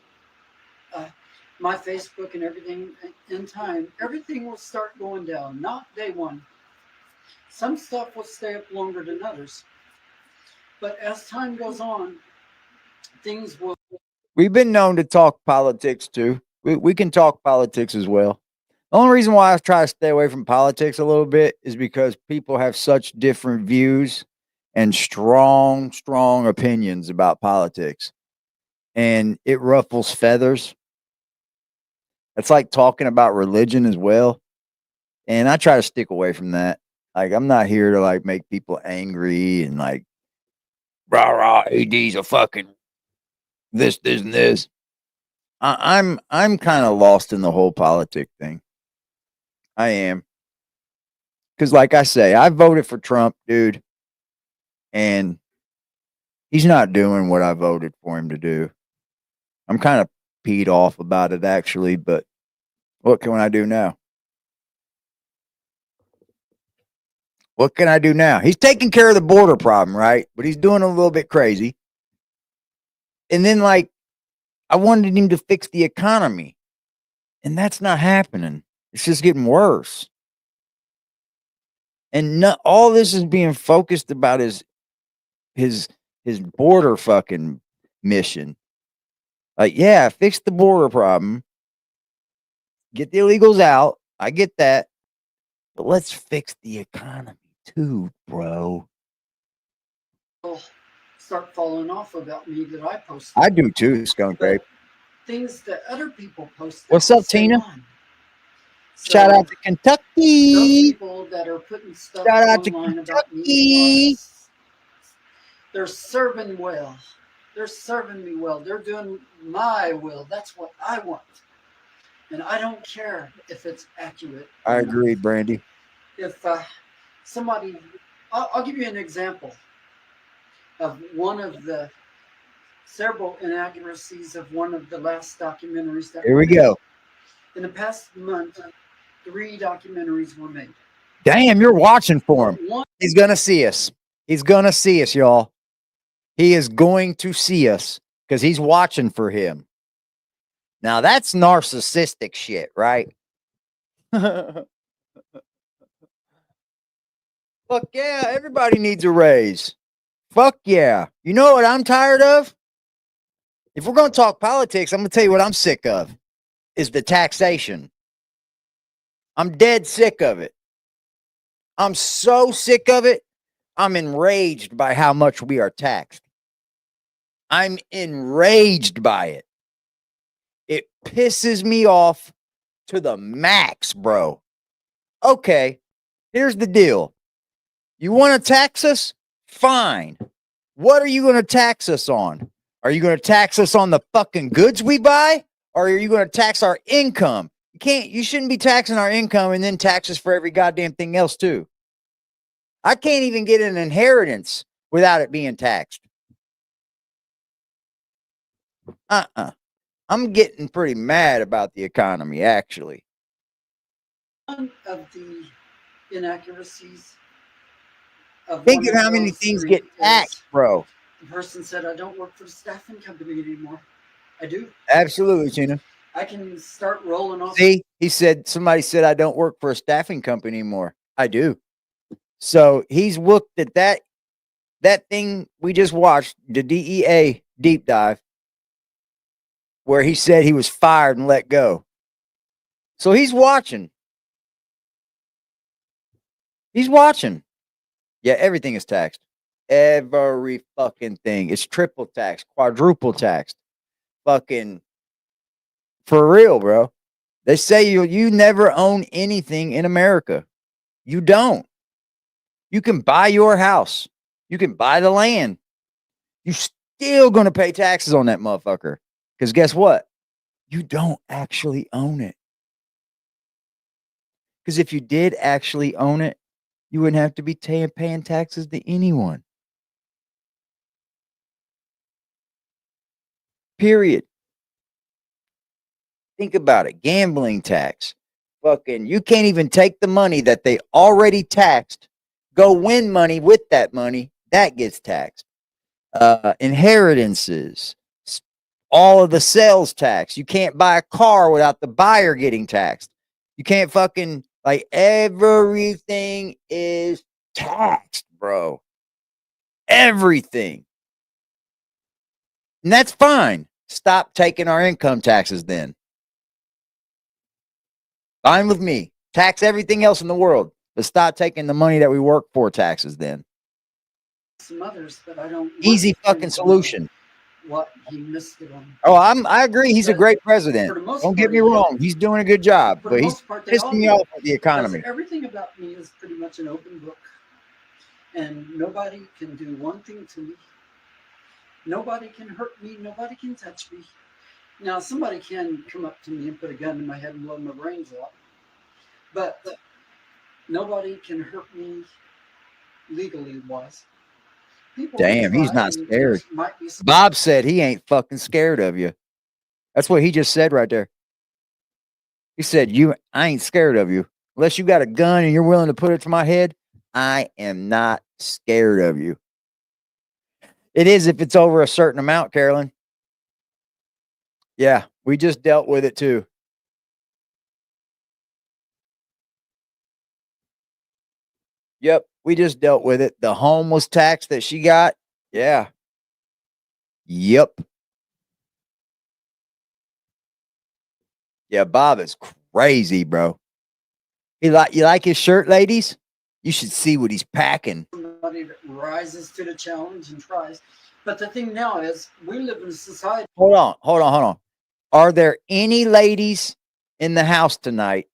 my Facebook and everything in time, everything will start going down, not day one. Some stuff will stay up longer than others. But as time goes on, things will. We've been known to talk politics too. We can talk politics as well. The only reason why I try to stay away from politics a little bit is because people have such different views and strong opinions about politics. And it ruffles feathers. It's like talking about religion as well. And I try to stick away from that. Like, I'm not here to like make people angry and like, rah rah, AD's a fucking this, and this. I'm kind of lost in the whole politic thing. I am. Because like I say, I voted for Trump, dude. And he's not doing what I voted for him to do. I'm kind of peed off about it, actually, but what can I do now? What can I do now? He's taking care of the border problem, right? But he's doing a little bit crazy. And then, like, I wanted him to fix the economy. And that's not happening. It's just getting worse. And all this is being focused about his border fucking mission. Like, yeah, fix the border problem. Get the illegals out. I get that. But let's fix the economy too, bro. Start falling off about me that I post. I do too, Skunk Babe. Things that other people post. What's up, Tina? So, shout out to Kentucky. Those people that are putting stuff Shout out to online Kentucky. about me, they're serving well. They're serving me well. They're doing my will. That's what I want. And I don't care if it's accurate. I agree, Brandy. If somebody, I'll give you an example of one of the several inaccuracies of one of the last documentaries that Here we go. In the past month, 3 documentaries were made. Damn, you're watching for him. He's going to see us. He's going to see us, y'all. He is going to see us because he's watching for him. Now, that's narcissistic shit, right? Fuck yeah, everybody needs a raise. Fuck yeah. You know what I'm tired of? If we're going to talk politics, I'm going to tell you what I'm sick of is the taxation. I'm dead sick of it. I'm so sick of it. I'm enraged by how much we are taxed. I'm enraged by it. It pisses me off to the max, bro. Okay, here's the deal. You want to tax us? Fine. What are you going to tax us on? Are you going to tax us on the fucking goods we buy? Or are you going to tax our income? You shouldn't be taxing our income and then taxes for every goddamn thing else too. I can't even get an inheritance without it being taxed. I'm getting pretty mad about the economy, actually. One of the inaccuracies of think of how many things get taxed, bro. The person said, I don't work for the staffing company anymore. I do. Absolutely, Tina. I can start rolling off. See, somebody said, I don't work for a staffing company anymore. I do. So he's looked at that thing we just watched, the DEA deep dive, where he said he was fired and let go. So he's watching. He's watching. Yeah, everything is taxed. Every fucking thing. It's triple taxed, quadruple taxed. Fucking for real, bro. They say you never own anything in America. You don't. You can buy your house. You can buy the land. You're still going to pay taxes on that motherfucker. Because guess what? You don't actually own it. Because if you did actually own it, you wouldn't have to be paying taxes to anyone. Period. Think about it. Gambling tax. Fucking, you can't even take the money that they already taxed, go win money with that money. That gets taxed. Inheritances. All of the sales tax. You can't buy a car without the buyer getting taxed. You can't fucking, like, everything is taxed, bro. Everything. And that's fine. Stop taking our income taxes then. Fine with me. Tax everything else in the world, but stop taking the money that we work for taxes then. Some others, but I don't. Easy fucking solution. What he missed it on. Oh, I agree. He's a great president. Don't get me wrong. He's doing a good job, but he's pissing me off with the economy. Everything about me is pretty much an open book, and nobody can do one thing to me. Nobody can hurt me. Nobody can touch me. Now, somebody can come up to me and put a gun in my head and blow my brains out, but nobody can hurt me legally wise. Damn, he's not scared. Bob said he ain't fucking scared of you. That's what he just said right there. He said, I ain't scared of you. Unless you got a gun and you're willing to put it to my head, I am not scared of you. It is if it's over a certain amount, Carolyn. Yeah, we just dealt with it too. Yep, we just dealt with it. The homeless tax that she got. Yeah. Yep. Yeah, Bob is crazy, bro. You like his shirt, ladies? You should see what he's packing. Somebody that rises to the challenge and tries. But the thing now is, we live in a society. Hold on. Are there any ladies in the house tonight,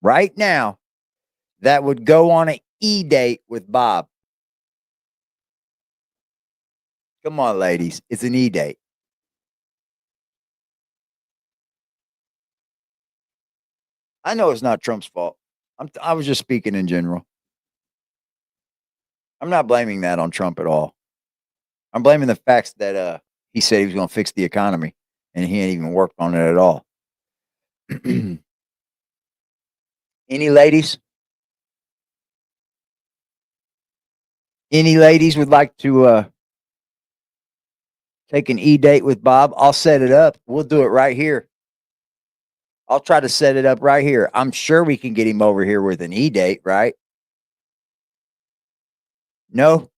right now, that would go on an e-date with Bob? Come on, ladies. It's an e-date. I know it's not Trump's fault. I was just speaking in general. I'm not blaming that on Trump at all. I'm blaming the facts that he said he was going to fix the economy, and he ain't even worked on it at all. Any ladies? Any ladies would like to take an e-date with Bob? I'll set it up. We'll do it right here. I'll try to set it up right here. I'm sure we can get him over here with an e-date, right? No?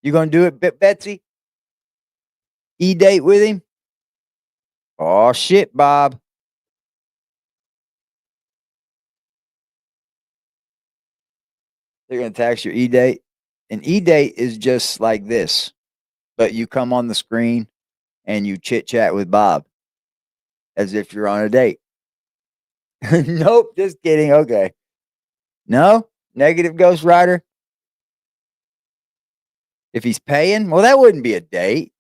You going to do it, Betsy? E-date with him? Oh, shit, Bob. They're going to tax your e-date. An e-date is just like this, but you come on the screen and you chit-chat with Bob as if you're on a date. Nope, just kidding. Okay. No? Negative Ghost Rider? If he's paying, well, that wouldn't be a date.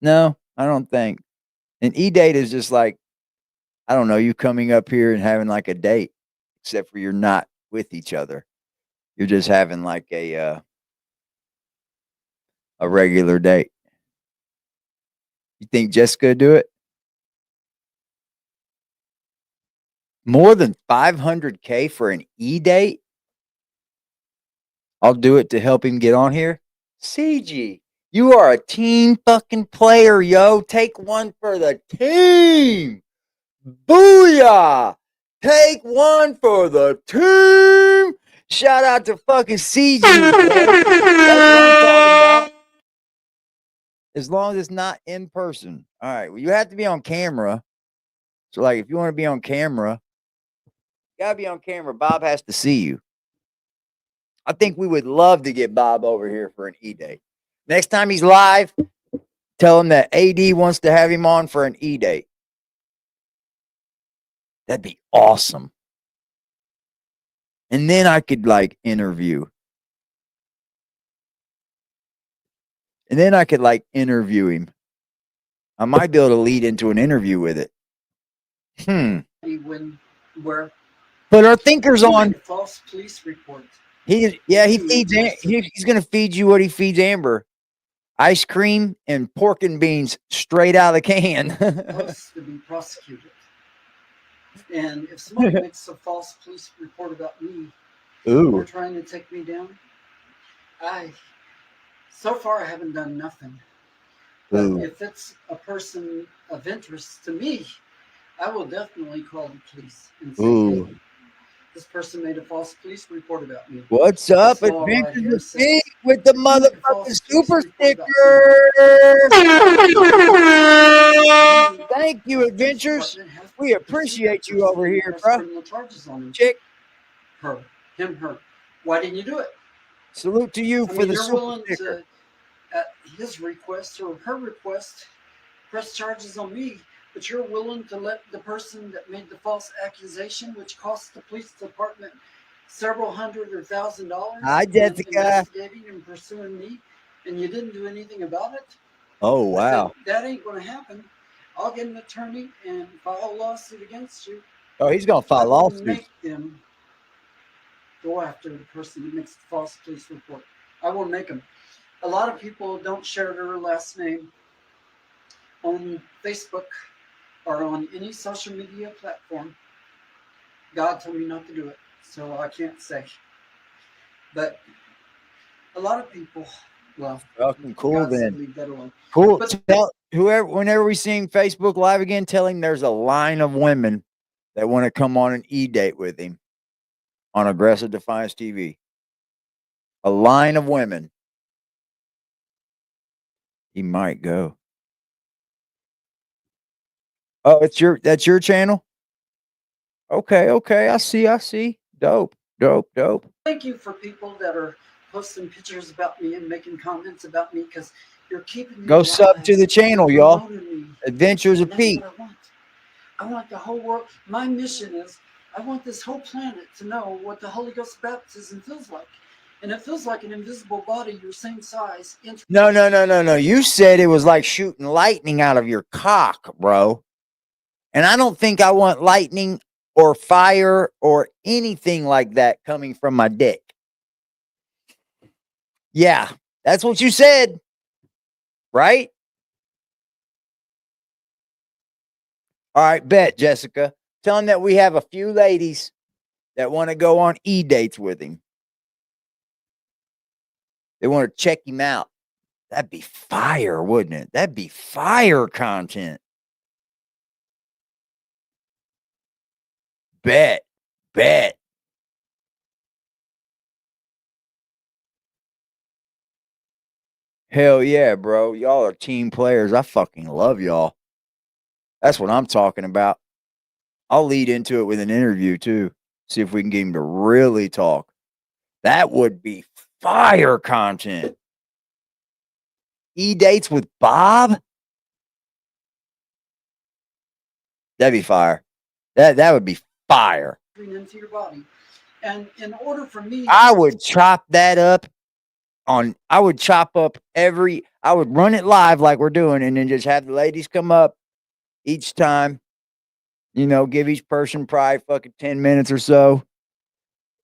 No, I don't think. An e-date is just like, I don't know, you coming up here and having like a date, except for you're not with each other. You're just having like a regular date. You think Jessica would do it? More than $500K for an e-date? I'll do it to help him get on here. CG, you are a team fucking player, yo. Take one for the team. Booyah! Take one for the team. Shout out to fucking CG. That's what I'm talking about. As long as it's not in person. All right. Well, you have to be on camera. So, like, if you want to be on camera, you gotta be on camera. Bob has to see you. I think we would love to get Bob over here for an e-date. Next time he's live, tell him that AD wants to have him on for an e-date. That'd be awesome. And then I could like interview. And then I could like interview him. I might be able to lead into an interview with it. Put our thinkers on. False police reports. He feeds. He's going to feed you what he feeds Amber: ice cream and pork and beans straight out of the can. Supposed to be prosecuted. And if somebody makes a false police report about me, they're trying to take me down. So far I haven't done nothing. But if it's a person of interest to me, I will definitely call the police and say, hey, this person made a false police report about me. What's up, Adventures with the motherfucking super sticker? Thank you, Adventures. We appreciate you over here, bro. Chick. Her. Why didn't you do it? Salute to you for the super sticker. At his request or her request, press charges on me, but you're willing to let the person that made the false accusation, which cost the police department several hundred or $1,000, hi, Jessica, investigating and pursuing me, and you didn't do anything about it? Oh, wow. That ain't going to happen. I'll get an attorney and file a lawsuit against you. Oh, he's going to file a lawsuit. Make them go after the person who makes the false police report. I will make them. A lot of people don't share their last name on Facebook or on any social media platform. God told me not to do it, so I can't say. But a lot of people, well, Fucking cool God said then. leave that alone. Cool. But Tell whoever, whenever we see him Facebook Live again, tell him there's a line of women that want to come on an e-date with him on Aggressive Defiance TV. A line of women. He might go. Oh, that's your channel? Okay. I see. Dope. thank you for people that are posting pictures about me and making comments about me, because you're keeping me Go sub alive. to the channel, You're y'all. promoting me. Adventures of And that's Pete. what I want. I want the whole world. My mission is I want this whole planet to know what the Holy Ghost baptism feels like. And it feels like an invisible body your same size. No. You said it was like shooting lightning out of your cock, bro. And I don't think I want lightning or fire or anything like that coming from my dick. Yeah, that's what you said, right? All right, bet, Jessica. Tell him that we have a few ladies that want to go on e-dates with him. They want to check him out. That'd be fire, wouldn't it? That'd be fire content. Bet. Hell yeah, bro. Y'all are team players. I fucking love y'all. That's what I'm talking about. I'll lead into it with an interview too. See if we can get him to really talk. That would be fire content. E-dates with Bob? That'd be fire. That would be fire. into your body. And in order for me, I would chop that up I would chop up I would run it live like we're doing, and then just have the ladies come up each time, give each person probably fucking 10 minutes or so.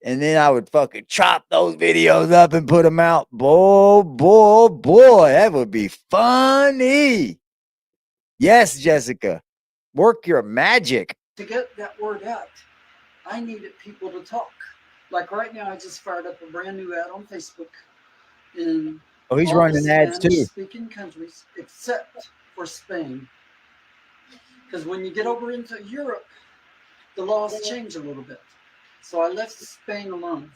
And then I would fucking chop those videos up and put them out. Boy, that would be funny. Yes, Jessica. Work your magic. to get that word out, I needed people to talk. Like right now, I just fired up a brand new ad on Facebook in He's all running the ads too. Spanish-speaking countries except for Spain. Because when you get over into Europe, the laws change a little bit. So I left Spain alone.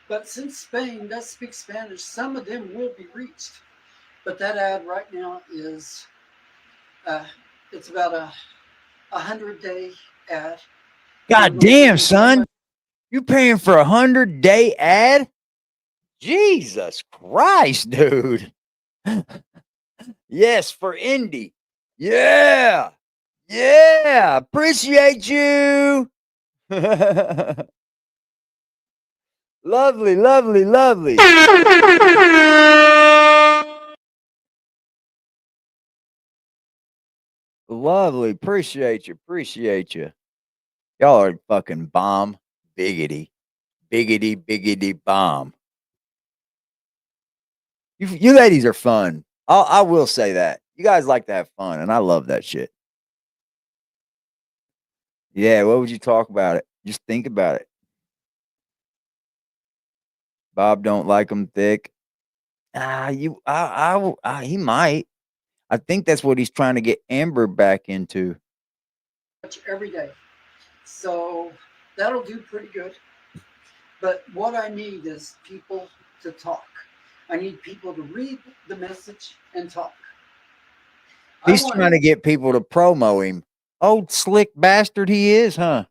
But since Spain does speak Spanish, some of them will be reached. But that ad right now is, it's about a 100-day ad. God damn, son. You paying for 100-day ad? Jesus Christ, dude. Yes, for Indy. Yeah. Appreciate you. Lovely. Lovely. Appreciate you. Y'all are fucking bomb. Biggity bomb. You ladies are fun. I will say that. You guys like to have fun, and I love that shit. Yeah, what would you talk about it? Just think about it. Bob don't like them thick. He might. I think that's what he's trying to get Amber back into. Every day. So that'll do pretty good. But what I need is people to talk. I need people to read the message and talk. He's trying to get people to promo him. Old slick bastard he is, huh?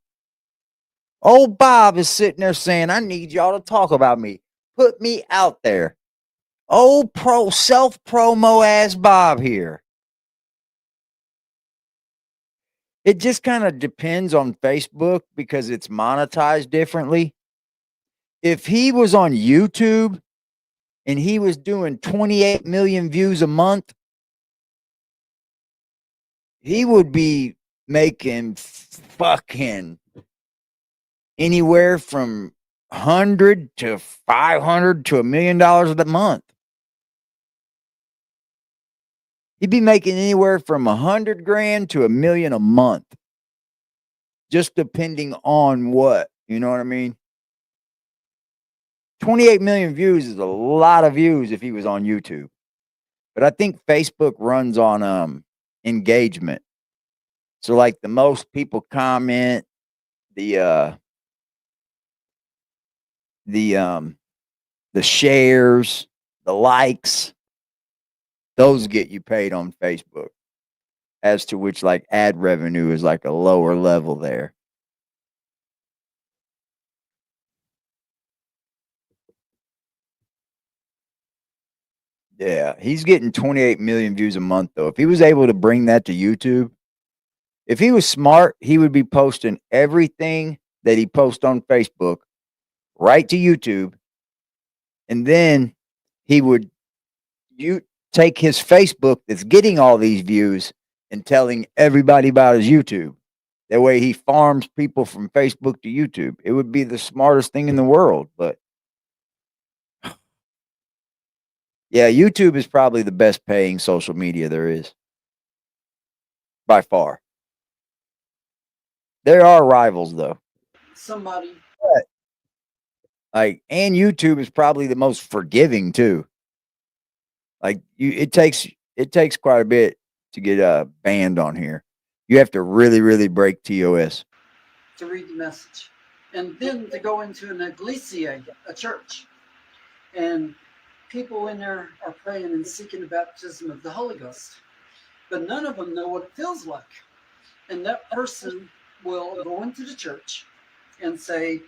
Old Bob is sitting there saying, I need y'all to talk about me. Put me out there. Old self-promo ass Bob here. It just kind of depends on Facebook because it's monetized differently. If he was on YouTube and he was doing 28 million views a month, he would be making fucking anywhere from 100 to 500 to $1 million a month. He'd be making anywhere from 100 grand to $1 million a month, just depending on what, you know what I mean? 28 million views is a lot of views if he was on YouTube. But I think Facebook runs on engagement. So like the most people comment, the shares, the likes, those get you paid on Facebook. As to which like ad revenue is like a lower level there. Yeah, he's getting 28 million views a month though. If he was able to bring that to YouTube, if he was smart, he would be posting everything that he posts on Facebook right to YouTube. And then he would take his Facebook that's getting all these views and telling everybody about his YouTube. That way he farms people from Facebook to YouTube. It would be the smartest thing in the world, but yeah, YouTube is probably the best paying social media there is. By far. There are rivals though. Somebody. But, like, and YouTube is probably the most forgiving too. Like it takes quite a bit to get banned on here. You have to really break TOS. To read the message. And then to go into an iglesia, a church. And people in there are praying and seeking the baptism of the Holy Ghost. But none of them know what it feels like. And that person will go into the church and say,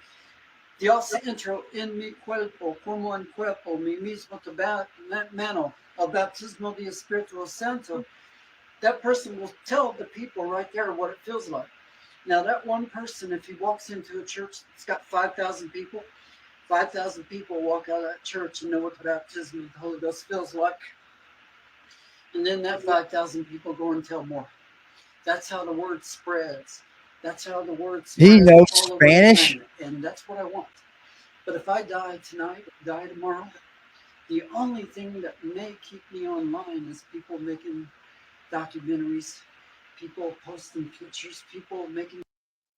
Dios entró en mi cuerpo como en cuerpo, mi mismo mano, el baptismo de Espíritu Santo. That person will tell the people right there what it feels like. Now, that one person, if he walks into a church that's got 5,000 people, 5,000 people walk out of that church and know what the baptism of the Holy Ghost feels like. And then that 5,000 people go and tell more. That's how the word spreads. That's how the word spreads. He knows Spanish? And that's what I want. But if I die tonight, die tomorrow, the only thing that may keep me online is people making documentaries, people posting pictures, people making...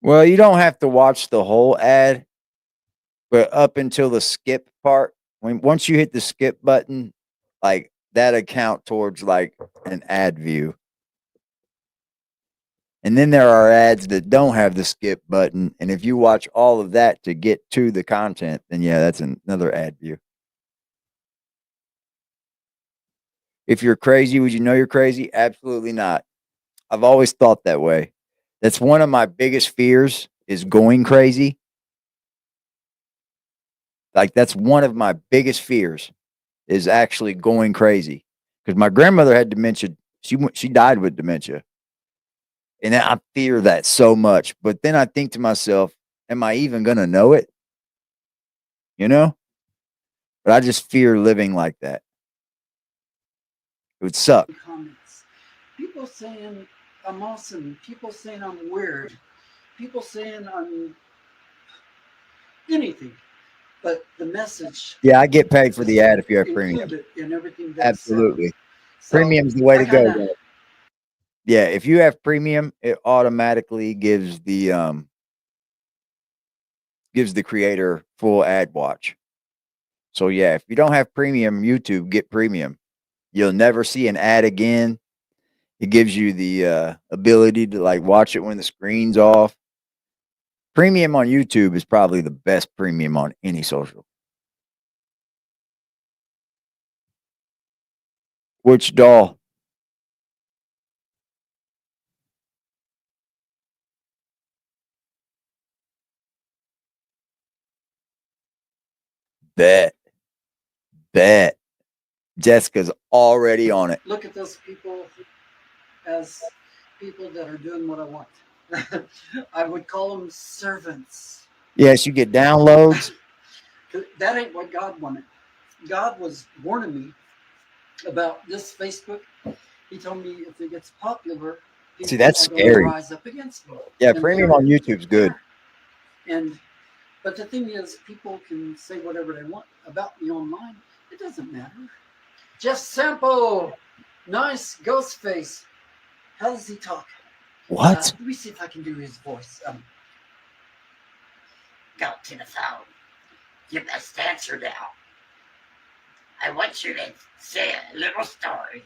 Well, you don't have to watch the whole ad, but up until the skip part, once you hit the skip button, like that'll count towards like an ad view. And then there are ads that don't have the skip button, and if you watch all of that to get to the content, then yeah, that's another ad view. If you're crazy, would you know you're crazy? Absolutely not. I've always thought that way. That's one of my biggest fears is going crazy. Like that's one of my biggest fears is actually going crazy. Because my grandmother had dementia. She died with dementia. And I fear that so much. But then I think to myself, am I even going to know it? You know? But I just fear living like that. It would suck. Comments. People saying I'm awesome. People saying I'm weird. People saying I'm anything. But the message. Yeah, I get paid for the ad if you have premium. In everything Absolutely. Premium's the way to go. Yeah, if you have premium, it automatically gives the creator full ad watch. So yeah, if you don't have premium YouTube, get premium. You'll never see an ad again. It gives you the ability to like watch it when the screen's off. Premium on YouTube is probably the best premium on any social. Which doll? Bet. Jessica's already on it. Look at those people as people that are doing what I want. I would call them servants. Yes, you get downloads. That ain't what God wanted. God was warning me about this Facebook. He told me if it gets popular, see, that's scary. Rise up against me. Yeah, premium on YouTube's good. But the thing is, people can say whatever they want about me online. It doesn't matter. Just sample. Nice ghost face. How does he talk? What? Let me see if I can do his voice. Go to the phone. You must answer now. I want you to say a little story.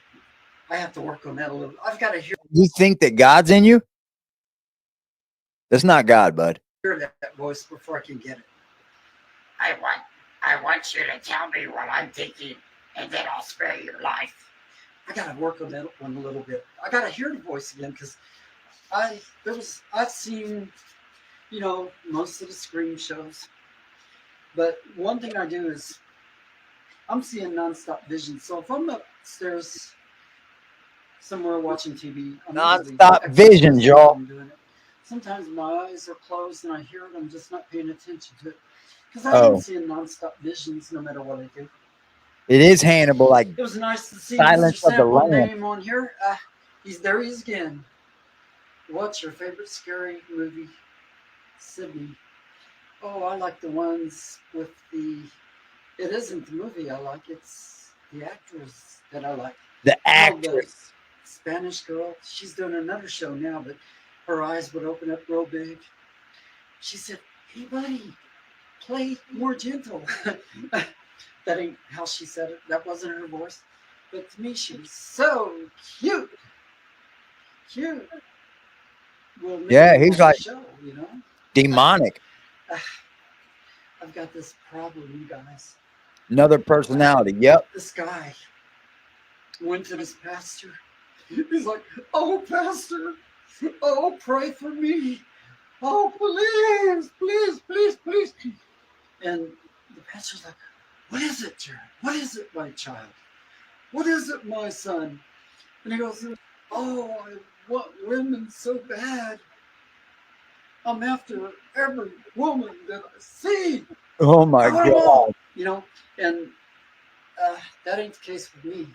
I have to work on that a little. I've got to hear You think that God's in you? That's not God, bud. that voice before I can get it. I want you to tell me what I'm thinking, and then I'll spare your life. I got to work on that one a little bit. I got to hear the voice again because I've seen, most of the Scream shows, but one thing I do is I'm seeing nonstop vision. So if I'm upstairs somewhere watching TV, I'm Nonstop vision, y'all. Sometimes my eyes are closed and I hear it. I'm just not paying attention to it because I've been seeing nonstop visions no matter what I do. It is Hannibal, like it was nice to see Silence Mr. of the Sample Lambs. name on here. He is again. What's your favorite scary movie, Sydney? Oh, I like the ones with the. It isn't the movie I like. It's the actress that I like. The actress. The Spanish girl. She's doing another show now, but her eyes would open up real big. She said, "Hey, buddy, play more gentle." That ain't how she said it. That wasn't her voice. But to me, she was so cute. Cute. Well, Yeah, he's like show, demonic. I've got this problem, you guys. Another personality. Yep. This guy went to this pastor. He's like, "Oh, pastor, oh, pray for me. Oh, please, please, please, please." And the pastor's like, "What is it, Jared? What is it, my child? What is it, my son?" And he goes, "Oh, I want women so bad. I'm after every woman that I see." Oh my God. And that ain't the case with me.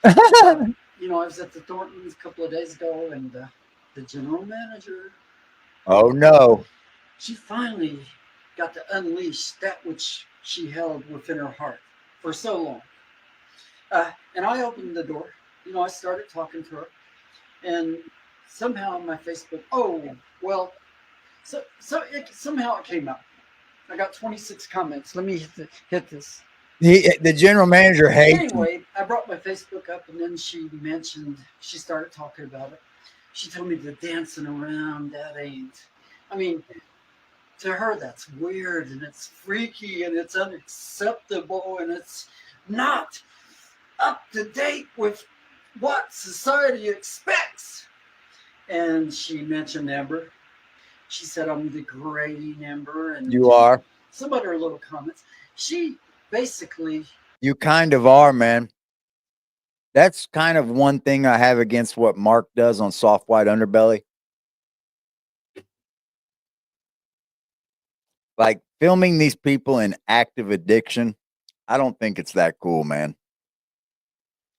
I was at the Thorntons a couple of days ago, and the general manager. Oh no. She finally got to unleash that which she held within her heart for so long. And I opened the door. I started talking to her, and somehow on my Facebook, somehow it came out. I got 26 comments. Let me hit this. The general manager hates Anyway, I brought my Facebook up, and then she started talking about it. She told me the dancing around, that ain't. I mean, to her, that's weird, and it's freaky, and it's unacceptable, and it's not up to date with what society expects. And she mentioned Amber. She said I'm degrading Amber, and you are. Some other little comments. She basically. You kind of are, man. That's kind of one thing I have against what Mark does on Soft White Underbelly. Like filming these people in active addiction, I don't think it's that cool, man.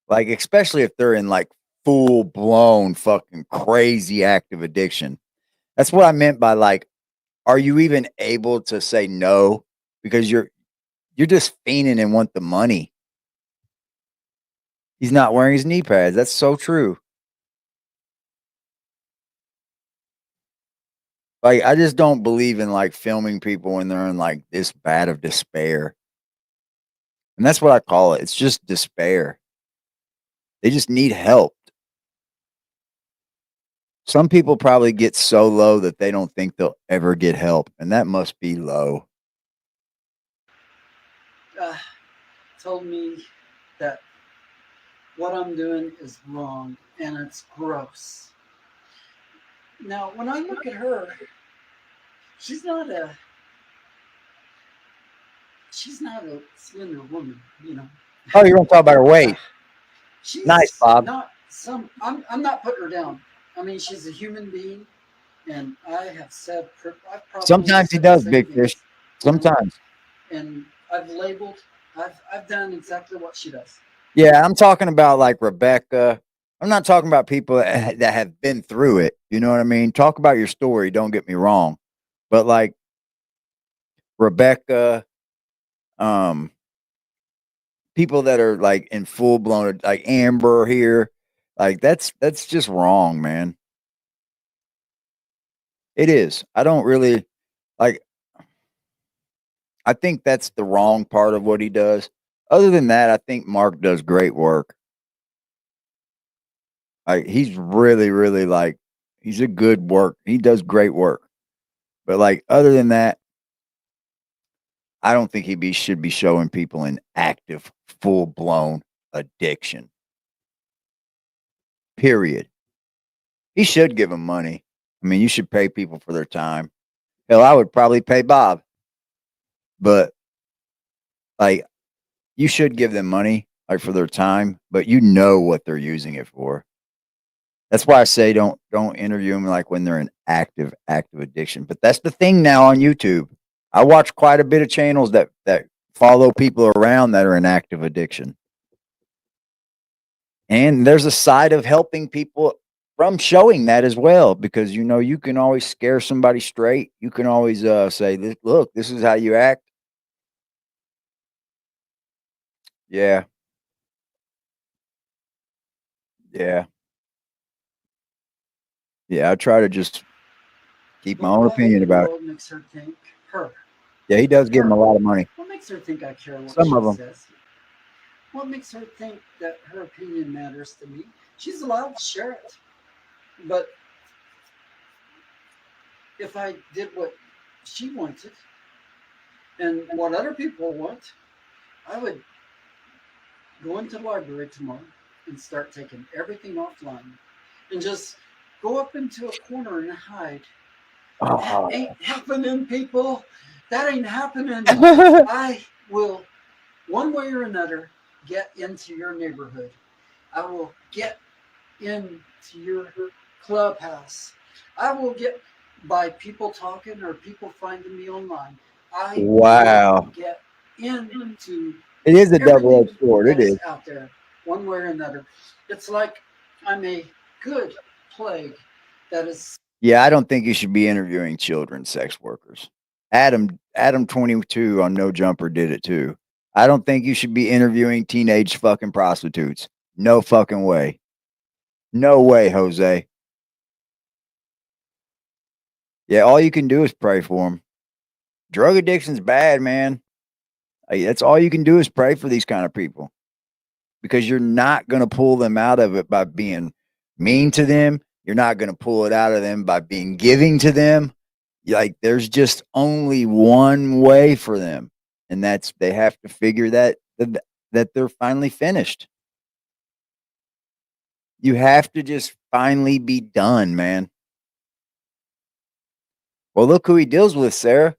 Like, especially if they're in like full blown fucking crazy active addiction. That's what I meant by like, are you even able to say no? Because you're just fiending and want the money. He's not wearing his knee pads. That's so true. Like, I just don't believe in like filming people when they're in like this bad of despair. And that's what I call it. It's just despair. They just need help. Some people probably get so low that they don't think they'll ever get help. And that must be low. Told me that what I'm doing is wrong and it's gross. Now, when I look at her, she's not a slender woman, Oh, you're gonna talk about her weight. She's nice, Bob. I'm not putting her down. I mean, she's a human being, and I have said sometimes he does, big fish. Sometimes. And I've labeled. I've done exactly what she does. Yeah, I'm talking about like Rebecca. I'm not talking about people that have been through it. You know what I mean? Talk about your story. Don't get me wrong, but like Rebecca, people that are like in full blown, like Amber here, like that's just wrong, man. It is. I don't really like. I think that's the wrong part of what he does. Other than that, I think Mark does great work. Like he's really, really like he's a good work. He does great work. But like other than that, I don't think should be showing people an active, full blown addiction. Period. He should give them money. I mean, you should pay people for their time. Hell, I would probably pay Bob. But like you should give them money like for their time, but you know what they're using it for. That's why I say don't interview them like when they're in active addiction. But that's the thing now on YouTube. I watch quite a bit of channels that follow people around that are in active addiction. And there's a side of helping people from showing that as well, because you know you can always scare somebody straight. You can always say, "Look, this is how you act." Yeah. Yeah. Yeah, I try to just keep my own opinion about it. What makes her think her? Yeah, he does give him a lot of money. What makes her think I care what Some she of 'em. says? What makes her think that her opinion matters to me? She's allowed to share it. But if I did what she wanted and what other people want, I would go into the library tomorrow and start taking everything offline and just go up into a corner and hide. That ain't happening, people. That ain't happening. I will, one way or another, get into your neighborhood. I will get into your clubhouse. I will get by people talking or people finding me online. I Wow. will get into It is a double-edged sword. It that is. out there, one way or another. It's like I'm a good plague that is. Yeah, I don't think you should be interviewing children sex workers. Adam 22 on No Jumper did it too. I don't think you should be interviewing teenage fucking prostitutes. No fucking way. No way, Jose. Yeah, all you can do is pray for them. Drug addiction's bad, man. That's all you can do is pray for these kind of people, because you're not going to pull them out of it by being mean to them. You're not going to pull it out of them by being giving to them. Like there's just only one way for them, and that's they have to figure that they're finally finished. You have to just finally be done, man. Well, look who he deals with, Sarah.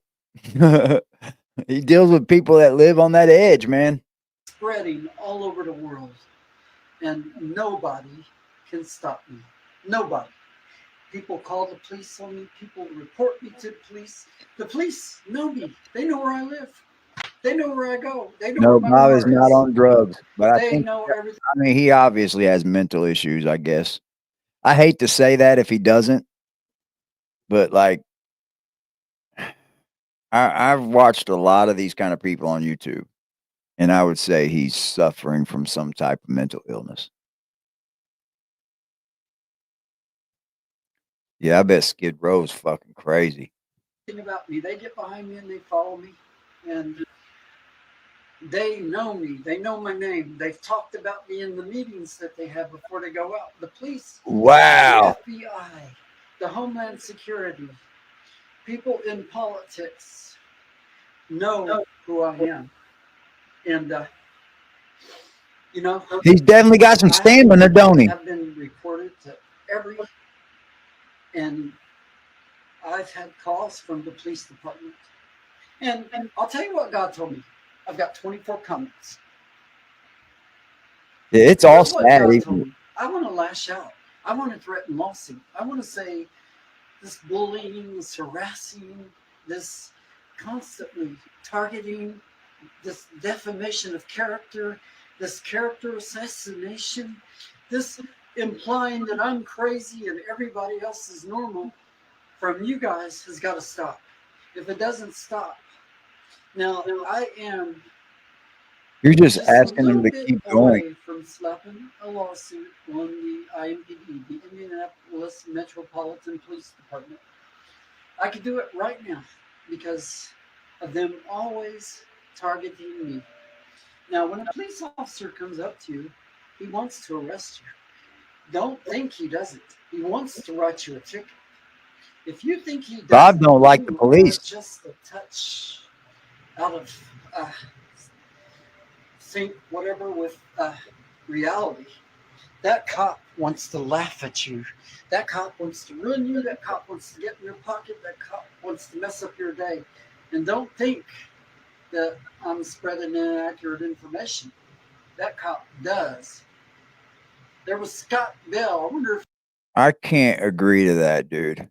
He deals with people that live on that edge, man. Spreading all over the world, and nobody can stop me. Nobody. People call the police on me. People report me to the police. The police know me. They know where I live. They know where I go. They know No, where my Bob car is not on drugs, but They know everything. I mean, he obviously has mental issues, I guess. I hate to say that if he doesn't, but like, I've watched a lot of these kind of people on YouTube, and I would say he's suffering from some type of mental illness. Yeah, I bet Skid Row's fucking crazy. About me. They get behind me and they follow me, and they know me. They know my name. They've talked about me in the meetings that they have before they go out. The police, Wow. the FBI, the Homeland Security, people in politics know who I am, and you know, He's definitely got some stamina, don't he? I've been reported to every, and I've had calls from the police department. And I'll tell you what God told me. I've got 24 comments. Yeah, it's all Here's what sad. God told me. I want to lash out. I want to threaten lawsuit. I want to say this bullying, this harassing, this constantly targeting, this defamation of character, this character assassination, this implying that I'm crazy and everybody else is normal from you guys has got to stop. If it doesn't stop, now I am You're just Just a asking little them to bit keep going. away from slapping a lawsuit on the IMPD, the Indianapolis Metropolitan Police Department. I could do it right now because of them always targeting me. Now, when a police officer comes up to you, he wants to arrest you. Don't think he doesn't. He wants to write you a ticket. If you think he doesn't, Bob don't like the you police. are just a touch out of sync, whatever, with reality. That cop wants to laugh at you. That cop wants to ruin you. That cop wants to get in your pocket. That cop wants to mess up your day. And don't think that I'm spreading inaccurate information. That cop does. There was Scott Bell. I wonder if I can't agree to that, dude.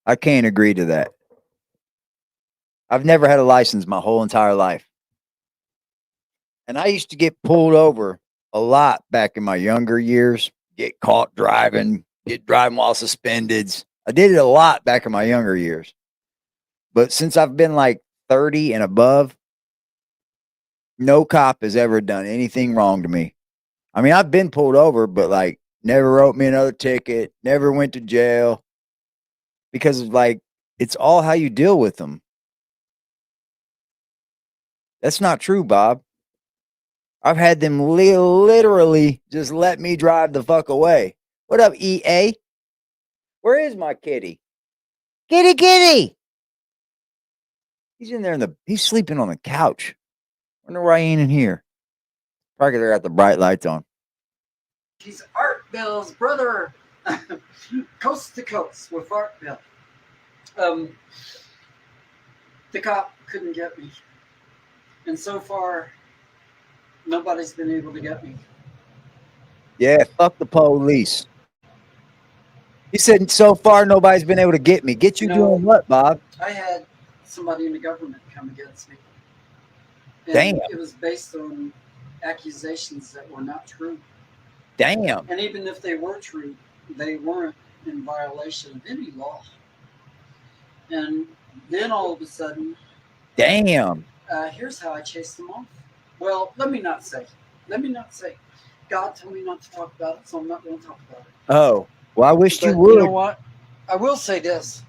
I can't agree to that. I've never had a license my whole entire life. And I used to get pulled over a lot back in my younger years, get caught driving, get driving while suspended. I did it a lot back in my younger years. But since I've been like 30 and above, no cop has ever done anything wrong to me. I mean, I've been pulled over, but like never wrote me another ticket, never went to jail because like it's all how you deal with them. That's not true, Bob. I've had them literally just let me drive the fuck away. What up, EA? Where is my kitty? Kitty, kitty. He's in there he's sleeping on the couch. Wonder why he ain't in here. Probably 'cause they got the bright lights on. he's Art Bell's brother, coast to coast with Art Bell. The cop couldn't get me. And so far, nobody's been able to get me. Yeah, fuck the police. He said, so far, nobody's been able to get me. Get you doing what, Bob? I had somebody in the government come against me. And Damn. it was based on accusations that were not true. Damn. And even if they were true, they weren't in violation of any law. And then all of a sudden, damn. Here's how I chased them off. Well, let me not say. God told me not to talk about it, so I'm not going to talk about it. Oh, well, I wish you But would. you know what? I will say this.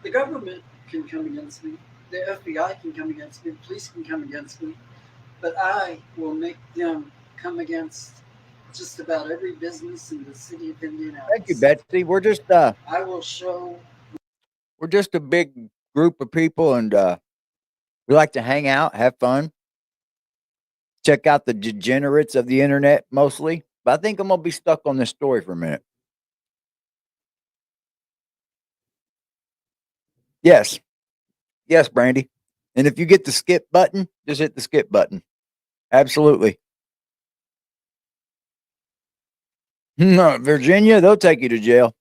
The government can come against me. The FBI can come against me. The police can come against me. But I will make them come against just about every business in the city of Indianapolis. Thank you, Betsy. We're just I will show. we're just a big group of people, and we like to hang out, have fun, check out the degenerates of the internet mostly. But I think I'm gonna be stuck on this story for a minute. Yes, Brandy. And if you get the skip button, just hit the skip button. Absolutely. No, Virginia, they'll take you to jail.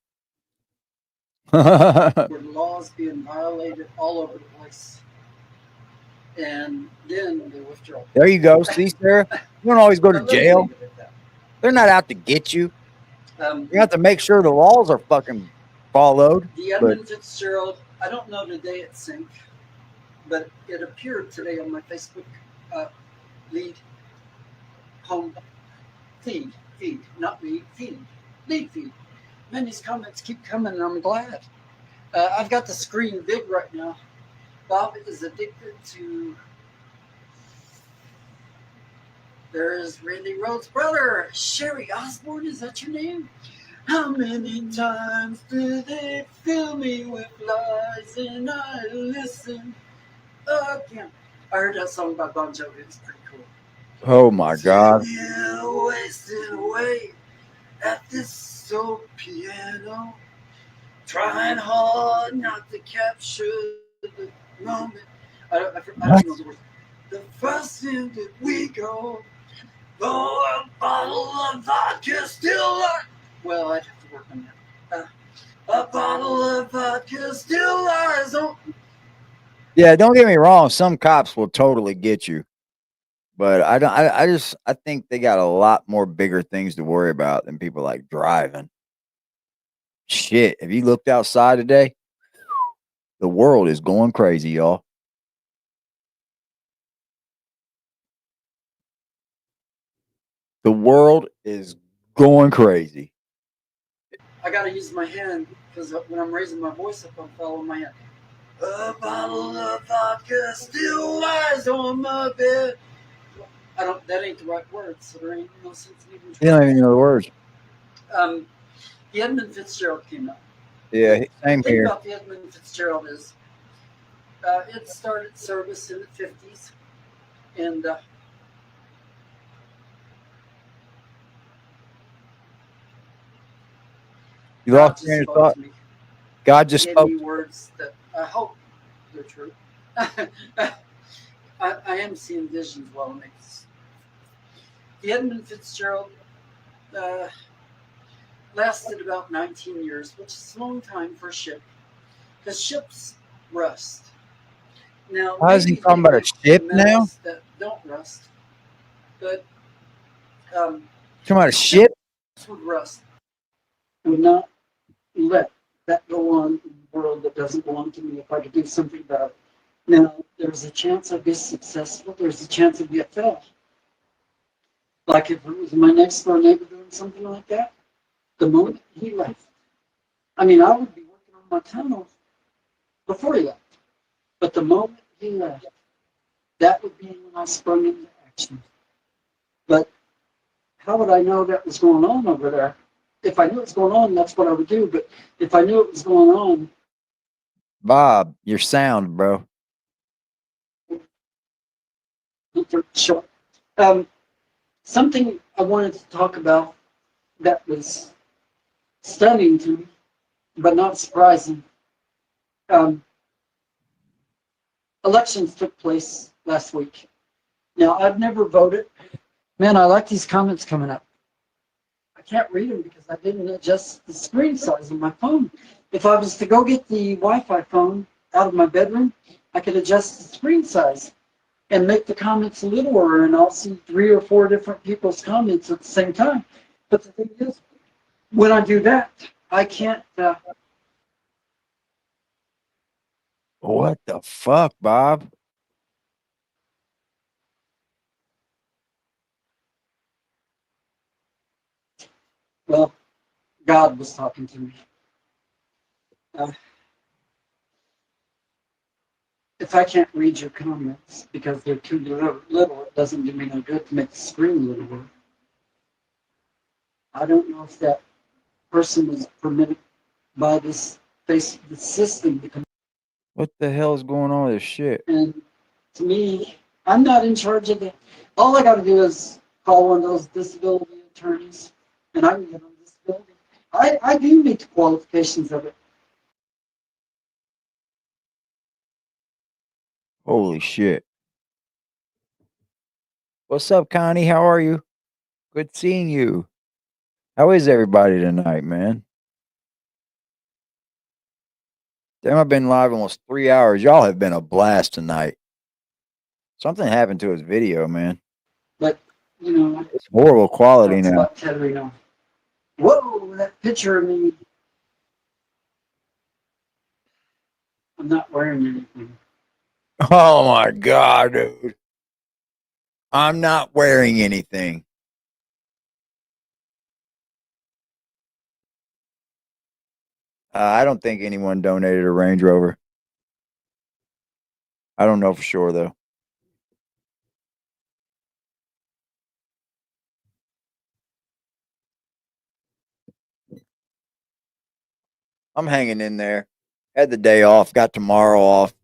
With laws being violated all over the place. And then they withdraw. There you go. See, Sarah? You don't always go to jail. They're not out to get you. You have to make sure the laws are fucking followed. The Edmund Fitzgerald, I don't know the day it synced, but it appeared today on my Facebook lead home feed, not lead, lead feed. Man, these comments keep coming, and I'm glad. I've got the screen big right now. Bob is addicted to. There's Randy Rhodes' brother, Sherry Osborne. Is that your name? How many times do they fill me with lies and I listen again? I heard that song by Bon Jovi. It's pretty cool. Oh my God. Yeah, wasted away at this soul piano, trying hard not to capture the moment. I don't know the words. The first thing that we go, though a bottle of vodka still lies. Well, I'd have to work on that. A bottle of vodka still lies on. Yeah, don't get me wrong. Some cops will totally get you, but I think they got a lot more bigger things to worry about than people like driving. Shit, have you looked outside today? The world is going crazy, y'all. The world is going crazy. I got to use my hand because when I'm raising my voice up, I'm following my hand. A bottle of vodka still lies on my bed. That ain't the right words, so there ain't no sense in even You don't even know the words. The Edmund Fitzgerald came out. Yeah, same The thing here. about the Edmund Fitzgerald is it started service in the 50s, and You lost your train of thought. God just gave spoke. me words that I hope they're true. I am seeing visions while I make this. The Edmund Fitzgerald lasted about 19 years, which is a long time for a ship, because ships rust. Now, How is he talking about a ship now? that don't rust, but Talking about a ship? would rust. Would not let that go on in the world that doesn't belong to me if I could do something about it. Now, there's a chance I'd be successful. There's a chance I'd be a fail. Like if it was my next door neighbor doing something like that, the moment he left, I mean, I would be working on my tunnel before he left. But the moment he left, that would be when I sprung into action. But how would I know that was going on over there? If I knew it was going on, that's what I would do. But if I knew it was going on, Bob, your sound, bro. sure. Something I wanted to talk about that was stunning to me, but not surprising. Elections took place last week. Now, I've never voted. Man, I like these comments coming up. I can't read them because I didn't adjust the screen size of my phone. If I was to go get the Wi-Fi phone out of my bedroom, I could adjust the screen size and make the comments littler, and I'll see 3 or 4 different people's comments at the same time. But the thing is, when I do that, I can't. What the fuck, Bob? Well, God was talking to me. If I can't read your comments because they're too little, it doesn't do me no good to make the screen littler. I don't know if that person is permitted by this system to come. What the hell is going on with this shit? And to me, I'm not in charge of it. All I got to do is call one of those disability attorneys, and I can get on disability. I do meet the qualifications of it. Holy shit. What's up, Connie? How are you? Good seeing you. How is everybody tonight, man? Damn, I've been live almost 3 hours. Y'all have been a blast tonight. Something happened to his video, man. But, you know, it's horrible quality that's now. about tethering on. Whoa, that picture of me. I'm not wearing anything. Oh my God, dude. I'm not wearing anything. I don't think anyone donated a Range Rover. I don't know for sure, though. I'm hanging in there. Had the day off, got tomorrow off.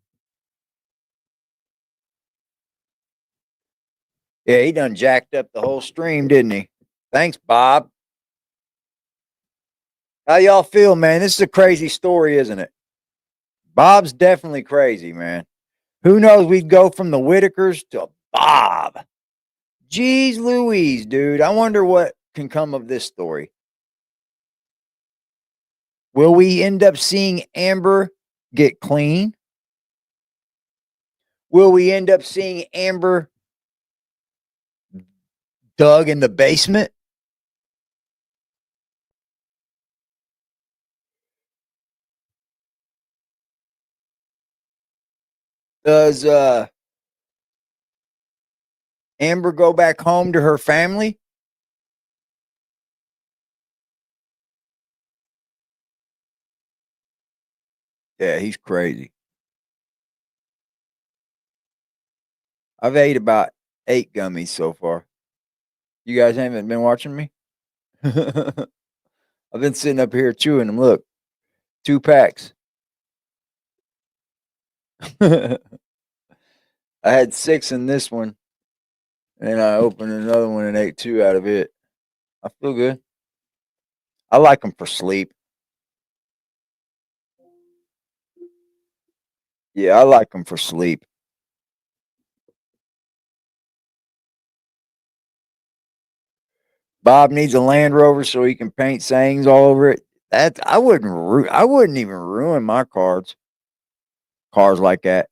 Yeah, he done jacked up the whole stream, didn't he? Thanks, Bob. How y'all feel, man? This is a crazy story, isn't it? Bob's definitely crazy, man. Who knows? We'd go from the Whitakers to Bob. Jeez Louise, dude. I wonder what can come of this story. Will we end up seeing Amber get clean? Will we end up seeing Amber dug in the basement? Does Amber go back home to her family? Yeah, he's crazy. I've ate about 8 gummies so far. You guys haven't been watching me? I've been sitting up here chewing them. Look, 2 packs. I had 6 in this one, and I opened another one and ate 2 out of it. I feel good. I like them for sleep. Yeah, I like them for sleep. Bob needs a Land Rover so he can paint sayings all over it. That I wouldn't even ruin my cars like that.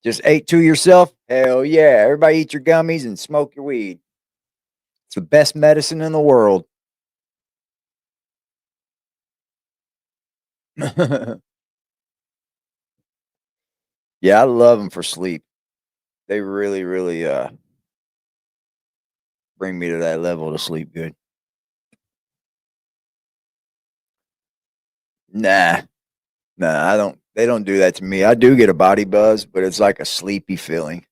Just ate 2 yourself? Hell yeah. Everybody eat your gummies and smoke your weed. It's the best medicine in the world. Yeah, I love them for sleep. They really, really bring me to that level to sleep good. Nah, I don't. They don't do that to me. I do get a body buzz, but it's like a sleepy feeling.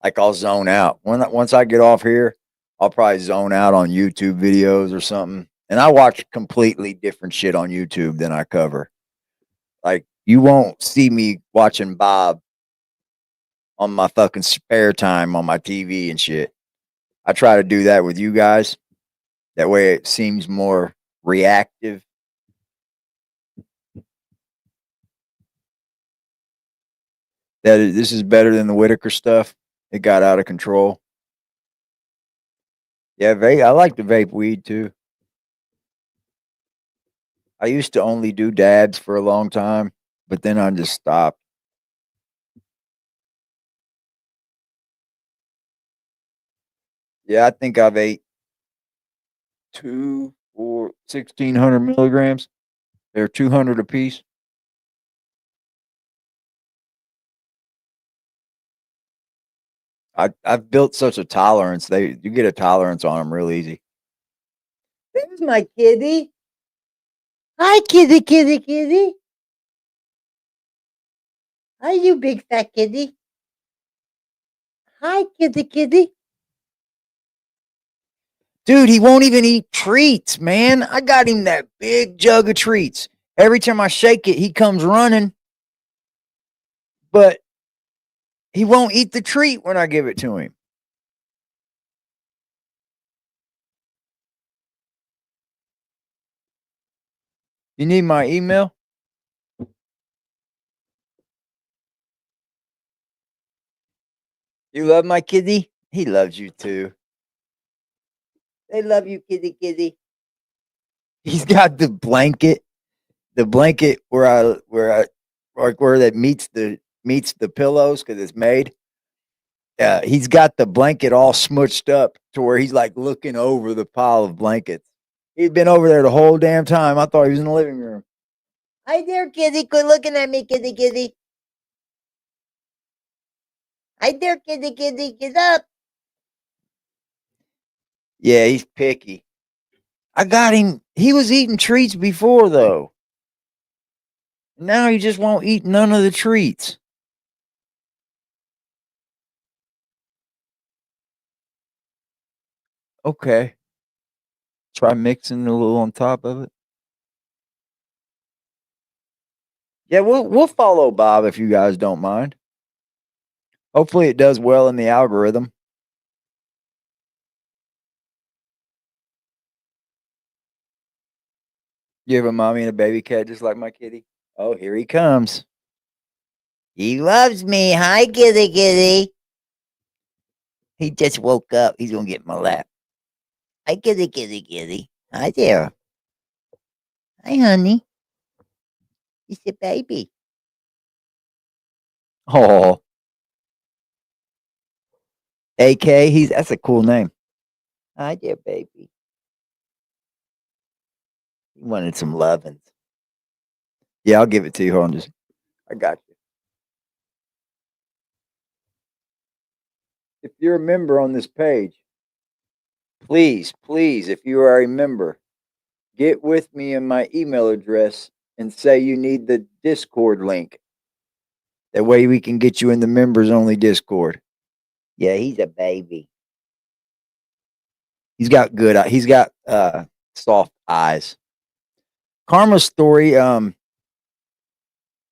Like I'll zone out. Once I get off here, I'll probably zone out on YouTube videos or something. And I watch completely different shit on YouTube than I cover. Like you won't see me watching Bob on my fucking spare time on my TV and shit. I try to do that with you guys. That way it seems more reactive. This is better than the Whitaker stuff. It got out of control. Yeah, vape. I like the vape weed too. I used to only do dabs for a long time, but then I just stopped. Yeah, I think I've ate 2 or 1,600 milligrams. They're 200 a piece. I've built such a tolerance. You get a tolerance on them real easy. There's my kitty. Hi, kitty, kitty, kitty. Hi, you big fat kitty. Hi, kitty, kitty. Dude, he won't even eat treats, man. I got him that big jug of treats. Every time I shake it, he comes running, but he won't eat the treat when I give it to him. You need my email? You love my kitty? He loves you too. They love you, kitty, kitty. He's got the blanket where that meets the pillows because it's made. He's got the blanket all smushed up to where he's like looking over the pile of blankets. He'd been over there the whole damn time. I thought he was in the living room. Hi there, kitty. Quit looking at me, kitty, kitty. Hi there, kitty, kitty. Get up. Yeah, he's picky. I got him. He was eating treats before, though. Now he just won't eat none of the treats. Okay. Try mixing a little on top of it. Yeah, we'll follow Bob if you guys don't mind. Hopefully it does well in the algorithm. You have a mommy and a baby cat just like my kitty? Oh, here he comes. He loves me. Hi, kitty, kitty. He just woke up. He's going to get in my lap. Hi, kitty, kitty, kitty. Hi there. Hi, honey. He's a baby. Oh. AK, that's a cool name. Hi there, baby. He wanted some lovins. Yeah, I'll give it to you. Hold on, I got you. If you're a member on this page, please, if you are a member, get with me in my email address and say you need the Discord link. That way we can get you in the members only Discord. Yeah, he's a baby. He's got soft eyes. Karma's story, when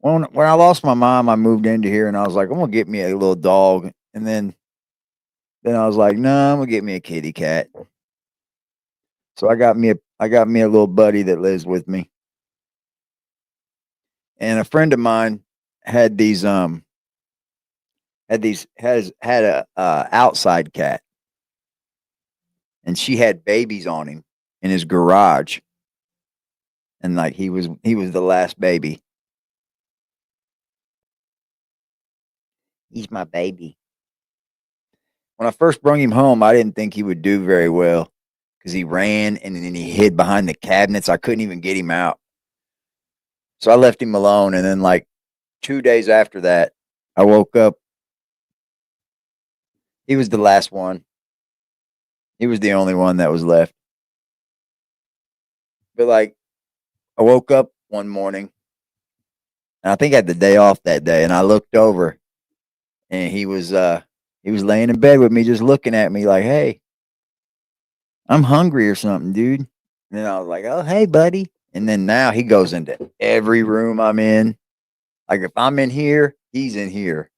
I lost my mom, I moved into here and I was like, I'm gonna get me a little dog. And then I was like, no, I'm gonna get me a kitty cat. So I got me a little buddy that lives with me. And a friend of mine had a outside cat. And she had babies on him in his garage. And like he was the last baby. He's my baby. When I first brought him home, I didn't think he would do very well because he ran and then he hid behind the cabinets. I couldn't even get him out. So I left him alone. And then, like 2 days after that, I woke up. He was the last one. He was the only one that was left. But, like, I woke up one morning and I think I had the day off that day. And I looked over and he was laying in bed with me, just looking at me like, hey, I'm hungry or something, dude. And then I was like, oh, hey, buddy. And then now he goes into every room I'm in. Like if I'm in here, he's in here.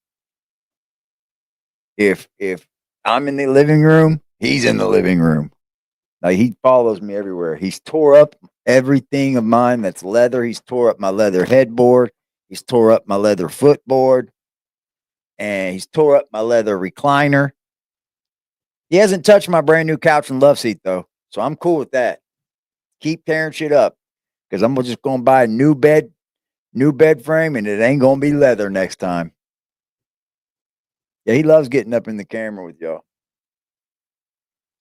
If I'm in the living room, he's in the living room. Like he follows me everywhere. He's tore up everything of mine that's leather. He's tore up my leather headboard. He's tore up my leather footboard. And he's tore up my leather recliner. He hasn't touched my brand new couch and love seat though. So I'm cool with that. Keep tearing shit up. Because I'm just gonna buy a new bed frame, and it ain't gonna be leather next time. Yeah, he loves getting up in the camera with y'all.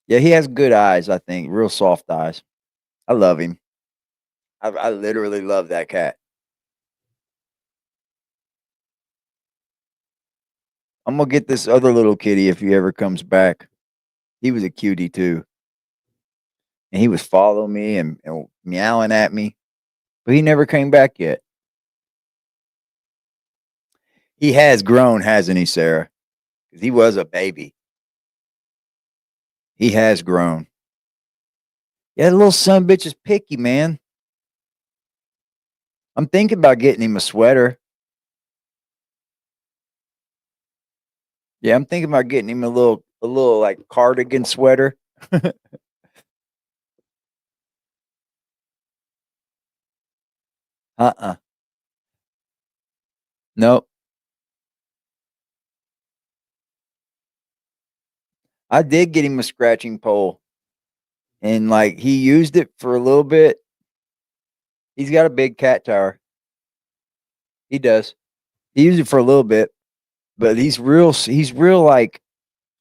Yeah, he has good eyes, I think. Real soft eyes. I love him. I literally love that cat. I'm gonna get this other little kitty if he ever comes back. He was a cutie too. And he was following me and meowing at me. But he never came back yet. He has grown, hasn't he, Sarah? Because he was a baby. He has grown. Yeah, the little son of a bitch is picky, man. I'm thinking about getting him a sweater. Yeah, I'm thinking about getting him a little like cardigan sweater. Nope. I did get him a scratching pole. And like he used it for a little bit. He's got a big cat tower. He does. He used it for a little bit, but he's real like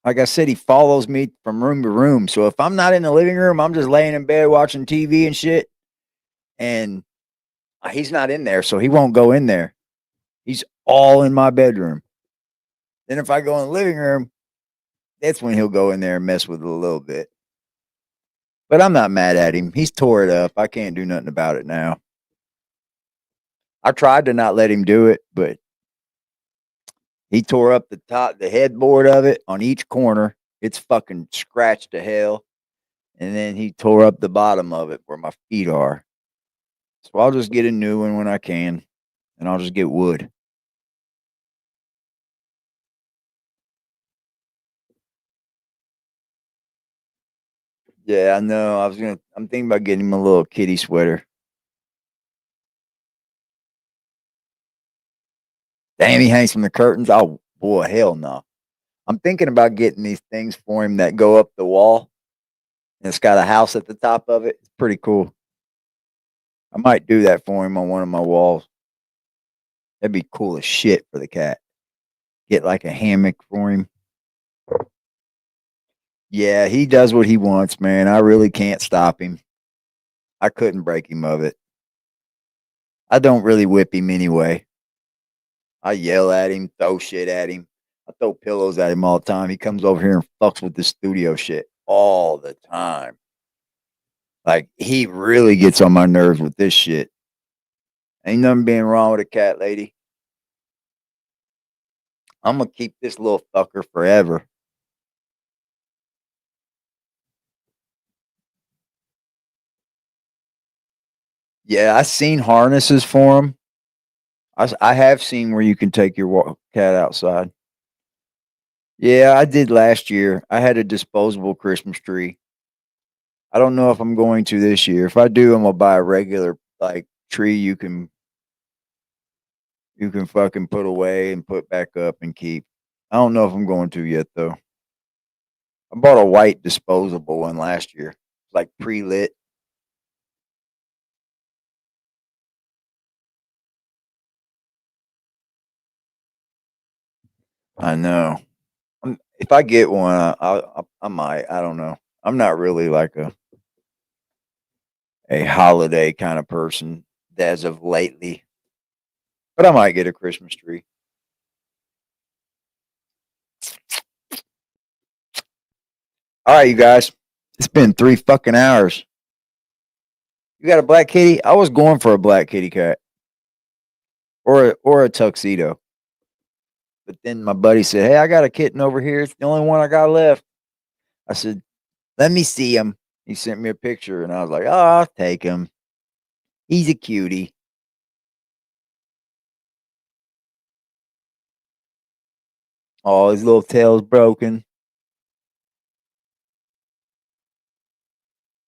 I said, he follows me from room to room. So if I'm not in the living room, I'm just laying in bed watching TV and shit. And he's not in there, so he won't go in there. He's all in my bedroom. Then if I go in the living room, that's when he'll go in there and mess with it a little bit. But I'm not mad at him. He's tore it up. I can't do nothing about it now. I tried to not let him do it, but he tore up the headboard of it on each corner. It's fucking scratched to hell. And then he tore up the bottom of it where my feet are. So I'll just get a new one when I can, and I'll just get wood. Yeah, I know. I'm thinking about getting him a little kitty sweater. Damn, he hangs from the curtains. Oh boy, hell no. I'm thinking about getting these things for him that go up the wall. And it's got a house at the top of it. It's pretty cool. I might do that for him on one of my walls. That'd be cool as shit for the cat. Get like a hammock for him. Yeah, he does what he wants, man. I really can't stop him. I couldn't break him of it. I don't really whip him anyway. I yell at him, throw shit at him. I throw pillows at him all the time. He comes over here and fucks with the studio shit all the time. Like, he really gets on my nerves with this shit. Ain't nothing being wrong with a cat lady. I'm gonna keep this little fucker forever. Yeah, I seen harnesses for them. I have seen where you can take your cat outside. Yeah, I did last year. I had a disposable Christmas tree. I don't know if I'm going to this year. If I do, I'm gonna buy a regular like tree you can fucking put away and put back up and keep. I don't know if I'm going to yet though. I bought a white disposable one last year, like pre-lit. I know. If I get one, I might. I don't know. I'm not really like a holiday kind of person as of lately, but I might get a Christmas tree. All right, you guys. It's been 3 fucking hours. You got a black kitty? I was going for a black kitty cat or a tuxedo. But then my buddy said, "Hey, I got a kitten over here. It's the only one I got left." I said, "Let me see him." He sent me a picture, and I was like, "Oh, I'll take him. He's a cutie." Oh, his little tail's broken.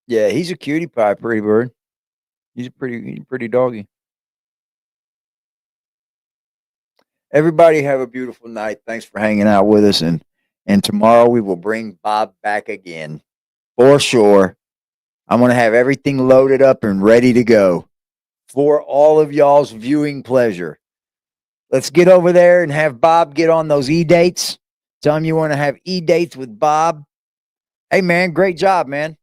Yeah, he's a cutie pie, pretty bird. He's a pretty doggy. Everybody have a beautiful night. Thanks for hanging out with us, and tomorrow we will bring Bob back again for sure. I'm gonna have everything loaded up and ready to go for all of y'all's viewing pleasure. Let's get over there and have Bob get on those e-dates. Tell him you want to have e-dates with Bob. Hey man, great job, man.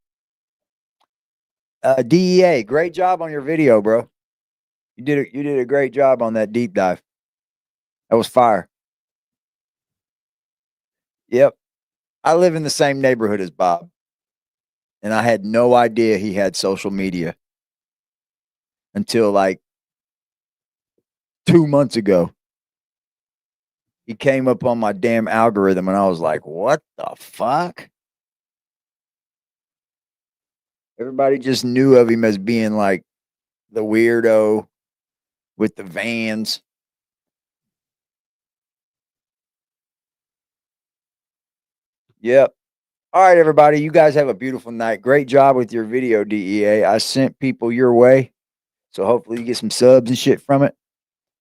DEA, great job on your video, bro. You did a great job on that deep dive. That was fire. Yep. I live in the same neighborhood as Bob. And I had no idea he had social media until like 2 months ago. He came up on my damn algorithm and I was like, what the fuck? Everybody just knew of him as being like the weirdo with the Vans. Yep. All right, everybody. You guys have a beautiful night. Great job with your video, DEA. I sent people your way. So hopefully you get some subs and shit from it.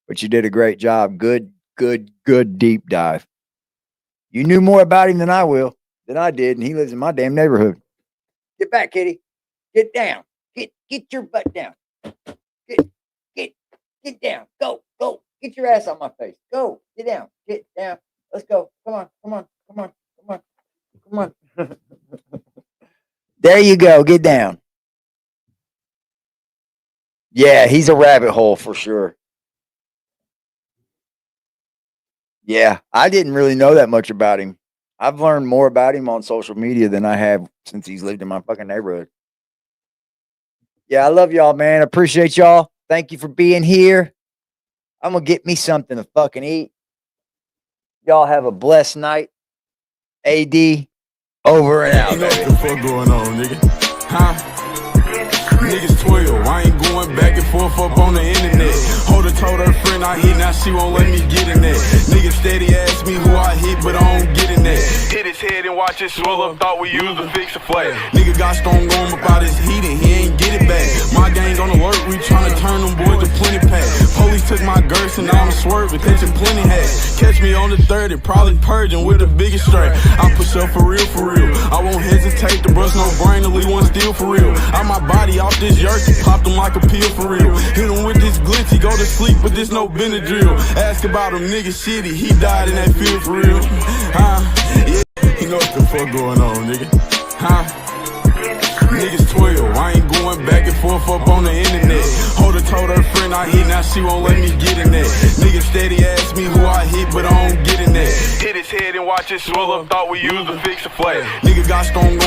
But you did a great job. Good deep dive. You knew more about him than I did, and he lives in my damn neighborhood. Get back, kitty. Get down. Get your butt down. Get down. Go. Get your ass on my face. Go. Get down. Get down. Let's go. Come on. There you go. Get down. Yeah, he's a rabbit hole for sure. Yeah, I didn't really know that much about him. I've learned more about him on social media than I have since he's lived in my fucking neighborhood. Yeah, I love y'all, man. Appreciate y'all. Thank you for being here. I'm going to get me something to fucking eat. Y'all have a blessed night. AD, over and out. You know what the fuck going on, nigga? Huh? Niggas 12, I ain't going back and forth up on the internet. Holder told her friend I hit, now she won't let me get in that. Niggas steady ask me who I hit, but I don't get in that. Hit his head and watch it swell up, thought we used to fix a flag. Nigga got strong arm about his heat and he ain't get it back. My gang on alert, we tryna turn them boys to plenty pack. Police took my girth and now I'm swerving, catching plenty hats. Catch me on the 30, probably purging with the biggest strap. I push up for real. I won't hesitate to brush no brain to leave one steal for real. Out my body off this jerky, popped him like a pill for real. Hit him with this glitch, he go to sleep, but this no Benadryl. Ask about him, nigga shitty, he died in that field for real. Yeah, you know what the fuck going on, nigga. Niggas 12, I ain't going back and forth up on the internet. Holder told her friend I hit, now she won't let me get in that. Niggas steady ask me who I hit, but I don't get in that. Hit his head and watch it swell up, thought we used to fix a flag. Nigga got strong